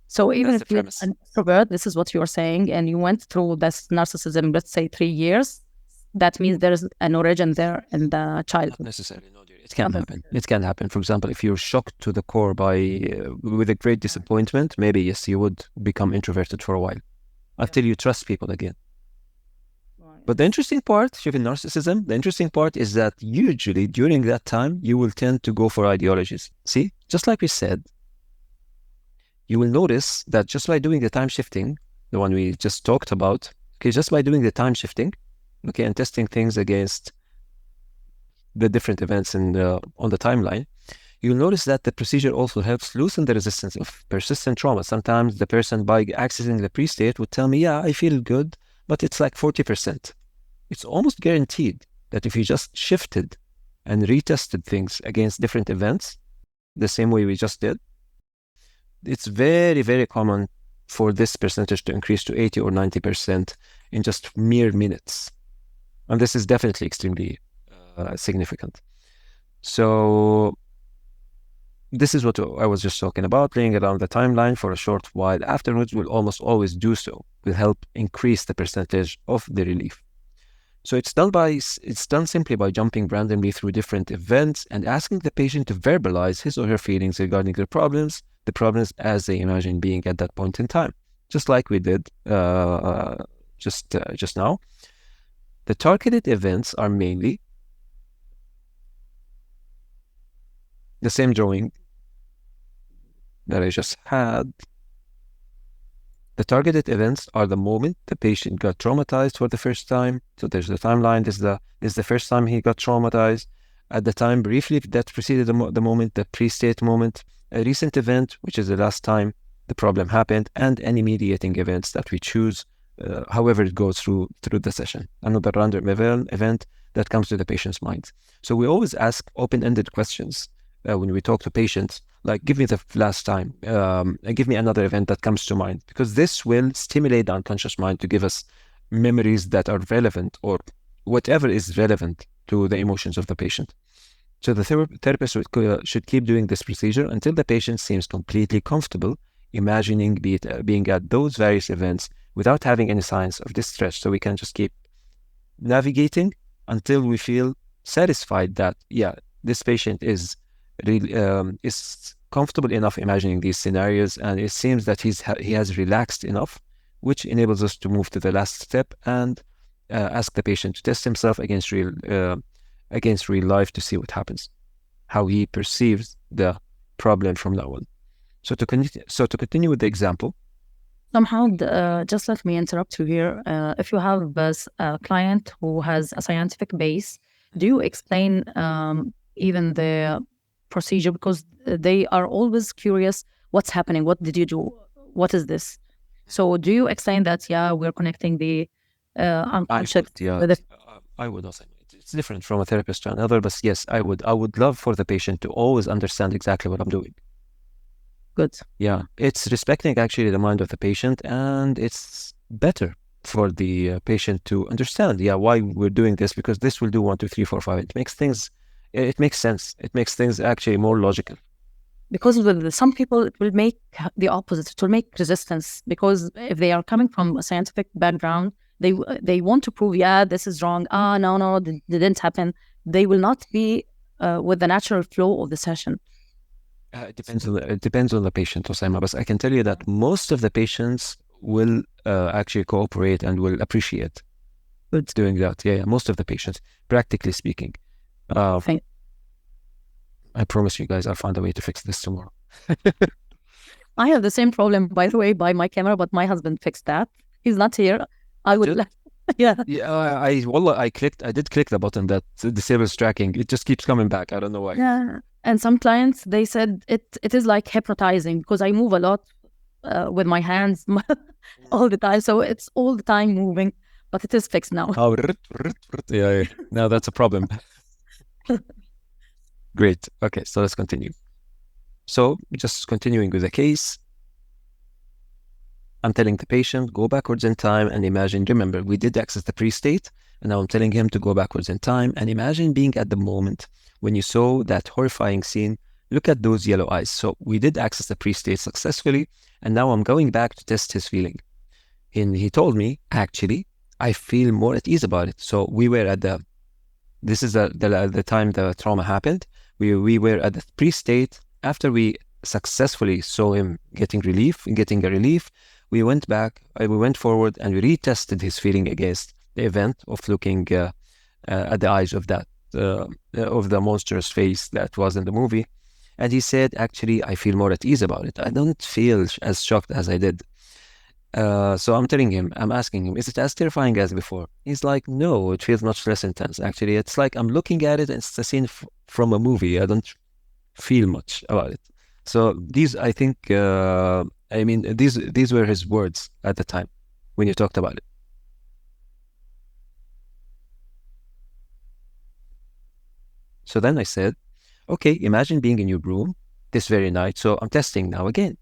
Speaker 2: So even
Speaker 1: That's
Speaker 2: if
Speaker 1: the
Speaker 2: you're
Speaker 1: premise.
Speaker 2: an introvert, this is what you're saying, and you went through this narcissism, let's say 3 years, that means there's an origin there in the
Speaker 1: Not
Speaker 2: childhood.
Speaker 1: necessarily, no, dear. It can
Speaker 2: Okay.
Speaker 1: happen. It can happen. For example, if you're shocked to the core by with a great disappointment, maybe yes, you would become introverted for a while until you trust people again. But the interesting part, even narcissism, the interesting part is that usually during that time, you will tend to go for ideologies. See, just like we said, you will notice that just by doing the time shifting, the one we just talked about, okay, just by doing the time shifting, okay, and testing things against the different events on the timeline, you'll notice that the procedure also helps loosen the resistance of persistent trauma. Sometimes the person, by accessing the pre-state, would tell me, yeah, I feel good, but it's like 40%. It's almost guaranteed that if you just shifted and retested things against different events, the same way we just did, it's very, very common for this percentage to increase to 80 or 90% in just mere minutes. And this is definitely extremely significant. So this is what I was just talking about. Playing around the timeline for a short while afterwards will almost always do so, will help increase the percentage of the relief. So it's done simply by jumping randomly through different events and asking the patient to verbalize his or her feelings regarding the problems as they imagine being at that point in time, just like we did just now. The targeted events are mainly the same drawing that I just had. The targeted events are the moment the patient got traumatized for the first time. So there's the timeline. This is the first time he got traumatized. At the time briefly that preceded the moment, the pre-state moment, a recent event, which is the last time the problem happened, and any mediating events that we choose, however it goes through the session. Another random event that comes to the patient's mind. So we always ask open-ended questions when we talk to patients, like, give me the last time, give me another event that comes to mind, because this will stimulate the unconscious mind to give us memories that are relevant, or whatever is relevant to the emotions of the patient. So the therapist should keep doing this procedure until the patient seems completely comfortable imagining being at those various events without having any signs of distress. So we can just keep navigating until we feel satisfied that, yeah, this patient is comfortable enough imagining these scenarios, and it seems that he has relaxed enough, which enables us to move to the last step and ask the patient to test himself against real life to see what happens, how he perceives the problem from now on. So to continue with the example.
Speaker 2: Somehow, just let me interrupt you here. If you have a client who has a scientific base, do you explain even the procedure, because they are always curious, what's happening, what did you do, what is this? So do you explain that, yeah, we're connecting the unconscious with it?
Speaker 1: I would also. It's different from a therapist to another, but yes, I would love for the patient to always understand exactly what I'm doing.
Speaker 2: Good.
Speaker 1: Yeah, it's respecting actually the mind of the patient, and it's better for the patient to understand, yeah, why we're doing this, because this will do 1, 2, 3, 4, 5. It makes sense. It makes things actually more logical.
Speaker 2: Because with some people, it will make the opposite. It will make resistance, because if they are coming from a scientific background, they want to prove, yeah, this is wrong. No, it didn't happen. They will not be with the natural flow of the session.
Speaker 1: It depends on the patient, Osama. But I can tell you that most of the patients will actually cooperate and will appreciate doing that. Yeah, most of the patients, practically speaking. I promise you guys, I'll find a way to fix this tomorrow.
Speaker 2: I have the same problem, by the way, by my camera, but my husband fixed that. He's not here. I would yeah.
Speaker 1: I did click the button that disables tracking. It just keeps coming back. I don't know why.
Speaker 2: Yeah. And some clients, they said it is like hypnotizing, because I move a lot with my hands all the time. So it's all the time moving, but it is fixed now.
Speaker 1: Yeah. Now that's a problem. Great. Okay, so let's continue. So just continuing with the case, I'm telling the patient, go backwards in time and imagine, remember, we did access the pre-state, and now I'm telling him to go backwards in time and imagine being at the moment when you saw that horrifying scene. Look at those yellow eyes. So we did access the pre-state successfully, and now I'm going back to test his feeling. And he told me, actually, I feel more at ease about it. So we were at this is the time the trauma happened. We were at the pre-state. After we successfully saw him getting a relief, we went back, we went forward, and we retested his feeling against the event of looking at the eyes of that of the monstrous face that was in the movie. And he said, actually, I feel more at ease about it. I don't feel as shocked as I did. So I'm asking him, is it as terrifying as before? He's like, no, it feels much less intense. Actually, it's like I'm looking at it and it's a scene from a movie. I don't feel much about it. So these, I think, these were his words at the time when you talked about it. So then I said, okay, imagine being in your room this very night. So I'm testing now again.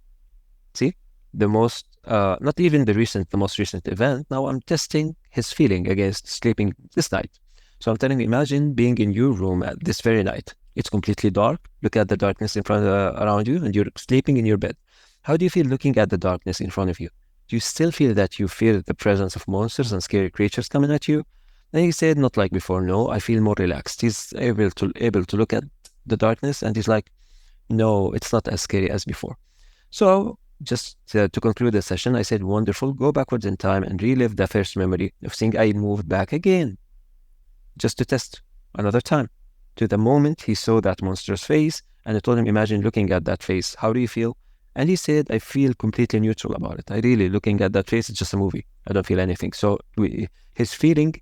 Speaker 1: See, the most, not even the most recent event. Now I'm testing his feeling against sleeping this night. So I'm telling you, imagine being in your room at this very night. It's completely dark. Look at the darkness in front around you, and you're sleeping in your bed. How do you feel looking at the darkness in front of you? Do you still feel that you fear the presence of monsters and scary creatures coming at you? And he said, not like before. No, I feel more relaxed. He's able to look at the darkness, and he's like, no, it's not as scary as before. So just to conclude the session, I said, wonderful, go backwards in time and relive the first memory of seeing I moved back again, just to test another time, to the moment he saw that monstrous face. And I told him, imagine looking at that face. How do you feel? And he said, I feel completely neutral about it. I really, looking at that face, it's just a movie. I don't feel anything. So his feeling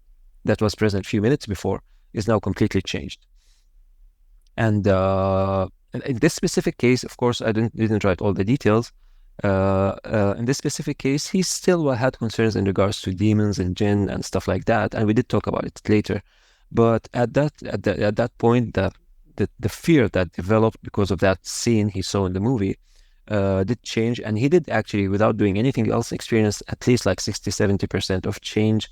Speaker 1: that was present a few minutes before is now completely changed. And in this specific case, of course, I didn't write all the details. In this specific case, he still had concerns in regards to demons and jinn and stuff like that, and we did talk about it later. But at that point, the fear that developed because of that scene he saw in the movie did change, and he did actually, without doing anything else, experience at least like 60-70% of change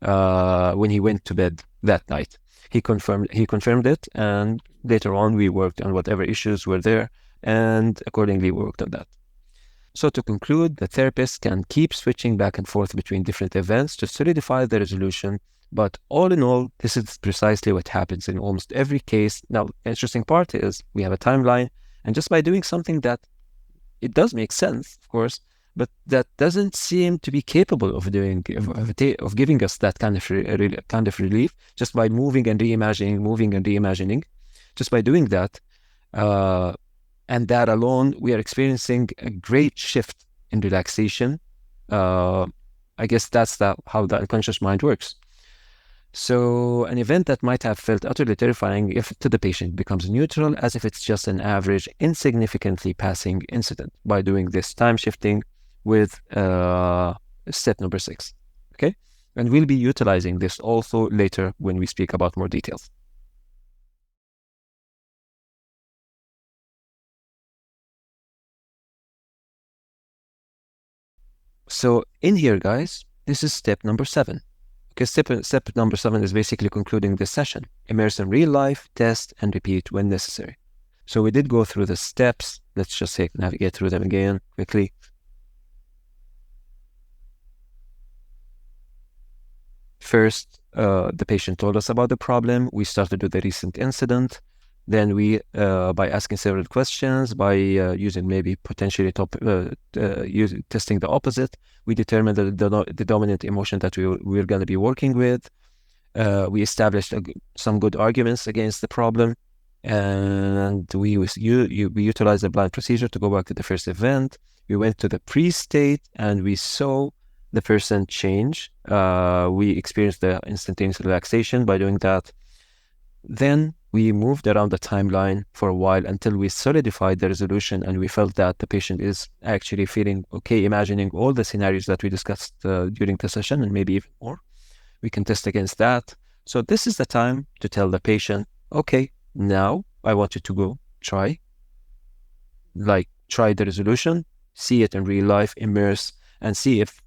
Speaker 1: when he went to bed that night. He confirmed it, and later on we worked on whatever issues were there, and accordingly worked on that. So to conclude, the therapist can keep switching back and forth between different events to solidify the resolution. But all in all, this is precisely what happens in almost every case. Now, the interesting part is we have a timeline, and just by doing something that it does make sense, of course, but that doesn't seem to be capable of giving us that kind of relief, just by moving and reimagining, just by doing that, and that alone, we are experiencing a great shift in relaxation. I guess that's how the unconscious mind works. So an event that might have felt utterly terrifying if to the patient becomes neutral, as if it's just an average, insignificantly passing incident by doing this time shifting with step number 6. Okay? And we'll be utilizing this also later when we speak about more details. So in here, guys, this is step number 7. Okay, step number 7 is basically concluding this session. Immerse in real life, test, and repeat when necessary. So we did go through the steps. Let's just navigate through them again quickly. First, the patient told us about the problem. We started with the recent incident. Then we, by asking several questions, by using maybe potentially testing the opposite, we determined the dominant emotion that we're going to be working with. We established some good arguments against the problem, and we utilized the blind procedure to go back to the first event. We went to the pre-state, and we saw the person change. We experienced the instantaneous relaxation by doing that. Then we moved around the timeline for a while until we solidified the resolution, and we felt that the patient is actually feeling okay, imagining all the scenarios that we discussed during the session, and maybe even more. We can test against that. So this is the time to tell the patient, okay, now I want you to go try the resolution, see it in real life, immerse, and see if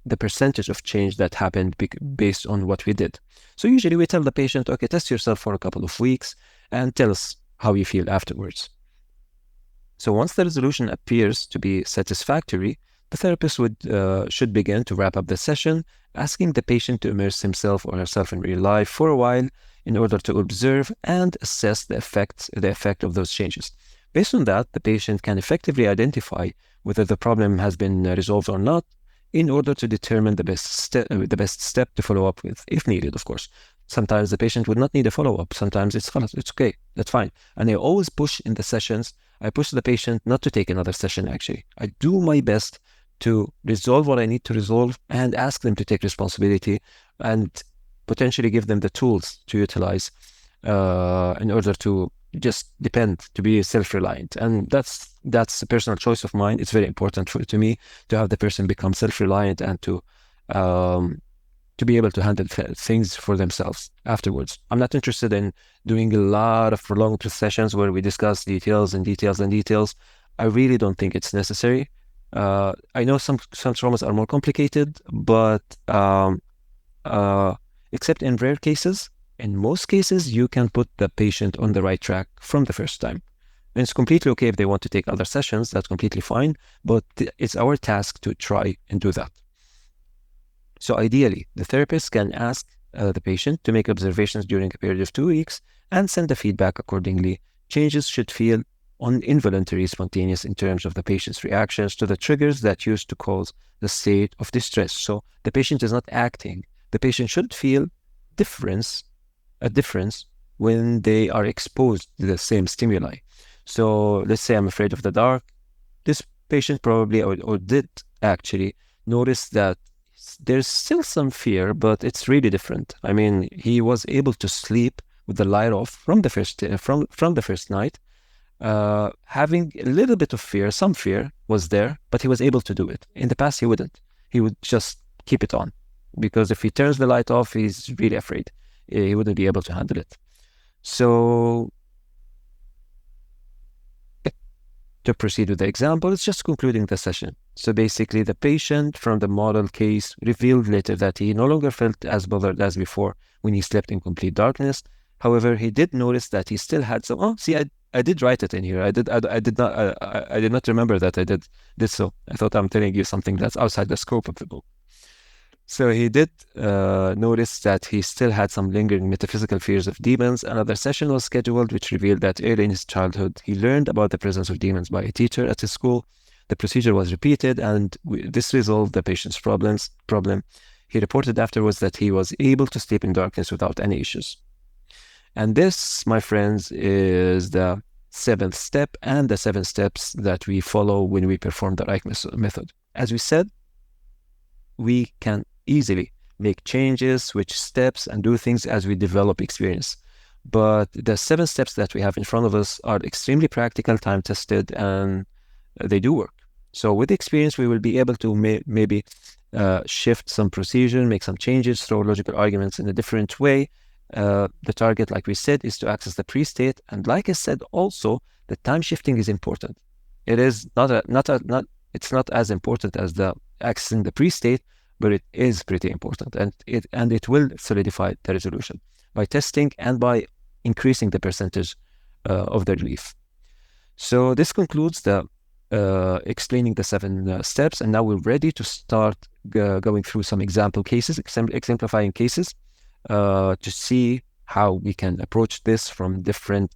Speaker 1: the percentage of change that happened based on what we did. So usually we tell the patient, okay, test yourself for a couple of weeks and tell us how you feel afterwards. So once the resolution appears to be satisfactory, the therapist should begin to wrap up the session, asking the patient to immerse himself or herself in real life for a while in order to observe and assess the effect of those changes. Based on that, the patient can effectively identify whether the problem has been resolved or not in order to determine the best step to follow up with, if needed, of course. Sometimes the patient would not need a follow-up. Sometimes it's okay, that's fine. And I always push in the sessions, I push the patient not to take another session, actually. I do my best to resolve what I need to resolve and ask them to take responsibility and potentially give them the tools to utilize in order to just to be self-reliant. And that's a personal choice of mine. It's very important to me to have the person become self-reliant and to be able to handle things for themselves afterwards. I'm not interested in doing a lot of prolonged sessions where we discuss details. I really don't think it's necessary. I know some traumas are more complicated, but except in rare cases, in most cases, you can put the patient on the right track from the first time. And it's completely okay if they want to take other sessions, that's completely fine, but it's our task to try and do that. So ideally, the therapist can ask the patient to make observations during a period of 2 weeks and send the feedback accordingly. Changes should feel involuntary, spontaneous in terms of the patient's reactions to the triggers that used to cause the state of distress. So the patient is not acting. The patient should feel a difference when they are exposed to the same stimuli. So let's say I'm afraid of the dark. This patient probably or did actually notice that there's still some fear, but it's really different. I mean, he was able to sleep with the light off from the first night, having a little bit of fear. Some fear was there, but he was able to do it. In the past, he wouldn't. He would just keep it on, because if he turns the light off, he's really afraid. He wouldn't be able to handle it. So to proceed with the example, it's just concluding the session. So basically, the patient from the model case revealed later that he no longer felt as bothered as before when he slept in complete darkness. However, he did notice that he still had some. Oh, see, I did write it in here. I did not remember that I did so. I thought I'm telling you something that's outside the scope of the book. So he did notice that he still had some lingering metaphysical fears of demons. Another session was scheduled, which revealed that early in his childhood, he learned about the presence of demons by a teacher at his school. The procedure was repeated, and this resolved the patient's problem. He reported afterwards that he was able to sleep in darkness without any issues. And this, my friends, is the 7th step and the 7 steps that we follow when we perform the ReiK method. As we said, we can easily make changes, switch steps, and do things as we develop experience. But the 7 steps that we have in front of us are extremely practical, time-tested, and they do work. So with experience, we will be able to maybe shift some procedure, make some changes, throw logical arguments in a different way. The target, like we said, is to access the pre-state. And like I said, also, the time shifting is important. It is it's not as important as the accessing the pre-state, but it is pretty important, and it will solidify the resolution by testing and by increasing the percentage of the relief. So this concludes the explaining the 7 steps, and now we're ready to start going through some example cases, exemplifying cases, to see how we can approach this from different